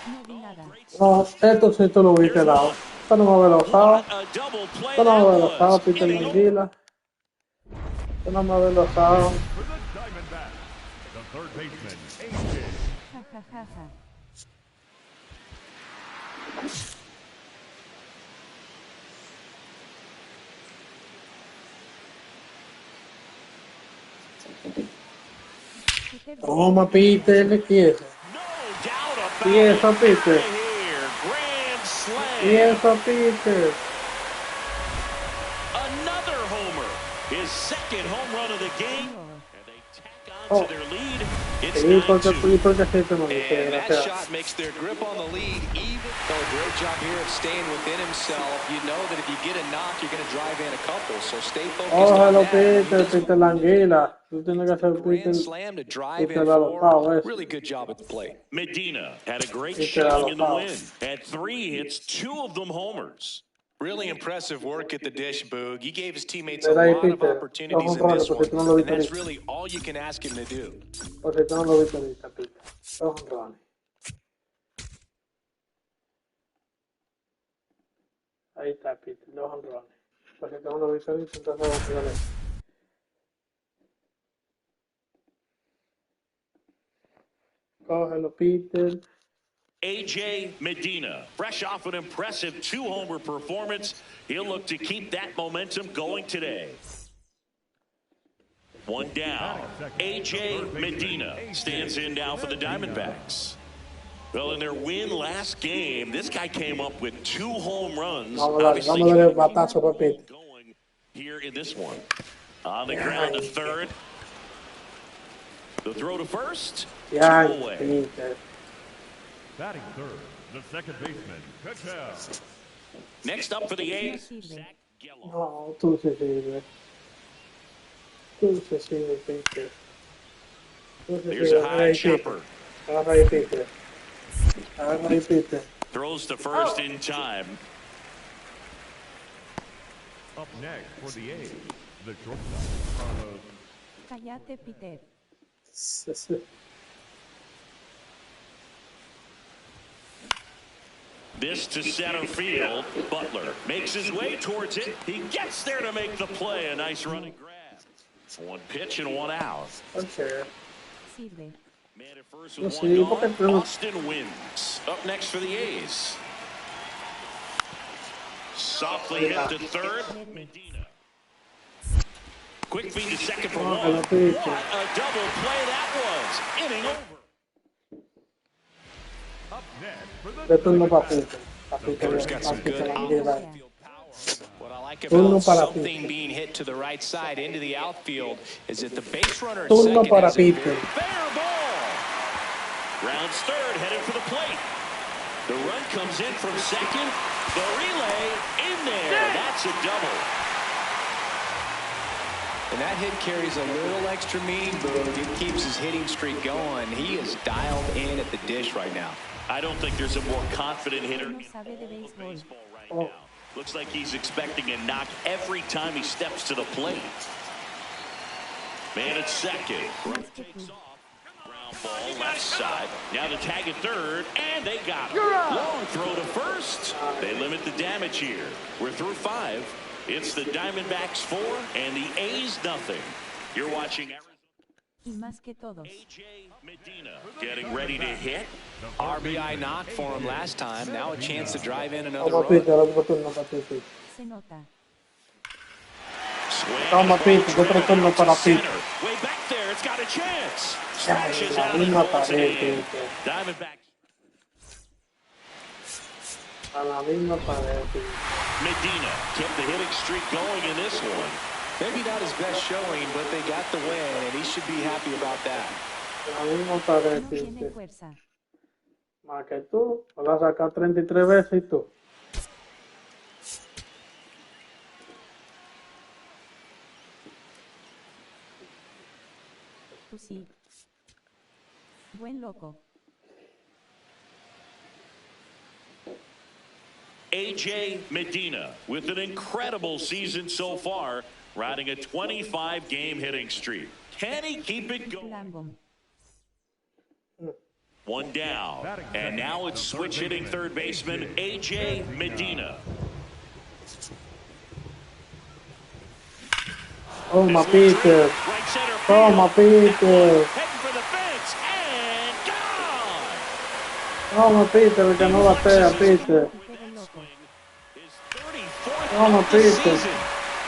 No vi nada. No, esto sí tú lo viste lado. Esto no me había usado. What a double play Esto no me that había usado, was. Peter, Inning over. tranquila. Esto no me había usado. For the Diamondbacks, the third baseman, AJ. Ja, ja, ja, ja. Peter, Toma, Peter, ¿qué quieres? No doubt about Y eso, it. Peter. Out of here. Grand slam. Y eso, Peter. Another homer. His second home run of the game. And they tack on to their lead. It's Sí, porque 9-2. sí te me dice, And that gracias. shot makes their grip on the lead even. So a great job here of staying within himself. You know that if you get a knock, you're going to drive in a couple. So stay focused on Ójalo, that. When he Peter, does Peter la anguila. Tú tienes que hacer grand Peter. slam to drive Peter in la four. locao, eso. Really good job at the plate. Medina had a great Peter showing in the Alofao. win. Had 3 hits, 2 of them homers. Really impressive work at the dish, Boog. He gave his teammates a Mira ahí, lot of Peter. opportunities Dos in honrones, this porque tú no lo one, and viste that's ahorita. really all you can ask him to do. Porque tú no lo viste ahorita, Peter. Dos honrones. Ahí está, Peter. Dos honrones. Porque tú no lo viste ahorita, entonces vamos a ver. Cógelo, Peter. AJ Medina, fresh off an impressive 2-homer performance. He'll look to keep that momentum going today. One down. AJ Medina stands in now for the Diamondbacks. Well, in their win last game, this guy came up with 2 home runs. Vamos a Obviously, darle el batazo para Peter. going here in this one. On the ground to third. The throw to first. 2 Ya, away. Peter. Batting third, the second baseman, Patel. Next up for the no A's. sirve. No, tú se sirve. Tú se sirve, Peter. Tú se There's sirve. a Agarra high ahí, Peter. chopper. Agarra ahí, Peter. Agarra ahí, Peter. Throws to first in time. Up next for the A's, the shortstop, Carlos. Cállate, Peter. Se sirve. This to center field. Butler makes his way towards it. He gets there to make the play. A nice running grab. 1 pitch and 1 out. Okay. Sirve. Man at first Well, with see, 1 porque gone. tú no- Austin wins. Up next for the A's. Softly hit to third. Medina. Quick feed to second for Oh, 1. hello, What Peter. a double play that was. Inning over. Up next for the De turno para Diamondbacks, Peter. Para Peter, Butler's got some para Peter good la anguila. outfield power. What I like Turno about para something Peter. being hit to the right side into the outfield is that the base runner at Turno second para has a Peter. very Fair ball. Rounds third, headed for the plate. The run comes in from second. The relay in there. That's a double. And that hit carries a little extra meaning, Boog. It keeps his hitting streak going. He is dialed in at the dish right now. I don't think there's a more confident hitter No in sabe de béisbol. baseball right now. Looks like he's expecting a knock every time he steps to the plate. Man at second. Más que tú. Ground ball left side. Now to tag at third, and they got him. Long throw to first. They limit the damage here. We're through 5. It's the Diamondbacks 4 and the A's nothing. You're watching Arizona. Y más que todos. AJ Medina getting ready to hit. RBI knock for him last time. Now a chance to drive in another Toma, run. Peter, otro turno para Peter. Se nota. Swing Toma, and Peter, ball otro turno para to center. Peter. Way back there, it's got a chance. Ay, Smashes la out and misma falls pared, in. Peter. Diamondbacks. A la misma pared, Peter. Medina kept the hitting streak going in this one. Maybe not his best showing, but they got the win, and he should be happy about that. A mí no está No decirte. tiene fuerza. Más que tú, lo vas a sacar 33 veces y tú. Tú sí. Buen loco. A.J. Medina with an incredible season so far, riding a 25-game hitting streak. Can he keep it going? Lambo. One down, and now it's switch hitting third baseman A.J. Medina. Oh, my Peter. Right center Oh, field. my Peter. Heading for the fence, and gone! Oh, my Peter, que no batea, Peter. Peter el loco. His 34th Oh, my of the Peter. season.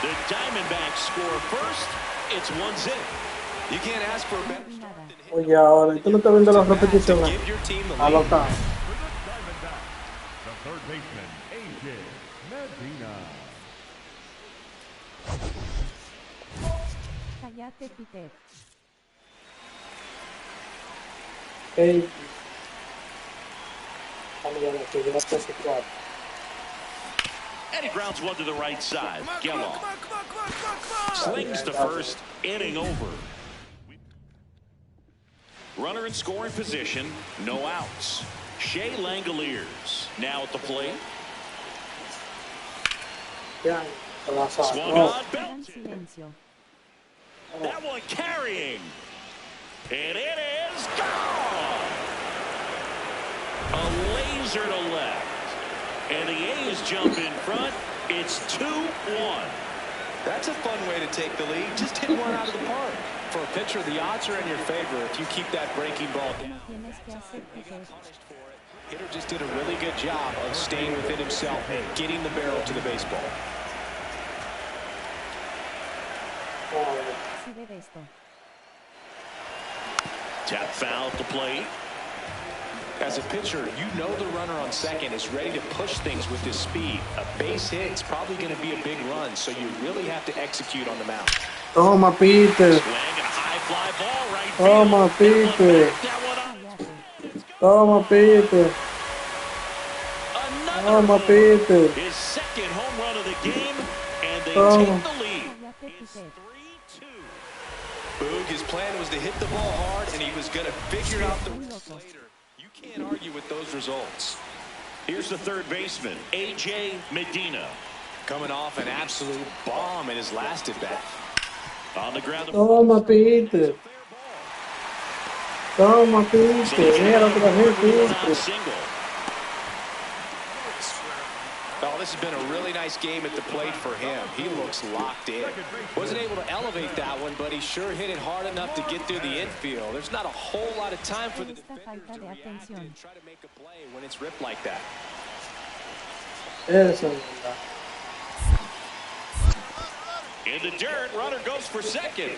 The Diamondbacks score first. It's 1-0. You can't ask for a better Y nada. Oye, ahora, ¿y tú no estás viendo las to repeticiones? give your team the A lo lead. está. For the Diamondbacks, the third baseman, A.J. Medina. Cállate, Peter. Hey. Vamos a ver, que ya está situado. And he grounds one to the right side. Geloff slings to first, inning over. Runner in scoring position, no outs. Shea Langoliers now at the plate. Ya, se la saca. Swung Oh, on, Gran belted. silencio. That one carrying. And it is gone. A laser to left. And the A's jump in front. It's 2-1. That's a fun way to take the lead. Just hit one out of the park. For a pitcher, the odds are in your favor if you keep that breaking ball No down. tienes que hacer, Peter. Hitter just did a really good job of staying within himself and getting the barrel to the baseball. Si debe esto. Tap foul at the plate. As a pitcher, you know the runner on second is ready to push things with his speed. A base hit is probably going to be a big run, so you really have to execute on the mound. toma, Peter. Swing and a high fly ball right Toma, field. Peter. That one up. Cállate. Toma, Peter. Another Toma, homer. Peter. His second home run of the game, and they Toma. take the lead. Cállate, It's Peter. 3-2. Boog, his plan was to hit the ball hard, and he was going to figure out the Buen rest loco. later. You can't argue with those results. Here's the third baseman, A.J. Medina. Coming off an absolute bomb in his last at-bat. On the ground. Toma, Peter. Toma, Peter. Mira lo que va a hacer, Peter. Single. Oh, this has been a really nice game at the plate for him. He looks locked in. Wasn't able to elevate that one, but he sure hit it hard enough to get through the infield. There's not a whole lot of time for the Esta defender falta to de react atención. and try to make a play when it's ripped like that. Eso es verdad. In the dirt, runner goes for second.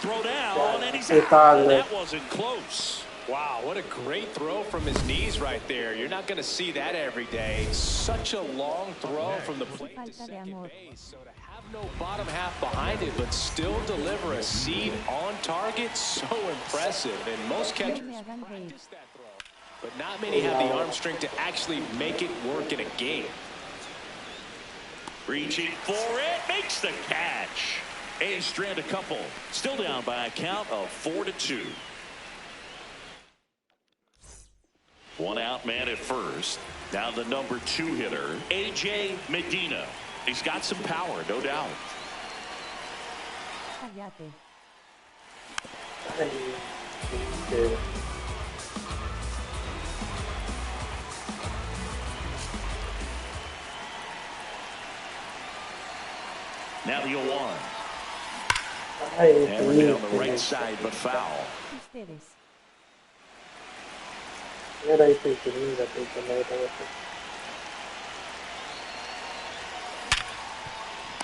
Throw down, and he's out. Tarde. That wasn't close. Wow, what a great throw from his knees right there. You're not going to see that every day. Such a long throw from the plate to Falta de second amor. base. So to have no bottom half behind it, but still deliver a seed on target, so impressive. And most No catchers me hagan reír. practice that throw, but not many have the arm strength to actually make it work in a game. Reaching for it, makes the catch. A's strand a couple. Still down by a count of 4-2. One out man at first. Now the number 2 hitter, A.J. Medina. He's got some power, no doubt. Cállate. Ay, Peter. Now the 0-1. Ay, Hammered down the Peter. right side, but foul. Ustedes. Mira ahí, Peter. Mira, Peter. Mira, Peter.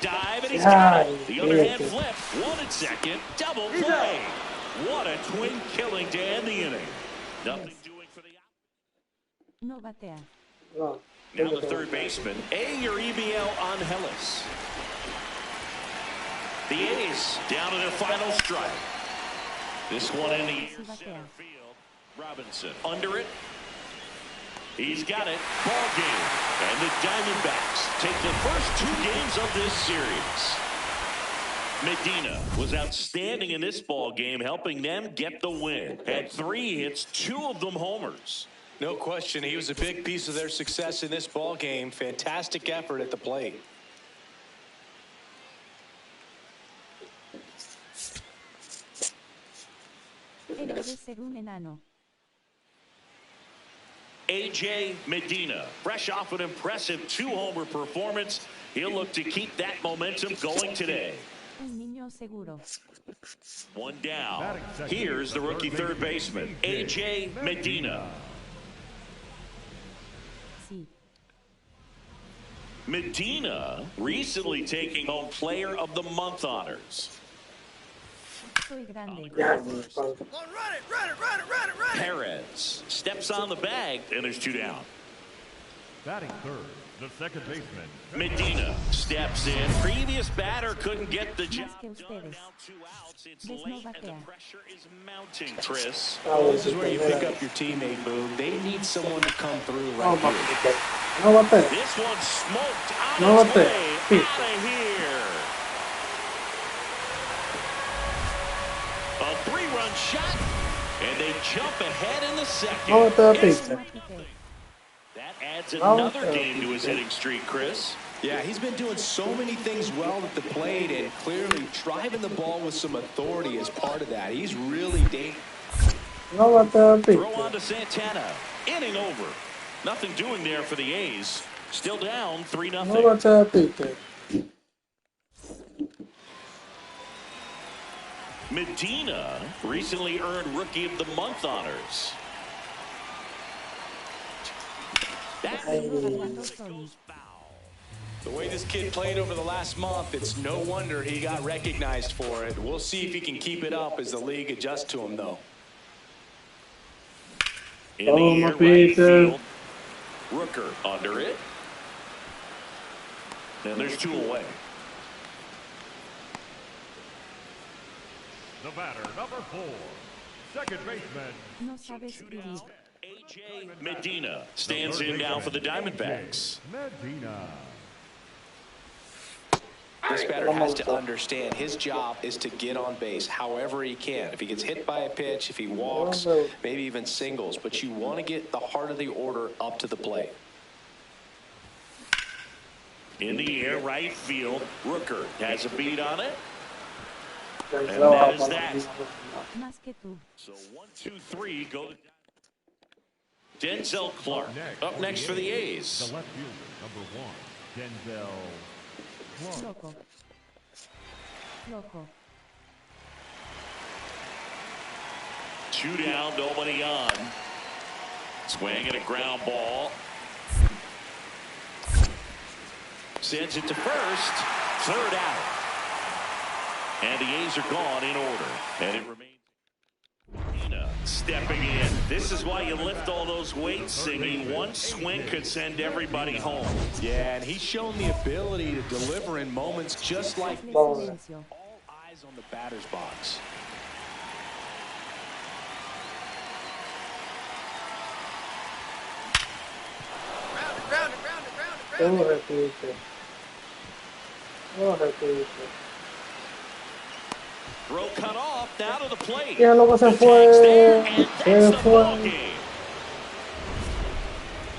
Dive, and he's got it. The Ay, underhand Peter. flip. One at second. Double play. What a twin killing to end the inning. Nothing doing for the No batea. No. Now the third baseman, A. Uribiel Angeles. The A's down to their final strike. This one in the center field. Robinson under it. He's got it. Ball game. And the Diamondbacks take the first 2 games of this series. Medina was outstanding in this ball game, helping them get the win. Had 3 hits, 2 of them homers. No question, he was a big piece of their success in this ball game. Fantastic effort at the plate. Debe ser un enano. A.J. Medina, fresh off an impressive 2-homer performance. He'll look to keep that momentum going today. Un niño seguro. 1 down. Here's the rookie third baseman, A.J. Medina. Sí. Medina recently taking home Player of the Month honors. Soy grande. Perez steps on the bag, and there's 2 down. Batting third, the second baseman. Medina steps in. Previous batter couldn't get the job que done. ustedes. Now 2 outs. It's Des late, and the novatea. pressure is mounting, Chris. This is where you pick up your teammate, Boog. They need someone to come through right here. No bate. This one smoked on No its bate. way out of here. A 3-run shot, and they jump ahead in the second. No bate pizza. That adds No another bate game to his pizza. hitting streak, Chris. Yeah, he's been doing so many things well at the plate, and clearly driving the ball with some authority is part of that. He's really dangerous. No bate Throw pizza. on to Santana. Inning over. Nothing doing there for the A's. Still down 3-0. No bate pizza. Medina recently earned Rookie of the Month honors. That goes foul. The way this kid played over the last month, it's no wonder he got recognized for it. We'll see if he can keep it up as the league adjusts to him, though. In the air, right field. Rooker under it. And there's 2 away. The batter, number 4, second baseman. No sabe escribir. A.J. Medina stands in now for the Diamondbacks. Medina. This batter has to understand his job is to get on base however he can. If he gets hit by a pitch, if he walks, maybe even singles. But you want to get the heart of the order up to the plate. In the air, right field. Rooker has a beat on it. And that is that. Más que tú. So 1, 2, 3 go. Denzel Clark up next for the A's. The left fielder, number 1, Denzel Clark. Loco. Loco. 2 down, nobody on. Swing and a ground ball. Sends it to first. 3rd out. And the A's are gone in order. And it remains Medina stepping in. This is why you lift all those weights, singing. One swing could send everybody home. Yeah, and he's shown the ability to deliver in moments just like Hazle silencio. all eyes on the batter's box. No repite. No repite. Throw cut off, now to the plate. Ya loco se The tag's there, fue. and Se that's the ball fue. game.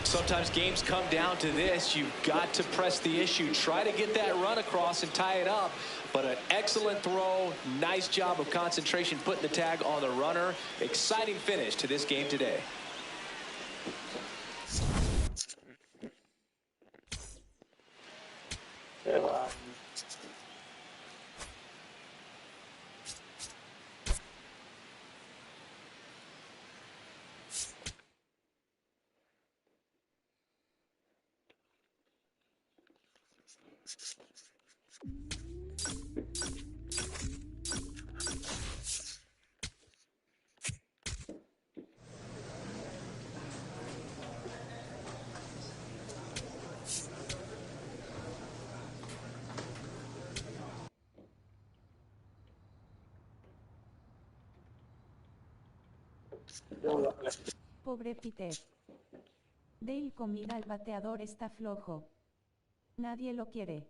Sometimes games come down to this. You've got to press the issue. Try to get that run across and tie it up. But an excellent throw. Nice job of concentration putting the tag on the runner. Exciting finish to this game today. Pobre Peter. Dale comida al bateador, está flojo. Nadie lo quiere.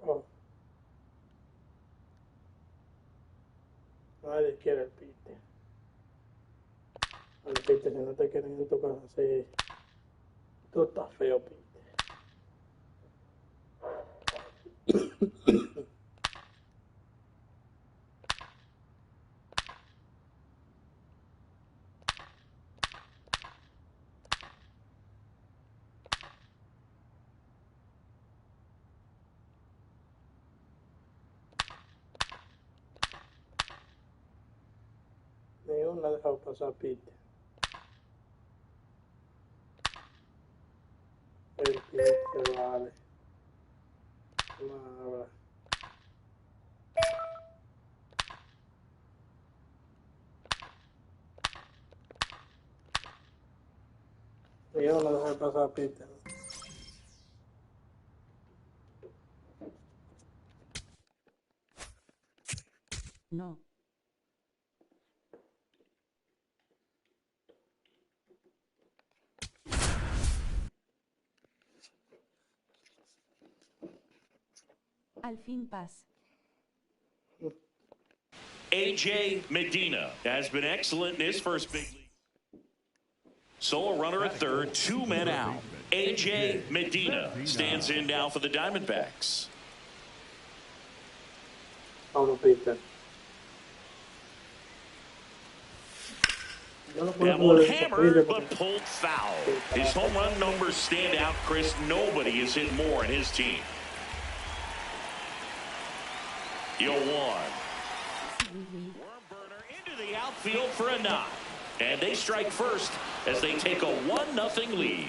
Oh. Nadie quiere el Peter. El Peter, si no te quieren en tu casa, sí. Tú estás feo, Peter. Ni una ha dejado pasar Peter. El Peter, vale. Nada. Ni una ha dejado pasar Peter. No. Al fin paz. A.J. Medina has been excellent in his first big league. So a runner at third, 2 men out. A.J. Medina stands in now for the Diamondbacks. Vamos, Peter. That one hammered, but pulled foul. His home run numbers stand out, Chris. Nobody has hit more in his team. You'll one. Worm burner into the outfield for a knock. And they strike first as they take a 1-0 lead.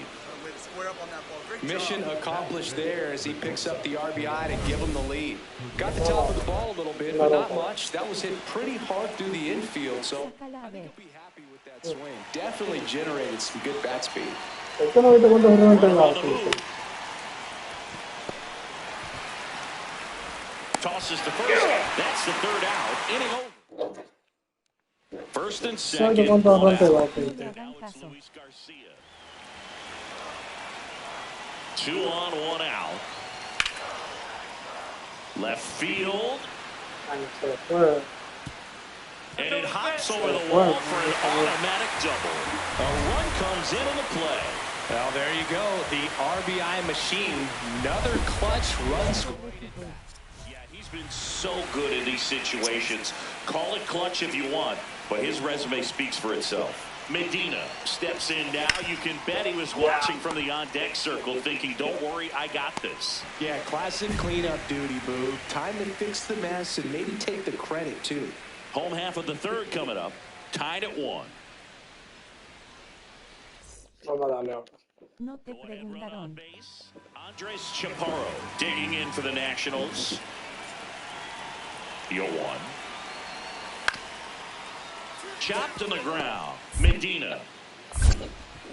Mission accomplished there as he picks up the RBI to give him the lead. Got the top of the ball a little bit, but not much. That was hit pretty hard through the infield, so I think he'll be happy with that swing. Definitely generated some good bat speed. Esto no viste cuántos errores entregados. Tosses to first. That's the third out. Inning over. First and second. ¿Cuántos errores entregados, Now Peter? it's Luis Garcia. 2 on, 1 out. Left field. Ay, se fue. And it hops over the wall for an automatic double. A run comes in on the play. Well, there you go. The RBI machine. Another clutch run straight in back. Yeah, he's been so good in these situations. Call it clutch if you want, but his resume speaks for itself. Medina steps in now. You can bet he was watching from the on-deck circle thinking, don't worry, I got this. Yeah, classic cleanup duty, Boo. Time to fix the mess and maybe take the credit, too. Home half of the third coming up. Tied at 1. Vamos a darle ahora. No te Go ahead, run on preguntaron. base. Andres Chaparro digging in for the Nationals. 0-1. Chopped on the ground. Medina.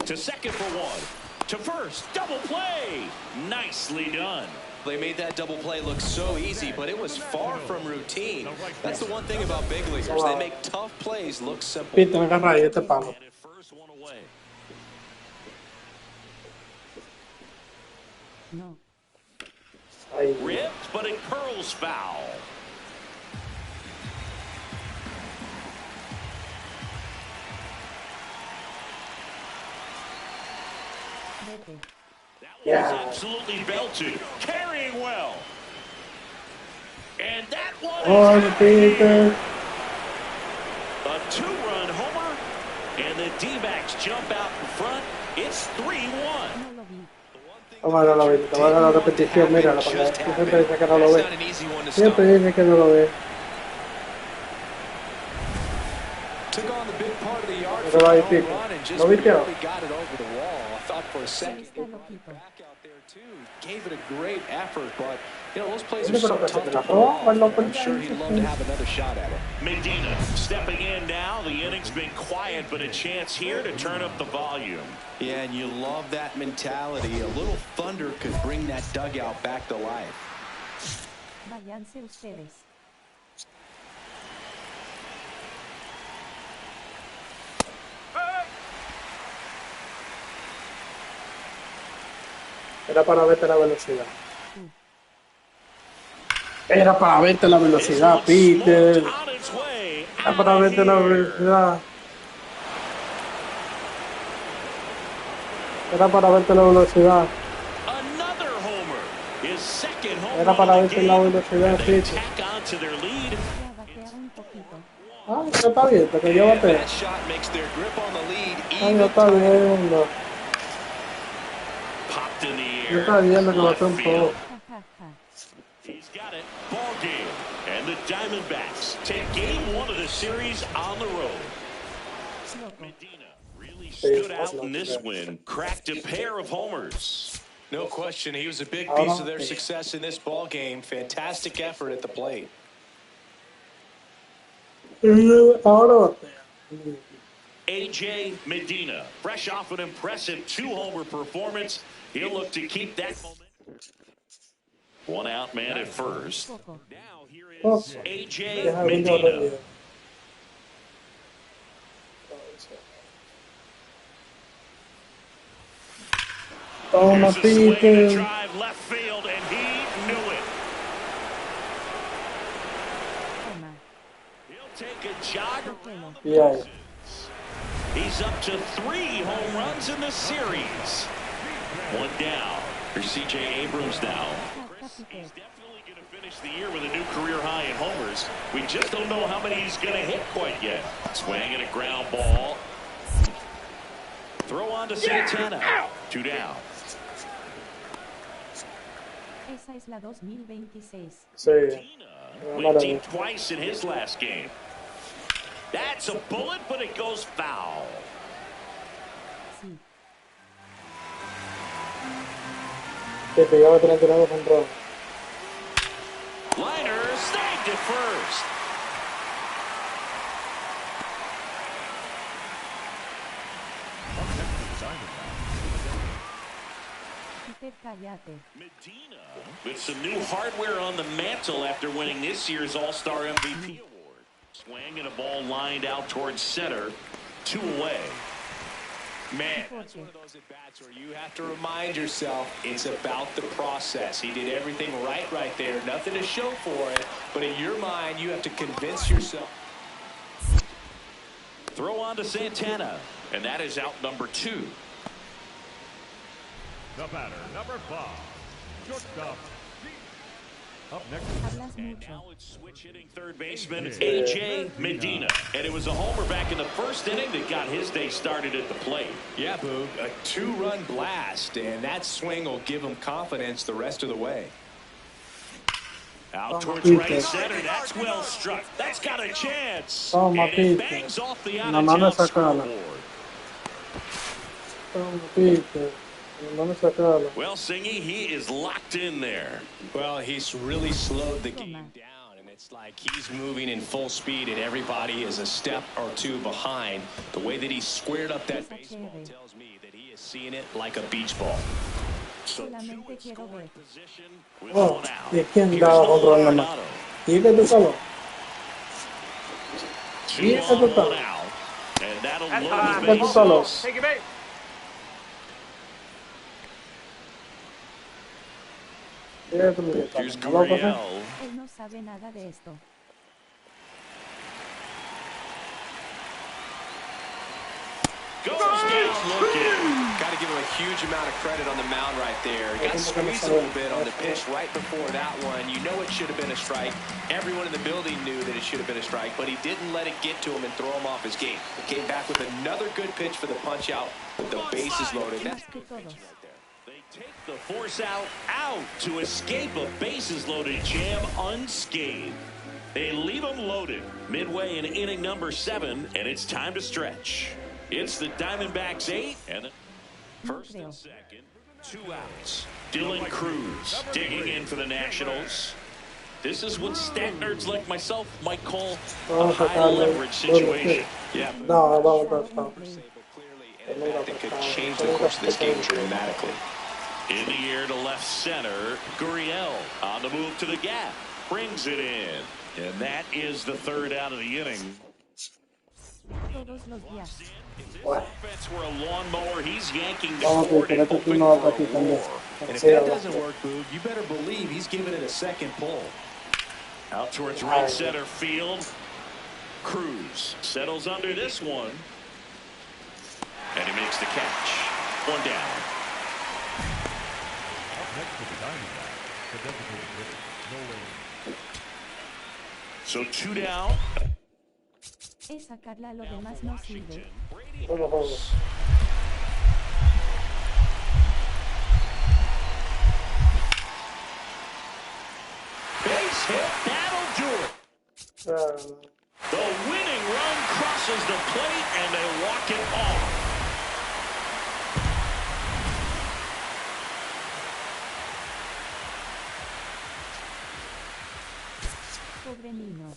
To second for 1. To first. Double play. Nicely done. They made that double play look so easy, but it was far from routine. That's the one thing about big leaguers. They make tough plays look simple. Peter, agarra ahí este palo. And at first, 1 away. No. Ahí. Ripped, but it curls foul. Vete. That was absolutely belted. Carrying well. And that one Oh, is Peter. a 2-run homer. And the D-backs jump out in front. It's 3-1. No lo vi. Vamos a dar la vista. Vamos a dar la repetición. Mírala, porque siempre dice que no lo ve. Siempre dice que no lo ve. Took on the big part of the yard Pero for the ahí, home Pico. run and just ¿Lo viste? barely got it over the wall. I thought for a second Está loquito. back out there too. Gave it a great effort, but you know those plays are Yo so creo que se tough to la pull robó, off. cuando I'm sure he'd love to have another shot at it. Medina stepping in now. The inning's been quiet, but a chance here to turn up the volume. Yeah, and you love that mentality. A little thunder could bring that dugout back to life. Váyanse ustedes. Era para verte la velocidad. Era para verte la velocidad, Peter. Era para verte la velocidad. Era para verte la velocidad. Era para verte la velocidad, Peter. Ah, ya está bien, te que llévate. Ah, ya está bien. Ya está bien, que bate un poco. He's got it. Ball game. And the Diamondbacks take game 1 of the series on the road. Medina really stood out in this win. Cracked a pair of homers. No question, he was a big piece of their success in this ball game. Fantastic effort at the plate. Ahora batea. A.J. Medina, fresh off an impressive 2-homer performance. He'll look to keep that momentum. One out man at first. Now here is A.J. Medina. Toma, Peter. Drive left field, and he knew it. He'll take a jog around the bases. He's up to 3 home runs in the series. One down for C.J. Abrams now. He's definitely going to finish the year with a new career high in homers. We just don't know how many he's going to hit quite yet. Swing and a ground ball. Throw on to Santana. 2 down. Esa es la 2026. Sí. Went deep twice in his last game. That's a bullet, but it goes foul. Sí. Liner snagged at first. Medina with some new hardware on the mantle after winning this year's All-Star MVP award. Swing and a ball lined out towards center. 2 away. Man, that's one of those at-bats where you have to remind yourself it's about the process. He did everything right there. Nothing to show for it, but in your mind, you have to convince yourself. Throw on to Santana, and that is out number 2. The batter, number 5, shortstop. Up next. And now it's switch hitting third baseman A.J. Medina. And it was a homer back in the first inning that got his day started at the plate. Yeah, Boog, a 2-run blast, and that swing will give him confidence the rest of the way. Out towards right center. That's well struck. That's got a chance. And it bangs off the out-of-town scoreboard. Well, Singy, he is locked in there. Well, he's really slowed the game down, and it's like he's moving in full speed, and everybody is a step or 2 behind. The way that he squared up that baseball tells me that he is seeing it like a beach ball. So scoring position with Oh, one out. ¿y quién da otro en la mano? ¿Y qué tú sabes? 2 on, 1 out. And that'll load the bases. Take it back. Here's Gurriel. Él no sabe nada de esto. Goes down looking. Got to give him a huge amount of credit on the mound right there. Got squeezed a little bit on the pitch right before that one. You know it should have been a strike. Everyone in the building knew that it should have been a strike, but he didn't let it get to him and throw him off his game. He came back with another good pitch for the punch out with the bases loaded. That's good right there. They take the force out to escape a bases-loaded jam unscathed. They leave them loaded midway in inning number 7, and it's time to stretch. It's the Diamondbacks 8, and the first and second, 2 outs. Dylan Cruz digging in for the Nationals. This is what stat nerds like myself might call a high-leverage situation. Yeah, No, vamos. that could change the course of this game dramatically. In the air to left center, Gurriel on the move to the gap. Brings it in. And that is the 3rd out of the inning. todos los días. Bueno, Offense were a lawnmower. He's yanking the vamos a cord ver, and este hoping turno va for para aquí a también. roar. And if Sí, that va. doesn't work, Boog, you better believe he's giving it a second pull. Out towards right center field. Cruz settles under this one. And he makes the catch. One down. Up next to the Diamondbacks, the designated hitter, Nolan. So 2 down. Es sacarla, lo demás no sirve. Vamos, vamos. Base hit. That'll do it. The winning run crosses the plate and they walk it off. Pobre niño.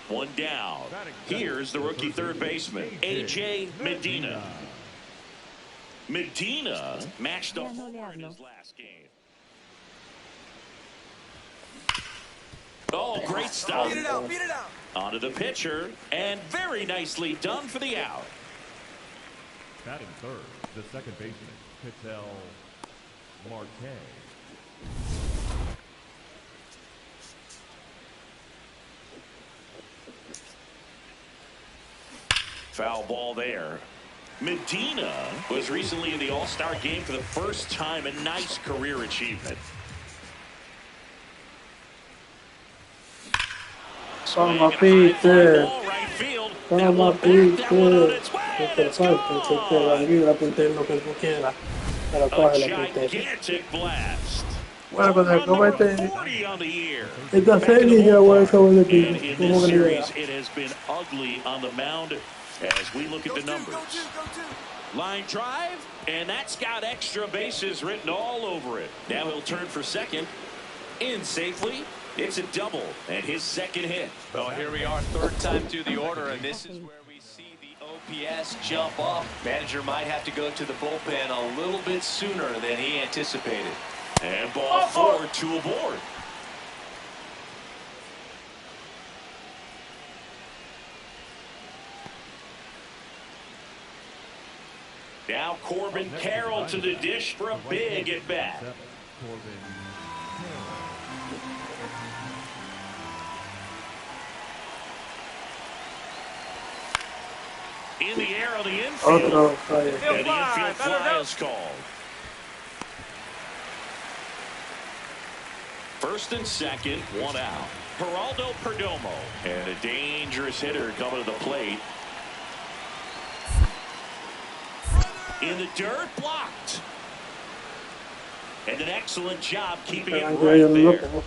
One down. Here's the rookie third baseman, A.J. Medina. Medina matched the Ya no le homer in hablo. his last game. Oh, great stuff. Beat it out, beat it out. Onto the pitcher, and very nicely done for the out. Batting third, the second baseman, Patel Marte. Foul ball there. Medina was recently in the All-Star game for the first time, a nice career achievement. Toma, Swing and a high fly Peter. ball, right field. That Toma, one back, that one on Peter. its way. It's Interesante, que te gone. valga Peter lo que tú quieras. Pero A cógelo, Peter. gigantic blast. Bueno, cuando Home run acaba number 40 on the year. esta Back in serie the ya voy a ballpark. saber de And Peter. in ¿Cómo this que no series, llega? it has been ugly on the mound as we look at the numbers. Line drive, and that's got extra bases written all over it. Now he'll turn for second. In safely. It's a double, and his second hit. Well, here we are, third time through the order, and this is where we see the OPS jump up. Manager might have to go to the bullpen a little bit sooner than he anticipated. And ball four, two aboard. Now Corbin Carroll to the dish for a big at bat. Corbin In the air on the infield. Otro falla. And the infield fly is called. First and second, one out. Geraldo Perdomo. And a dangerous hitter coming to the plate. In the dirt, blocked. And an excellent job keeping it right there.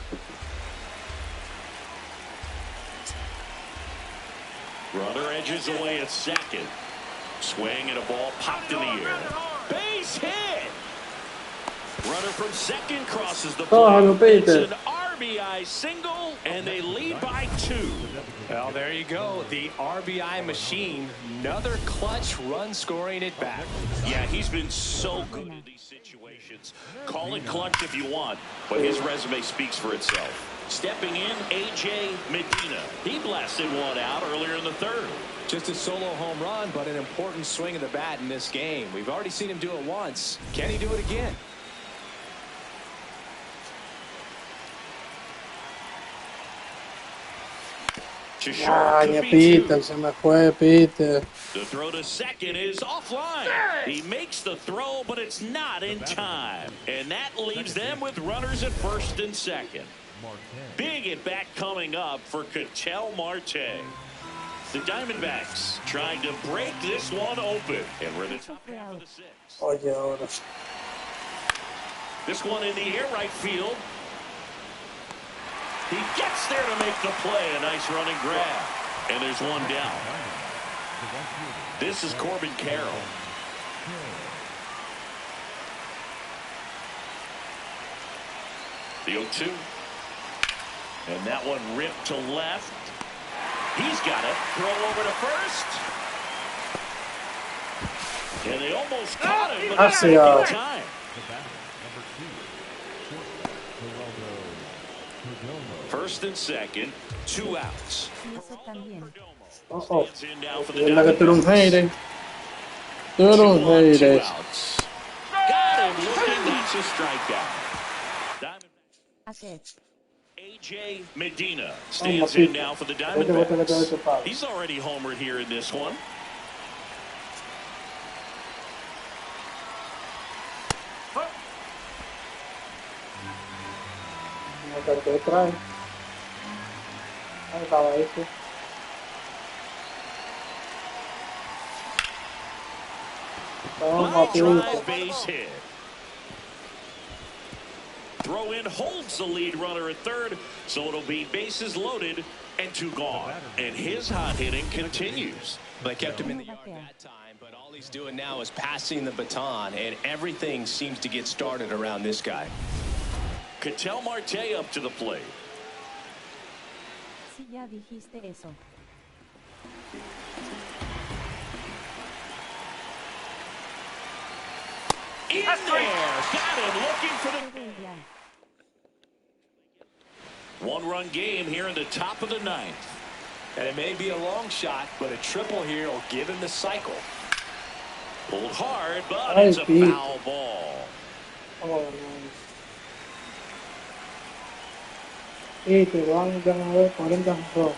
Runner edges away at second. Swing and a ball popped in the air. Base hit. Runner from second crosses the plate. It's an RBI single, and they lead by 2. Well, there you go. The RBI machine. Another clutch run scoring at bat. Yeah, he's been so good in these situations. Call it clutch if you want, but his resume speaks for itself. Stepping in, A.J. Medina. He blasted one out earlier in the third. Just a solo home run, but an important swing of the bat in this game. We've already seen him do it once. Can he do it again? Peter, se me fue, Peter. The throw to second is offline. He makes the throw, but it's not in time. And that leaves them with runners at first and second. Big at bat coming up for Ketel Marte. The Diamondbacks trying to break this one open. And we're in the top half of the 6th. Oye, ahora. This one in the air right field. He gets there to make the play. A nice running grab. And there's one down. This is Corbin Carroll. The 0-2. And that one ripped to left. He's got it. Throw over to first. And they almost caught him, but That's the, time. second, 2 outs. Y eso también. Oh, Stands in now for the es que tú eres un hater. Tú eres 2 un on, 2 hater. outs. Got him looking. That's a strikeout. Aqui. AJ Medina stands in now for the Diamondbacks. He's already homered here in this one. ¿Qué trae? Ahí estaba ese. Line drive, base hit. Throw in holds the lead runner at third, so it'll be bases loaded and 2 gone. And his hot hitting continues. They kept him in the yard that time, but all he's doing now is passing the baton, and everything seems to get started around this guy. Ketel Marte up to the plate. Si ya dijiste eso. In there! Got him looking for the... Todo igual. 1-run game here in the top of the 9th. And it may be a long shot, but a triple here will give him the cycle. Pulled hard, but it's a foul ball. Oh, y te van a ganar 40 juegos.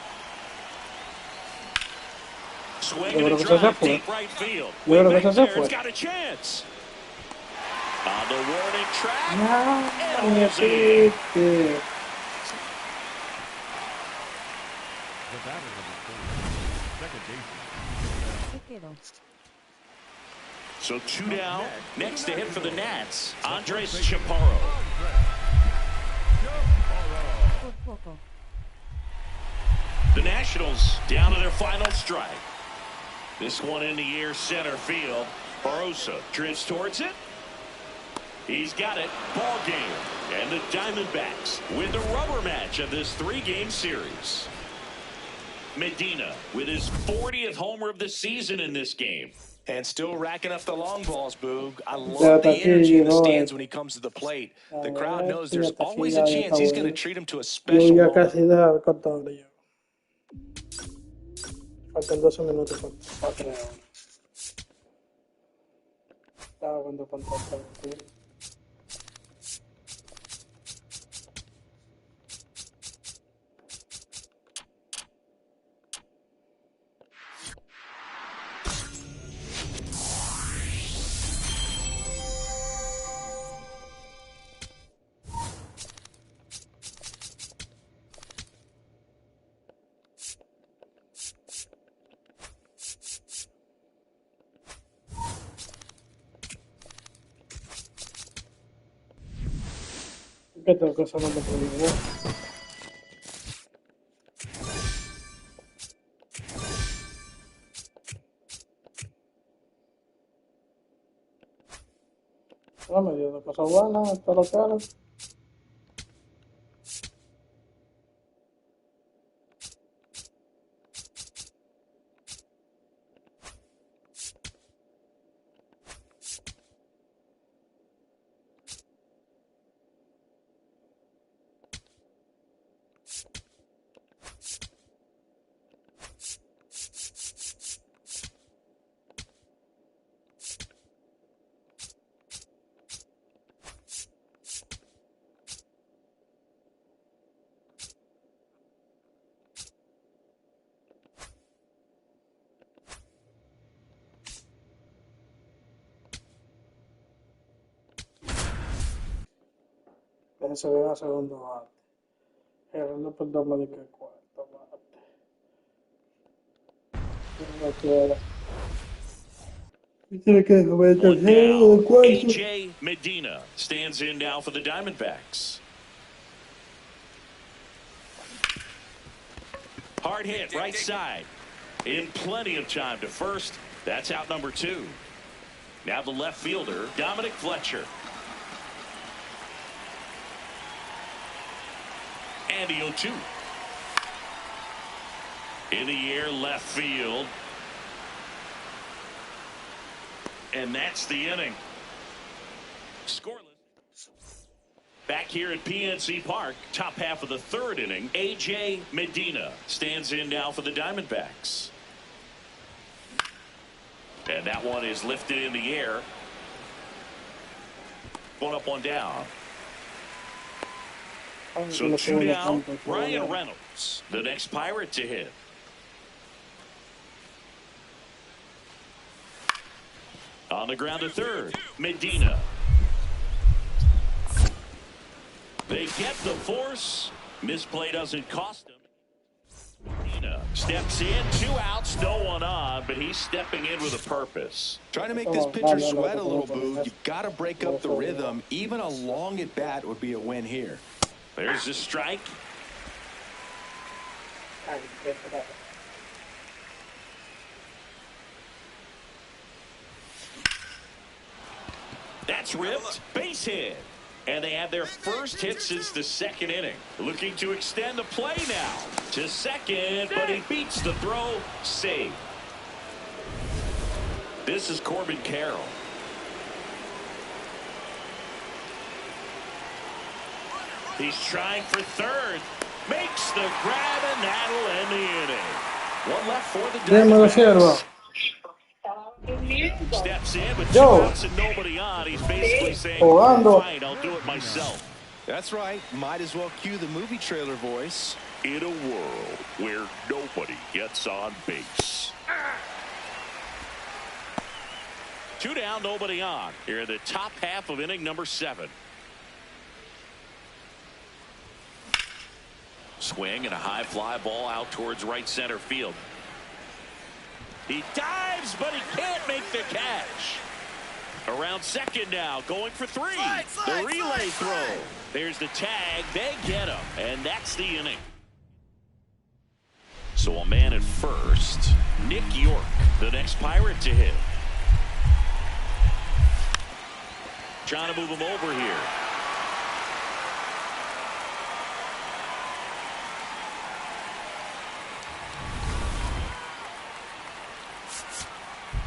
Swing and a drive, deep right field. Yo creo que Back eso se there, fue. it's got a chance. On the warning track. No, and mi holds it. pite. The batter number 4, second baseman. Se quedó. So 2 down. Next to hit for the Nats, Andres Chaparro. Por poco. The Nationals down to their final strike. This one in the air, center field. Barosa drifts towards it. He's got it. Ball game. And the Diamondbacks win the rubber match of this 3-game series. Medina with his 40th homer of the season in this game. And still racking up the long balls, Boog. I love the energy in the stands when he comes to the plate. The crowd knows there's always a chance he's going to treat him to a Yo special ya moment. casi dejar el contador ya. Faltan 12 minutos para 3 horas. Estaba cuando contactar. ¿Qué tengo que hacer? No me puedo. No me dio de cosas buenas, esto lo quiero. Se ve a segundo bate. Gerando por dos más de que cuarto bate. No quiero. Tiene que comer el One tercero down. del cuarto. AJ Medina stands in now for the Diamondbacks. Hard hit right side. In plenty of time to first. That's out number 2. Now the left fielder, Dominic Fletcher. And the 0-2. In the air, left field. And that's the inning. Scoreless. Back here at PNC Park, top half of the third inning, A.J. Medina stands in now for the Diamondbacks. And that one is lifted in the air. One up, one down. So 2 down, Ryan Reynolds, the next Pirate to hit. On the ground to third, Medina. They get the force. Misplay doesn't cost him. Medina steps in, 2 outs, no one on, but he's stepping in with a purpose. Trying to make this pitcher sweat a little, Boo. You've got to break up the rhythm. Even a long at bat would be a win here. There's the strike. That's ripped. Base hit. And they have their first hit since the second inning. Looking to extend the play now to second, but he beats the throw. Save. This is Corbin Carroll. He's trying for third. Makes the grab, and that'll end the inning. One left for the Diamondbacks. Steps in with 2 outs and nobody on. He's basically saying, fine, I'll do it myself. That's right. Might as well cue the movie trailer voice. In a world where nobody gets on base. 2 down, nobody on. Here in the top half of inning number 7. Swing and a high fly ball out towards right center field. He dives, but he can't make the catch. Around second now, going for 3. The relay throw. There's the tag. They get him, and that's the inning. So a man at first. Nick York, the next Pirate to hit. Trying to move him over here.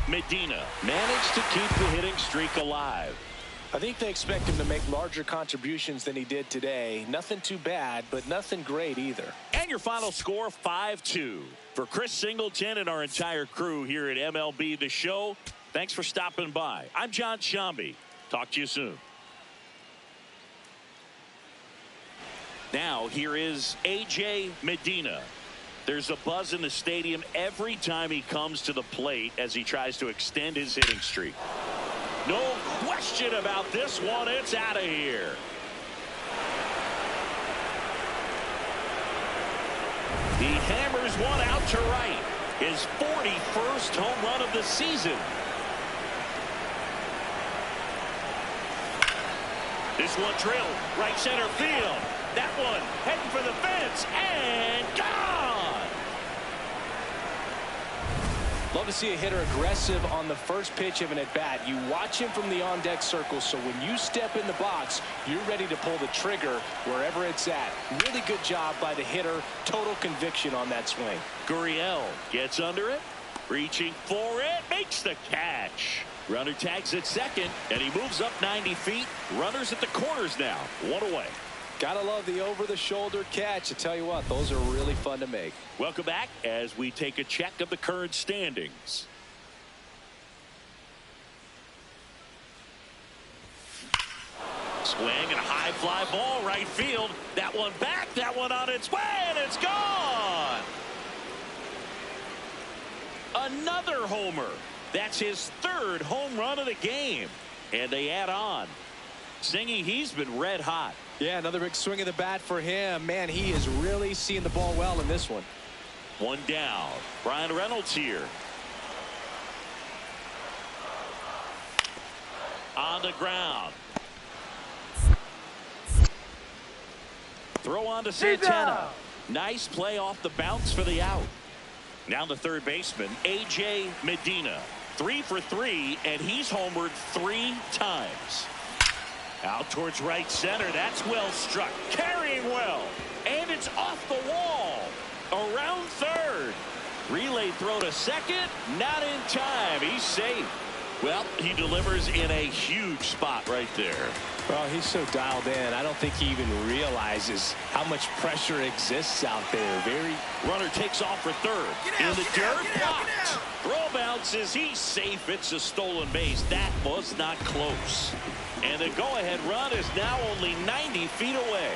Medina managed to keep the hitting streak alive. I think they expect him to make larger contributions than he did today. Nothing too bad, but nothing great either. And your final score, 5-2. For Chris Singleton and our entire crew here at MLB The Show, thanks for stopping by. I'm John Shambi. Talk to you soon. Now, here is A.J. Medina. There's a buzz in the stadium every time he comes to the plate as he tries to extend his hitting streak. No question about this one. It's out of here. He hammers one out to right. His 41st home run of the season. This one drilled right center field. That one heading for the fence and gone. Love to see a hitter aggressive on the first pitch of an at-bat. You watch him from the on-deck circle, so when you step in the box, you're ready to pull the trigger wherever it's at. Really good job by the hitter. Total conviction on that swing. Gurriel gets under it, reaching for it, makes the catch. Runner tags at second, and he moves up 90 feet. Runners at the corners now. 1 away. Gotta love the over-the-shoulder catch. I tell you what, those are really fun to make. Welcome back as we take a check of the current standings. Swing and a high fly ball right field. That one back, that one on its way, and it's gone. Another homer. That's his 3rd home run of the game. And they add on. Singy, he's been red hot. Yeah, another big swing of the bat for him. Man, he is really seeing the ball well in this one. 1 down. Ryan Reynolds here. On the ground. Throw on to Santana. Nice play off the bounce for the out. Now the third baseman, A.J. Medina. 3 for 3, and he's homered 3 times. Out towards right center. That's well struck. Carrying well. And it's off the wall. Around third. Relay throw to second. Not in time. He's safe. Well, he delivers in a huge spot right there. Well, he's so dialed in, I don't think he even realizes how much pressure exists out there. Runner takes off for third. In the dirt, blocked. Throw bounces, he's safe. It's a stolen base. That was not close. And the go-ahead run is now only 90 feet away.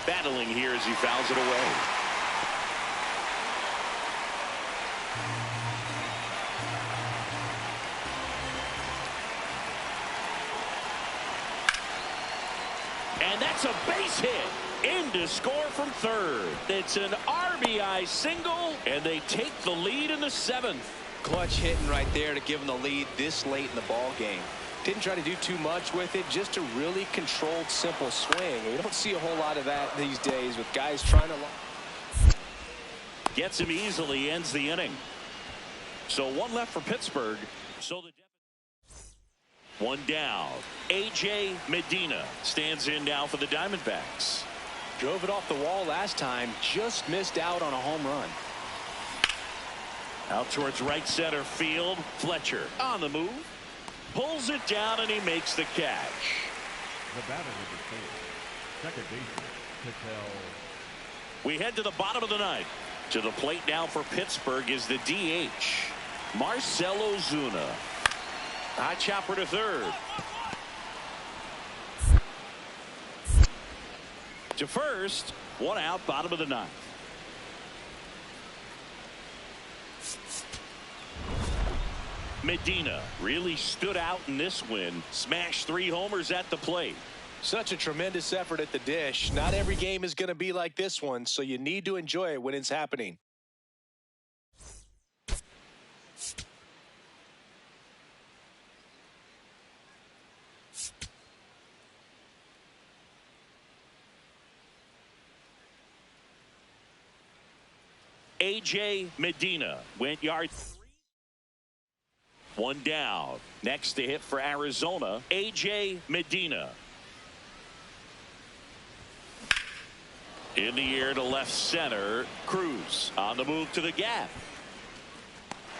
Battling here as he fouls it away. And that's a base hit. In to score from third. It's an RBI single, and they take the lead in the seventh. Clutch hitting right there to give them the lead this late in the ball game. Didn't try to do too much with it, just a really controlled, simple swing. We don't see a whole lot of that these days with guys trying to... Gets him easily, ends the inning. So one left for Pittsburgh. So the one down. A.J. Medina stands in now for the Diamondbacks. Drove it off the wall last time, just missed out on a home run. Out towards right center field. Fletcher on the move. Pulls it down, and he makes the catch. The batter with the save. Second baseman, Patel. We head to the bottom of the ninth. To the plate now for Pittsburgh is the DH, Marcell Ozuna. High chopper to third. To first, one out, bottom of the ninth. Medina really stood out in this win. Smashed 3 homers at the plate. Such a tremendous effort at the dish. Not every game is going to be like this one, so you need to enjoy it when it's happening. A.J. Medina went yard 3. One down. Next to hit for Arizona, A.J. Medina. In the air to left center. Cruz on the move to the gap.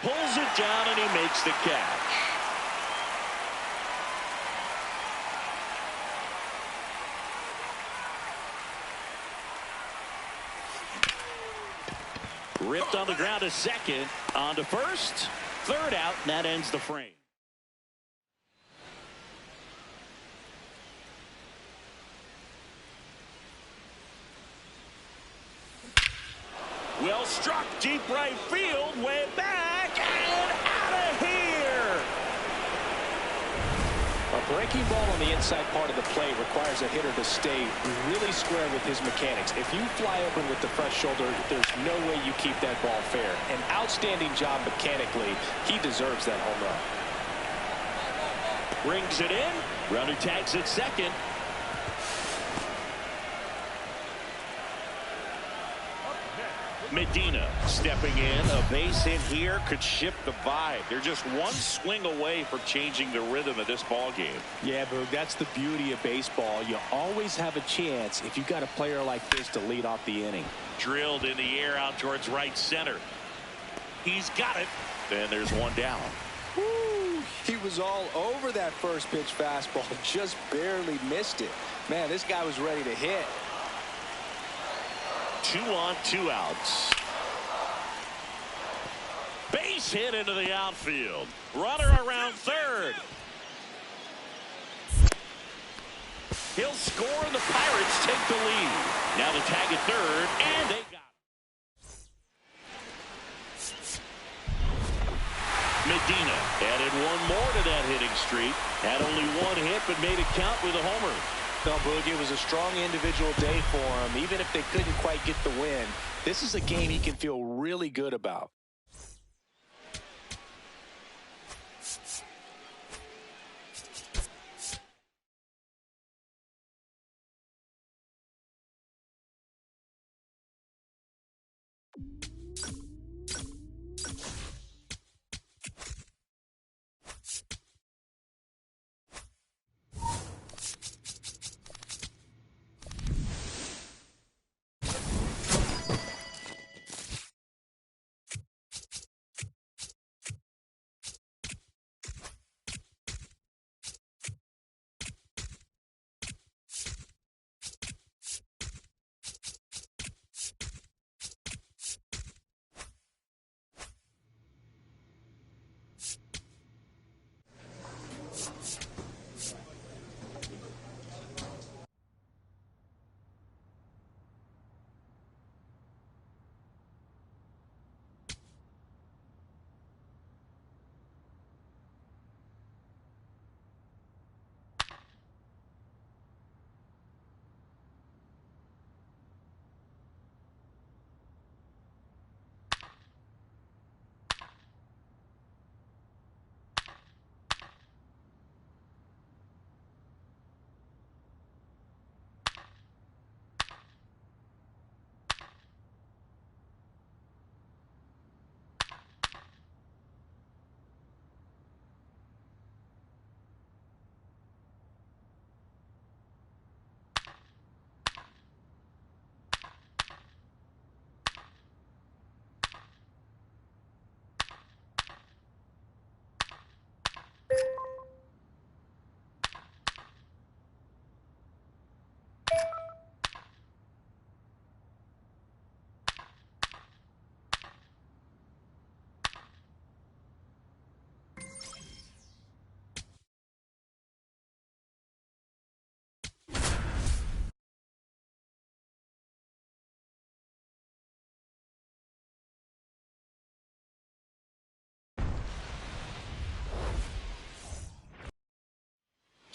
Pulls it down, and he makes the catch. Ripped on the ground to second. On to first. Third out, and that ends the frame. Well struck, deep right field, way back, and out of here. A breaking ball on the inside part of the plate requires a hitter to stay really square with his mechanics. If you fly open with the fresh shoulder, there's no way you keep that ball fair. An outstanding job mechanically. He deserves that home run. Brings it in. Runner tags at second. Medina stepping in. A base hit here could shift the vibe. They're just one swing away from changing the rhythm of this ball game. Yeah, Boog, that's the beauty of baseball. You always have a chance if you got a player like this to lead off the inning. Drilled in the air out towards right center. He's got it. Then there's one down. Woo, he was all over that first pitch fastball. Just barely missed it. Man, this guy was ready to hit. 2 on, 2 outs. Base hit into the outfield. Runner around third. He'll score, and the Pirates take the lead. Now the tag at third, and they got it. Medina added one more to that hitting streak. Had only one hit, but made it count with a homer. No, Boog, it was a strong individual day for him. Even if they couldn't quite get the win, this is a game he can feel really good about.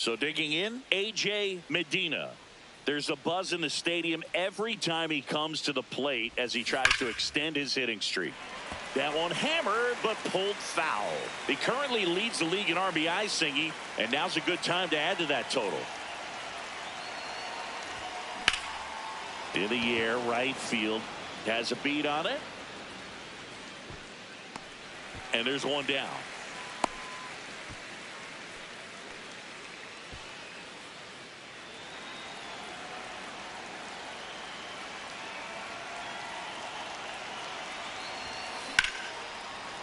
So digging in, A.J. Medina. There's a buzz in the stadium every time he comes to the plate as he tries to extend his hitting streak. That one hammered, but pulled foul. He currently leads the league in RBI, Singy, and now's a good time to add to that total. In the air, right field. Has a beat on it. And there's one down.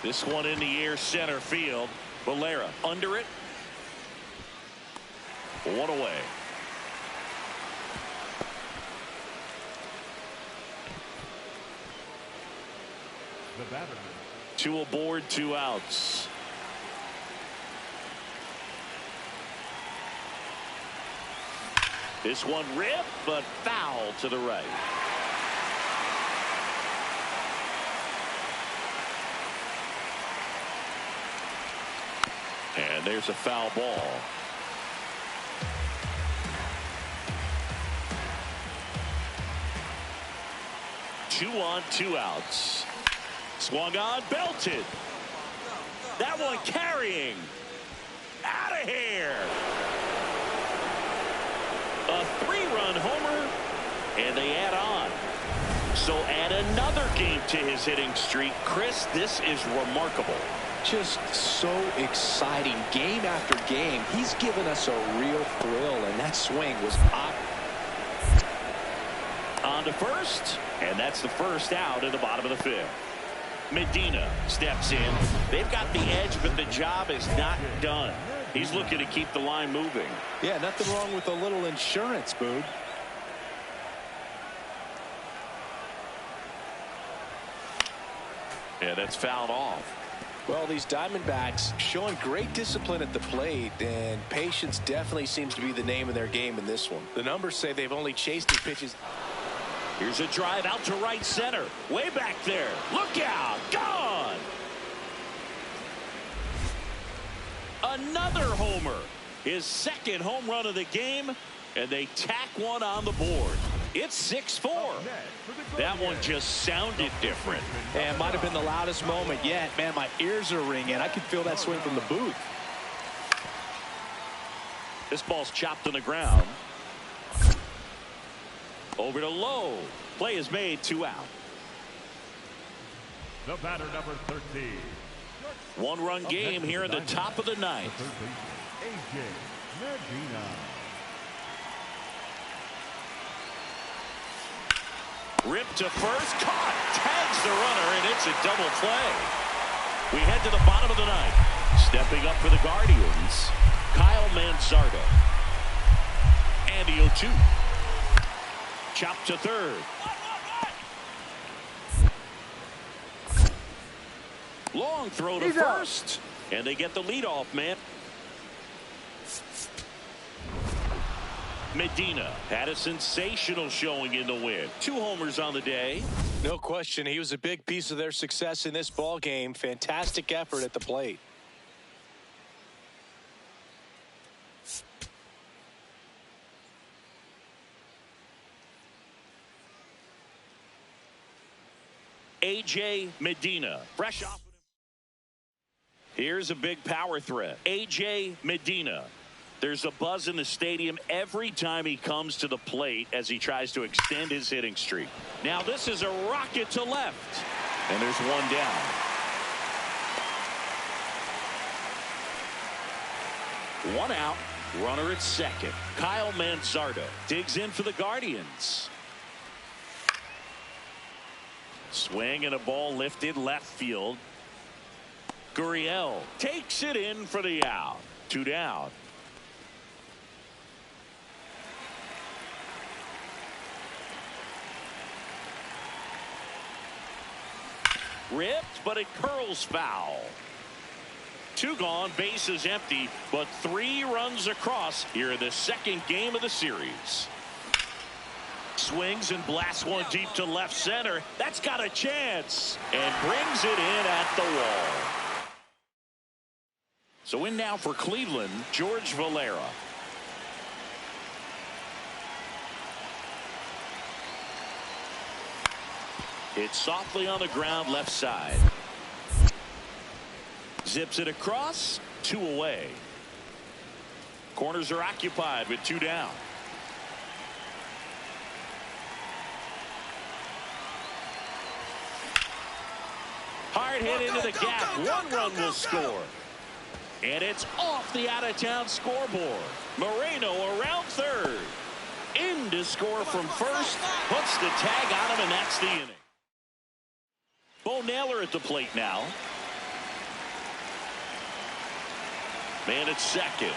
This one in the air, center field. Valera under it. One away. The batter. 2 aboard, 2 outs. This one ripped, but foul to the right. And there's a foul ball. Two on, 2 outs. Swung on, belted. That one carrying. Out of here. A 3-run homer, and they add on. So add another game to his hitting streak. Chris, this is remarkable. Just so exciting. Game after game, he's given us a real thrill, and that swing was up. On to first, and that's the first out in the bottom of the 5th. Medina steps in. They've got the edge, but the job is not done. He's looking to keep the line moving. Yeah, nothing wrong with a little insurance, Boog. Yeah, that's fouled off. Well, these Diamondbacks showing great discipline at the plate, and patience definitely seems to be the name of their game in this one. The numbers say they've only chased his pitches. Here's a drive out to right center. Way back there. Look out. Gone. Another homer. His 2nd home run of the game, and they tack one on the board. It's 6-4. That one just sounded different. And it might have been the loudest moment yet. Man, my ears are ringing. I can feel that swing from the booth. This ball's chopped on the ground. Over to Lowe. Play is made, 2 out. The batter, number 13. 1-run game here in the top of the 9th. A.J. Medina. Ripped to first, caught, tags the runner, and it's a double play. We head to the bottom of the 9th. Stepping up for the Guardians, Kyle Manzardo. Andy O'Toole. Chopped to 3rd. Long throw to first, and they get the leadoff man. Medina had a sensational showing in the win. 2 homers on the day. No question, he was a big piece of their success in this ball game. Fantastic effort at the plate. A.J. Medina, fresh off. Here's a big power threat. A.J. Medina. There's a buzz in the stadium every time he comes to the plate as he tries to extend his hitting streak. Now this is a rocket to left. And there's one down. One out. Runner at 2nd. Kyle Manzardo digs in for the Guardians. Swing and a ball lifted left field. Gurriel takes it in for the out. 2 down. Ripped, but it curls foul. 2 gone, bases empty, but 3 runs across here in the 2nd game of the series. Swings and blasts one deep to left center. That's got a chance and brings it in at the wall. So in now for Cleveland, George Valera. It's softly on the ground left side. Zips it across, 2 away. Corners are occupied with 2 down. Hard hit into the gap. 1 run will score. And it's off the out-of-town scoreboard. Moreno around third. In to score from first. Puts the tag on him, and that's the inning. Bo Naylor at the plate now. Man at second.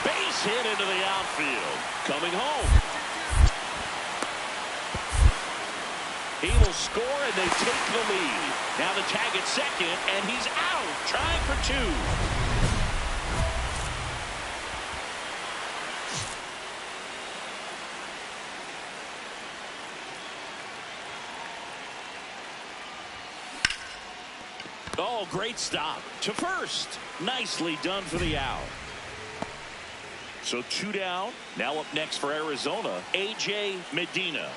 Base hit into the outfield. Coming home. He will score, and they take the lead. Now the tag at second, and he's out, trying for 2. Oh, great stop to first. Nicely done for the out. So 2 down. Now up next for Arizona, A.J. Medina.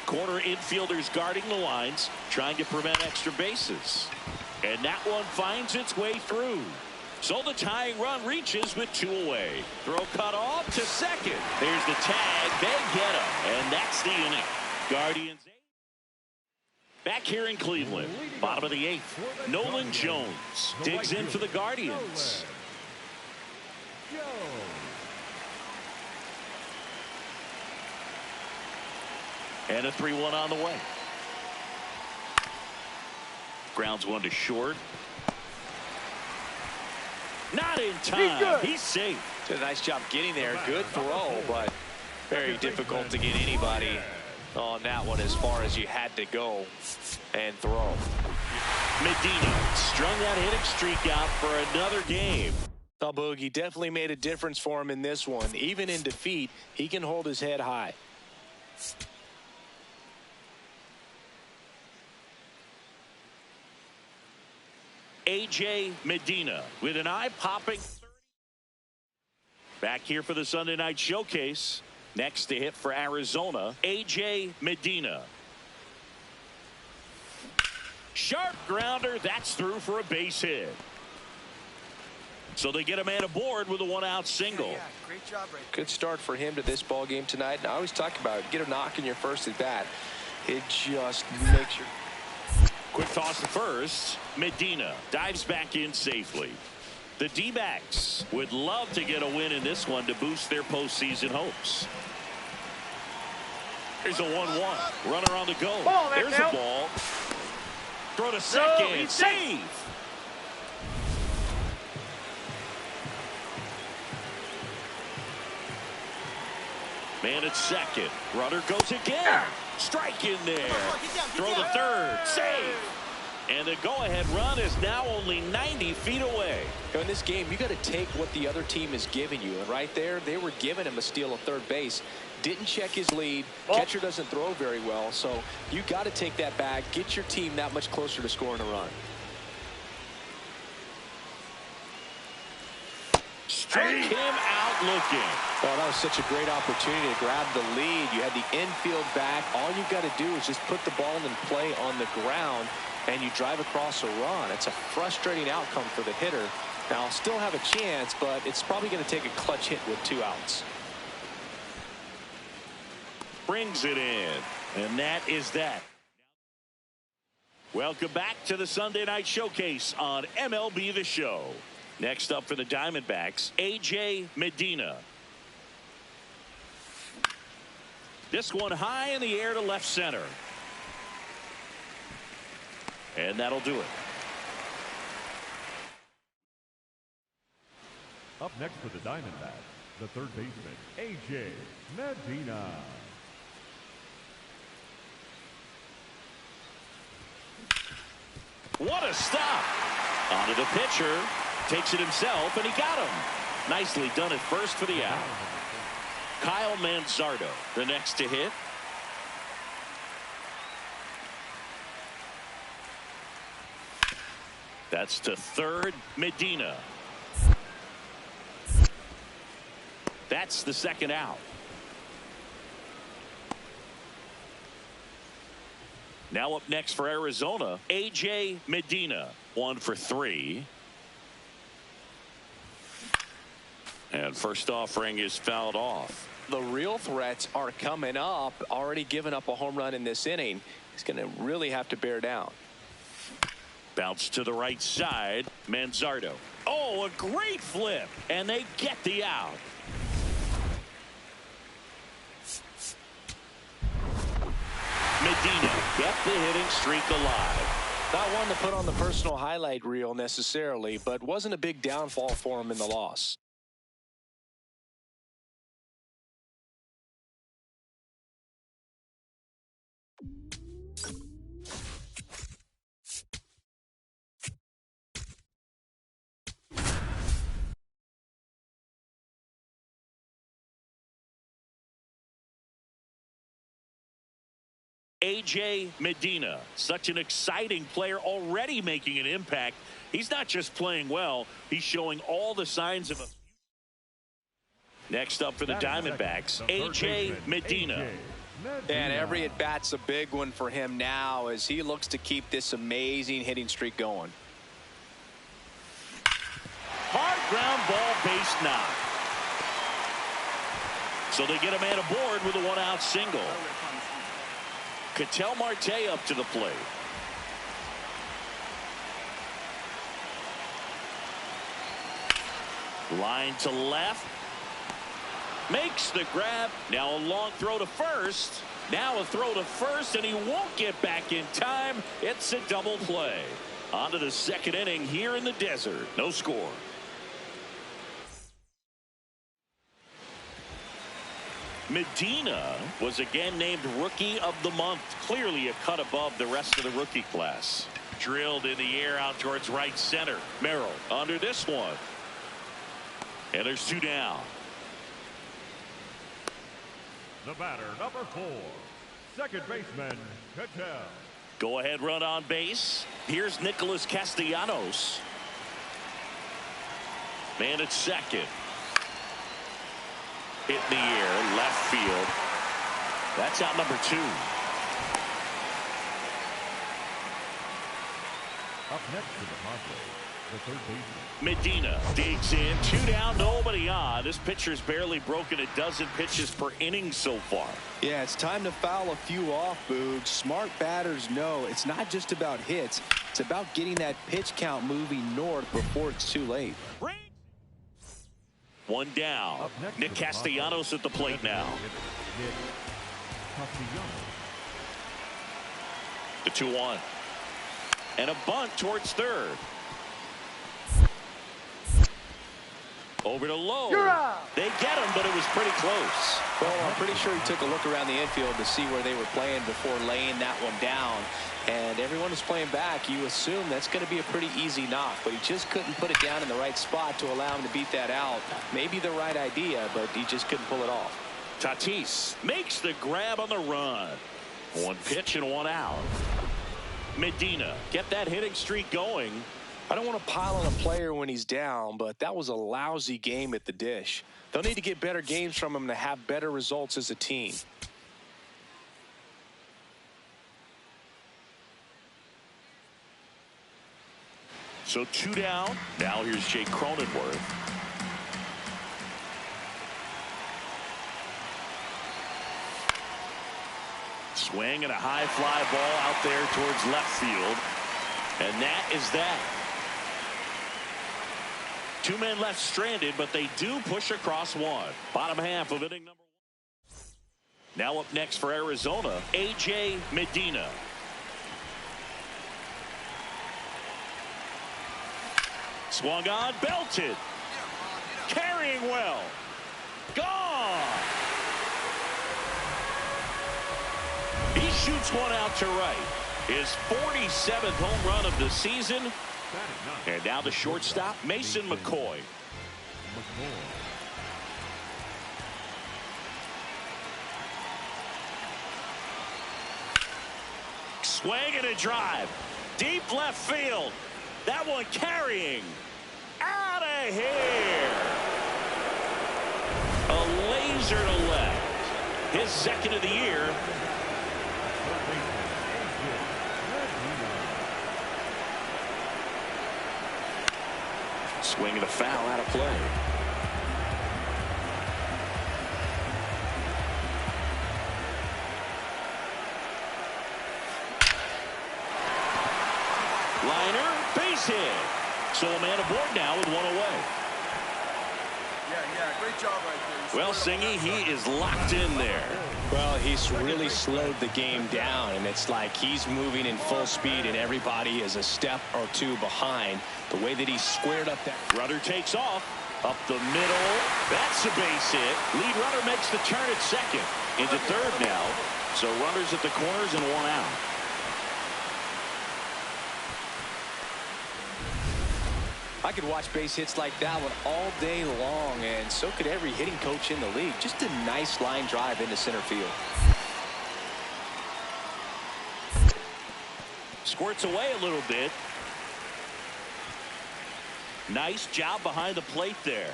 Corner infielders guarding the lines, trying to prevent extra bases. And that one finds its way through. So the tying run reaches with 2 away. Throw cut off to second. There's the tag. They get him. And that's the inning. Guardians back here in Cleveland. Bottom of the 8th. Nolan Jones digs in for the Guardians. And a 3-1 on the way. Grounds 1 to short. Not in time. He's safe. Did a nice job getting there. Good throw, but very difficult to get anybody on that one as far as you had to go and throw. Medina strung that hitting streak out for another game. Boogie definitely made a difference for him in this one. Even in defeat, he can hold his head high. A.J. Medina with an eye-popping 30. Back here for the Sunday night showcase. Next to hit for Arizona, A.J. Medina. Sharp grounder. That's through for a base hit. So they get a man aboard with a 1-out single. Yeah, great job, right? Good start for him to this ball game tonight. And I always talk about it. Get a knock in your first at bat. It just makes your... Quick toss to first. Medina dives back in safely. The D-backs would love to get a win in this one to boost their postseason hopes. Here's a 1-1. Runner on the go. There's a ball. Throw to second. Save. Man at second. Runner goes again. Strike in there. Throw to third. Save. And the go-ahead run is now only 90 feet away. In this game, you got to take what the other team is giving you. And right there, they were giving him a steal at third base. Didn't check his lead. Catcher doesn't throw very well. So you got to take that back. Get your team that much closer to scoring a run. Strike him out looking. Well, that was such a great opportunity to grab the lead. You had the infield back. All you got to do is just put the ball in play on the ground, and you drive across a run. It's a frustrating outcome for the hitter. Now, I'll still have a chance, but it's probably going to take a clutch hit with 2 outs. Brings it in, and that is that. Welcome back to the Sunday Night Showcase on MLB The Show. Next up for the Diamondbacks, A.J. Medina. This one high in the air to left center. And that'll do it. Up next for the Diamondbacks, the third baseman, A.J. Medina. What a stop. Onto the pitcher. Takes it himself, and he got him. Nicely done at first for the out. Kyle Manzardo, the next to hit. That's to third, Medina. That's the second out. Now up next for Arizona, A.J. Medina, 1 for 3. And first offering is fouled off. The real threats are coming up. Already given up a home run in this inning. He's going to really have to bear down. Bounce to the right side. Manzardo. Oh, a great flip. And they get the out. Medina kept the hitting streak alive. Not one to put on the personal highlight reel necessarily, but wasn't a big downfall for him in the loss. A.J. Medina, such an exciting player, already making an impact. He's not just playing well, he's showing all the signs of a... Next up for the Diamondbacks, A.J. Medina. And every at-bat's a big one for him now as he looks to keep this amazing hitting streak going. Hard ground ball, base knock. So they get a man aboard with a one-out single. Ketel Marte up to the plate. Line to left. Makes the grab. Now a long throw to first. Now a throw to first, and he won't get back in time. It's a double play. On to the second inning here in the desert. No score. Medina was again named Rookie of the Month. Clearly a cut above the rest of the rookie class. Drilled in the air out towards right center. Merrill under this one. And there's 2 down. The batter, number 4, second baseman, Ketel. Go ahead run on base. Here's Nicholas Castellanos. Man at second. Hit in the air, left field. That's out number 2. Up next to the Padres, the third baseman. Medina digs in. 2 down, nobody on. This pitcher's barely broken a dozen pitches per inning so far. Yeah, it's time to foul a few off, Boog. Smart batters know it's not just about hits. It's about getting that pitch count moving north before it's too late. 1 down. Nick Castellanos at the plate now. The 2-1. And a bunt towards third. Over to Lowe. They get him, but it was pretty close. Well, I'm pretty sure he took a look around the infield to see where they were playing before laying that one down. And everyone is playing back. You assume that's going to be a pretty easy knock, but he just couldn't put it down in the right spot to allow him to beat that out. Maybe the right idea, but he just couldn't pull it off. Tatis makes the grab on the run. 1 pitch and 1 out. Medina get that hitting streak going. I don't want to pile on a player when he's down, but that was a lousy game at the dish. They'll need to get better games from him to have better results as a team. So 2 down. Now here's Jake Cronenworth. Swing and a high fly ball out there towards left field. And that is that. 2 men left stranded, but they do push across 1. Bottom half of inning number 1. Now up next for Arizona, A.J. Medina. Swung on, belted. Carrying well. Gone. He shoots one out to right. His 47th home run of the season. And now the shortstop, Mason McCoy. Swing and a drive. Deep left field. That one carrying. Out of here. A laser to left. His second of the year. Swing and a foul out of play. Liner, base hit. So a man aboard now with one away. Yeah, great job right there. Well, Singy, he is locked in there. Well, he's really slowed the game down, and it's like he's moving in full speed, and everybody is a step or two behind. The way that he squared up that Runner takes off. Up the middle. That's a base hit. Lead runner makes the turn at second. Into third now. So runners at the corners and one out. I could watch base hits like that one all day long, and so could every hitting coach in the league. Just a nice line drive into center field. Squirts away a little bit. Nice job behind the plate there.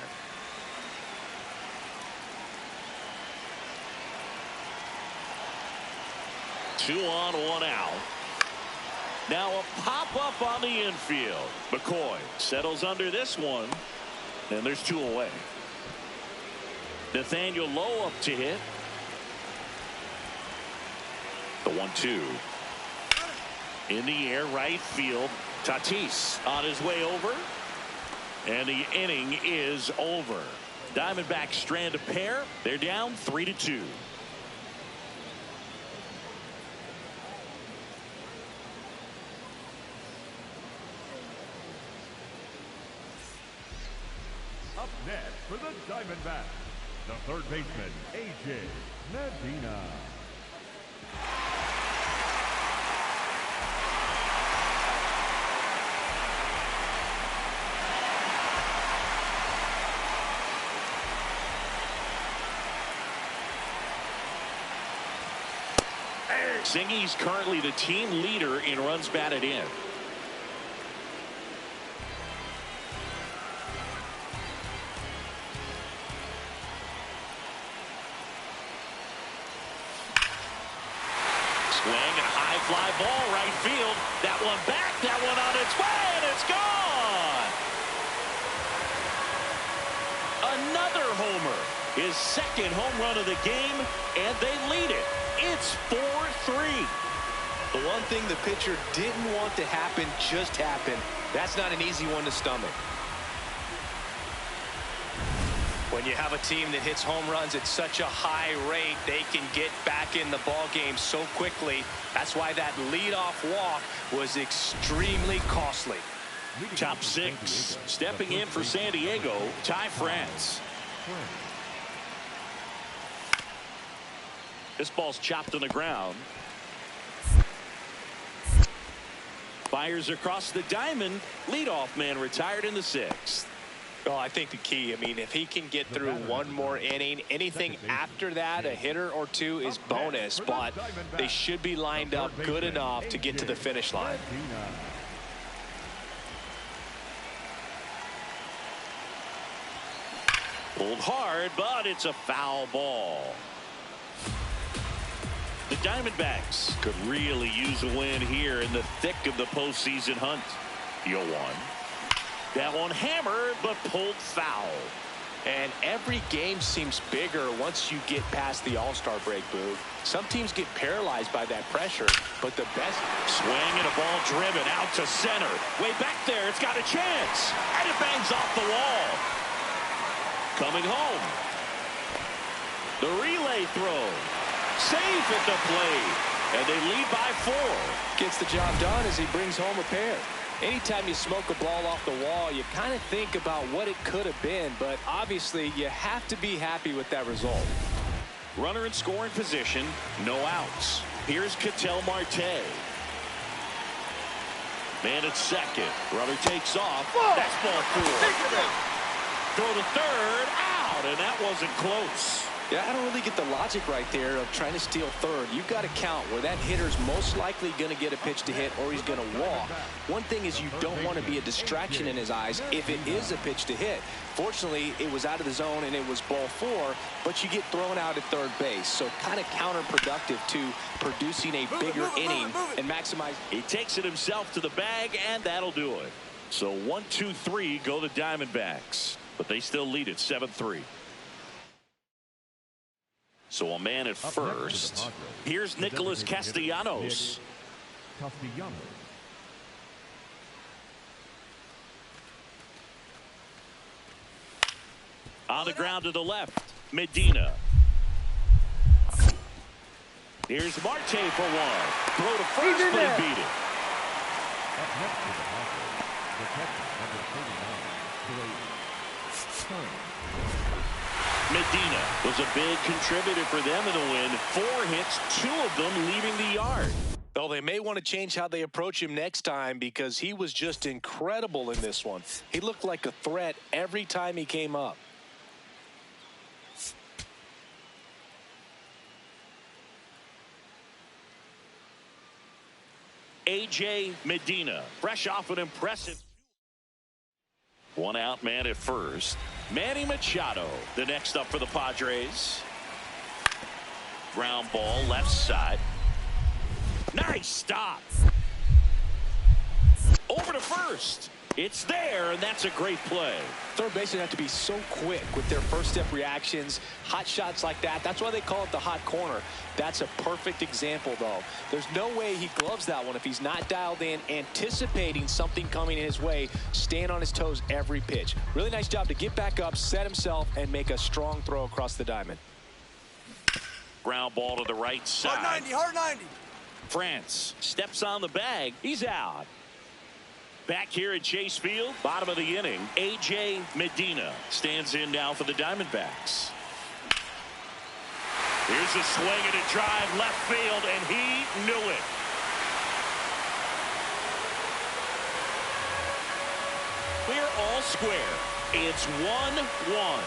Two on, one out. Now a pop-up on the infield. McCoy settles under this one. And there's two away. Nathaniel Lowe up to hit. The 1-2. In the air, right field. Tatis on his way over. And the inning is over. Diamondbacks strand a pair. They're down 3-2. Up next for the Diamondbacks, the third baseman, A.J. Medina. Singy's currently the team leader in runs batted in. Swing and a high fly ball right field. That one back, that one on its way, and it's gone. Another homer. His second home run of the game, and they lead it. It's 4-3. The one thing the pitcher didn't want to happen just happened. That's not an easy one to stomach. When you have a team that hits home runs at such a high rate, they can get back in the ball game so quickly. That's why that leadoff walk was extremely costly. Top six, stepping in for San Diego, Ty France. This ball's chopped on the ground. Fires across the diamond. Leadoff man retired in the sixth. Well, I think the key, I mean, if he can get through one more inning, anything after that, a hitter or two is bonus, but they should be lined up good enough to get to the finish line. Pulled hard, but it's a foul ball. The Diamondbacks could really use a win here in the thick of the postseason hunt. 0-1. That one hammered, but pulled foul. And every game seems bigger once you get past the All-Star break, Boog. Some teams get paralyzed by that pressure, but the best... Swing and a ball driven out to center. Way back there, it's got a chance. And it bangs off the wall. Coming home. The relay throw. Safe at the plate. And they lead by 4. Gets the job done as he brings home a pair. Anytime you smoke a ball off the wall, you kind of think about what it could have been, but obviously you have to be happy with that result. Runner in scoring position, no outs. Here's Ketel Marte. Man at second. Runner takes off. That's ball 4. Throw to third, out, and that wasn't close. Yeah, I don't really get the logic right there of trying to steal third. You've got to count where that hitter's most likely going to get a pitch to hit or he's going to walk. One thing is you don't want to be a distraction in his eyes if it is a pitch to hit. Fortunately, it was out of the zone and it was ball 4, but you get thrown out at third base. So kind of counterproductive to producing a bigger inning and maximize. He takes it himself to the bag, and that'll do it. So 1, 2, 3 go the Diamondbacks, but they still lead it 7-3. So a man at first. Here's Nicholas Castellanos. On the ground to the left, Medina. Here's Marte for one. Throw to first, but he beat it. Medina was a big contributor for them in the win. 4 hits, 2 of them leaving the yard. Well, they may want to change how they approach him next time because he was just incredible in this one. He looked like a threat every time he came up. A.J. Medina, fresh off an impressive. 1 out, man at first. Manny Machado, the next up for the Padres. Ground ball, left side. Nice stop. Over to first. It's there, and that's a great play. Third basemen have to be so quick with their first step reactions. Hot shots like that. That's why they call it the hot corner. That's a perfect example, though. There's no way he gloves that one if he's not dialed in, anticipating something coming his way, staying on his toes every pitch. Really nice job to get back up, set himself, and make a strong throw across the diamond. Ground ball to the right side. Hard 90, hard 90. France steps on the bag. He's out. Back here at Chase Field, bottom of the inning, A.J. Medina stands in now for the Diamondbacks. Here's a swing and a drive left field, and he knew it. We're all square. It's 1-1.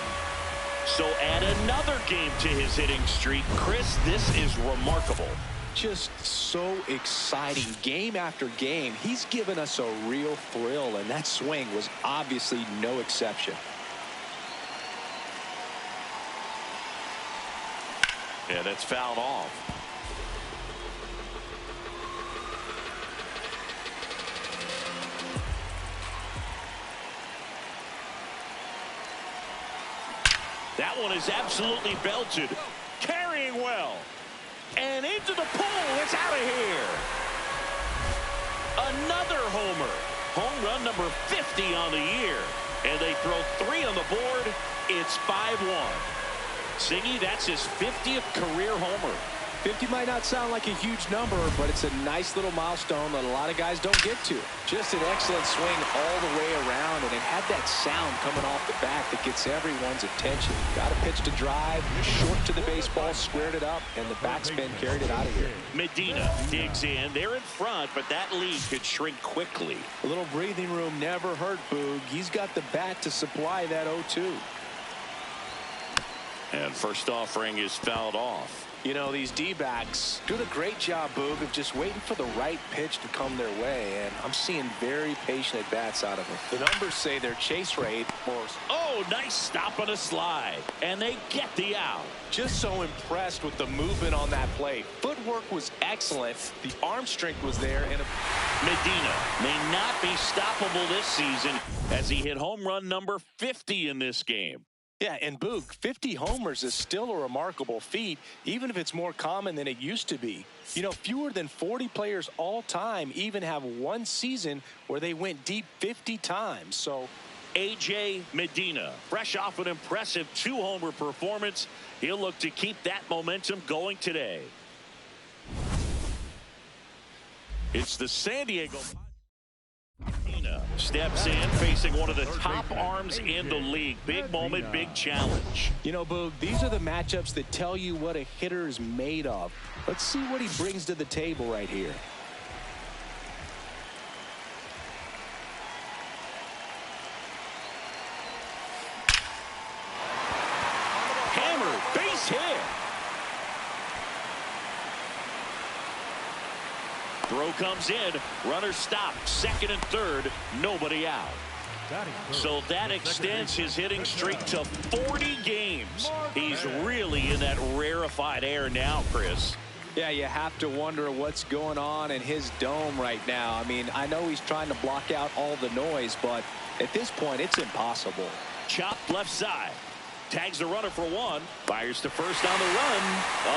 So add another game to his hitting streak. Chris, this is remarkable. Just so exciting game after game. He's given us a real thrill, and that swing was obviously no exception. Yeah, that's fouled off. That one is absolutely belted. Carrying well. And into the pool. It's out of here. Another homer. Home run number 50 on the year. And they throw 3 on the board. It's 5-1. Siggy, that's his 50th career homer. 50 might not sound like a huge number, but it's a nice little milestone that a lot of guys don't get to. Just an excellent swing all the way around, and it had that sound coming off the bat that gets everyone's attention. Got a pitch to drive, short to the baseball, squared it up, and the backspin carried it out of here. Medina digs in. They're in front, but that lead could shrink quickly. A little breathing room never hurt Boog. He's got the bat to supply that 0-2. And first offering is fouled off. You know, these D-backs doing a great job, Boog, of just waiting for the right pitch to come their way, and I'm seeing very patient at-bats out of them. The numbers say their chase rate, or... Oh, nice stop on a slide, and they get the out. Just so impressed with the movement on that play. Footwork was excellent. The arm strength was there, and... Medina may not be stoppable this season as he hit home run number 50 in this game. Yeah, and Boog, 50 homers is still a remarkable feat, even if it's more common than it used to be. You know, fewer than 40 players all time even have one season where they went deep 50 times. So A.J. Medina, fresh off an impressive 2-homer performance. He'll look to keep that momentum going today. It's the San Diego... Medina steps in, facing one of the top arms in the league. Big moment, big challenge. You know, Boog, these are the matchups that tell you what a hitter is made of. Let's see what he brings to the table right here. Hammer, base hit. Throw comes in, runner stopped, second and third, nobody out. So that extends his hitting streak to 40 games. He's really in that rarefied air now, Chris. Yeah, you have to wonder what's going on in his dome right now. I mean, I know he's trying to block out all the noise, but at this point, it's impossible. Chopped left side. Tags the runner for one. Fires to first on the run.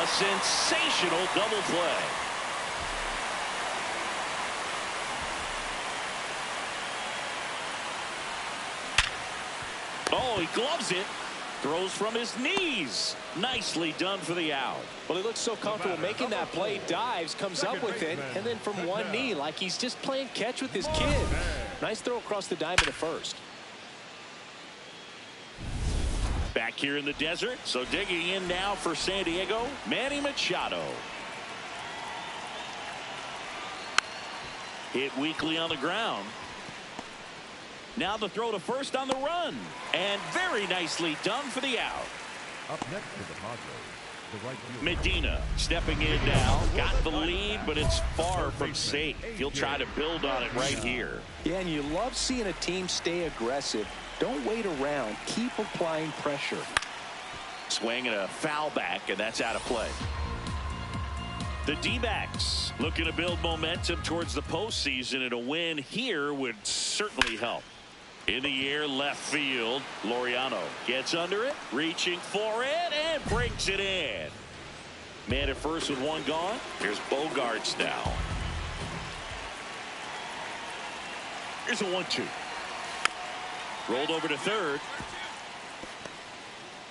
A sensational double play. Oh, he gloves it. Throws from his knees. Nicely done for the out. Well, he looks so comfortable making that play. Dives, comes up with it, and then from one knee, like he's just playing catch with his kid. Nice throw across the diamond at first. Back here in the desert, so digging in now for San Diego, Manny Machado. Hit weakly on the ground. Now the throw to first on the run. And very nicely done for the out. Up next to the Padres, the right fielder. Medina stepping in now. Got the lead, but it's far from safe. He'll try to build on it right here. Yeah, and you love seeing a team stay aggressive. Don't wait around. Keep applying pressure. Swing and a foul back, and that's out of play. The D-backs looking to build momentum towards the postseason, and a win here would certainly help. In the air, left field. Laureano gets under it, reaching for it, and brings it in. Man at first with one gone. Here's Bogarts now. Here's a 1-2. Rolled over to third.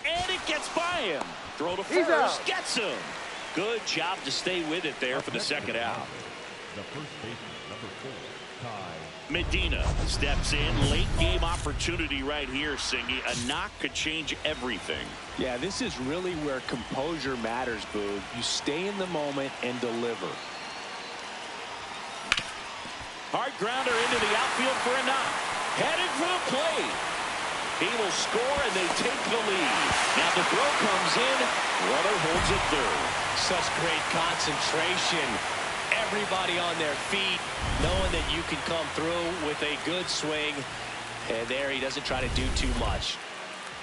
And it gets by him. Throw to first. Gets him. Good job to stay with it there for the second out. The first baseman, number 4, Ty. Medina steps in. Late game opportunity right here, Singy. A knock could change everything. Yeah, this is really where composure matters, Boog. You stay in the moment and deliver. Hard grounder into the outfield for a knock. Headed for the plate. He will score, and they take the lead. Now the throw comes in. Runner holds it third. Such great concentration. Everybody on their feet, knowing that you can come through with a good swing. And there he doesn't try to do too much.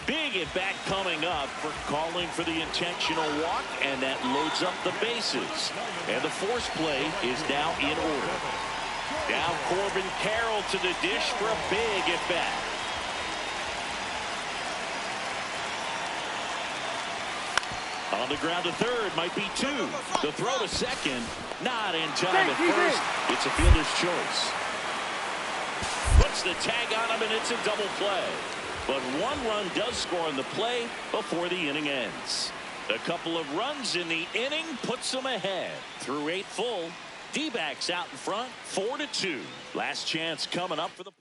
Big at bat coming up for calling for the intentional walk, and that loads up the bases. And the force play is now in order. Now Corbin Carroll to the dish for a big at bat. On the ground to third, might be 2. The throw to second, not in time at first. It's a fielder's choice. Puts the tag on him, and it's a double play. But one run does score on the play before the inning ends. A couple of runs in the inning puts them ahead. Through 8 full, D-backs out in front, 4-2. Last chance coming up for the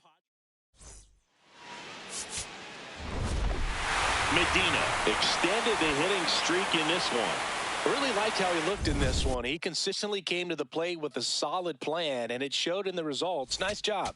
Medina extended the hitting streak in this one. I really liked how he looked in this one. He consistently came to the plate with a solid plan, and it showed in the results. Nice job.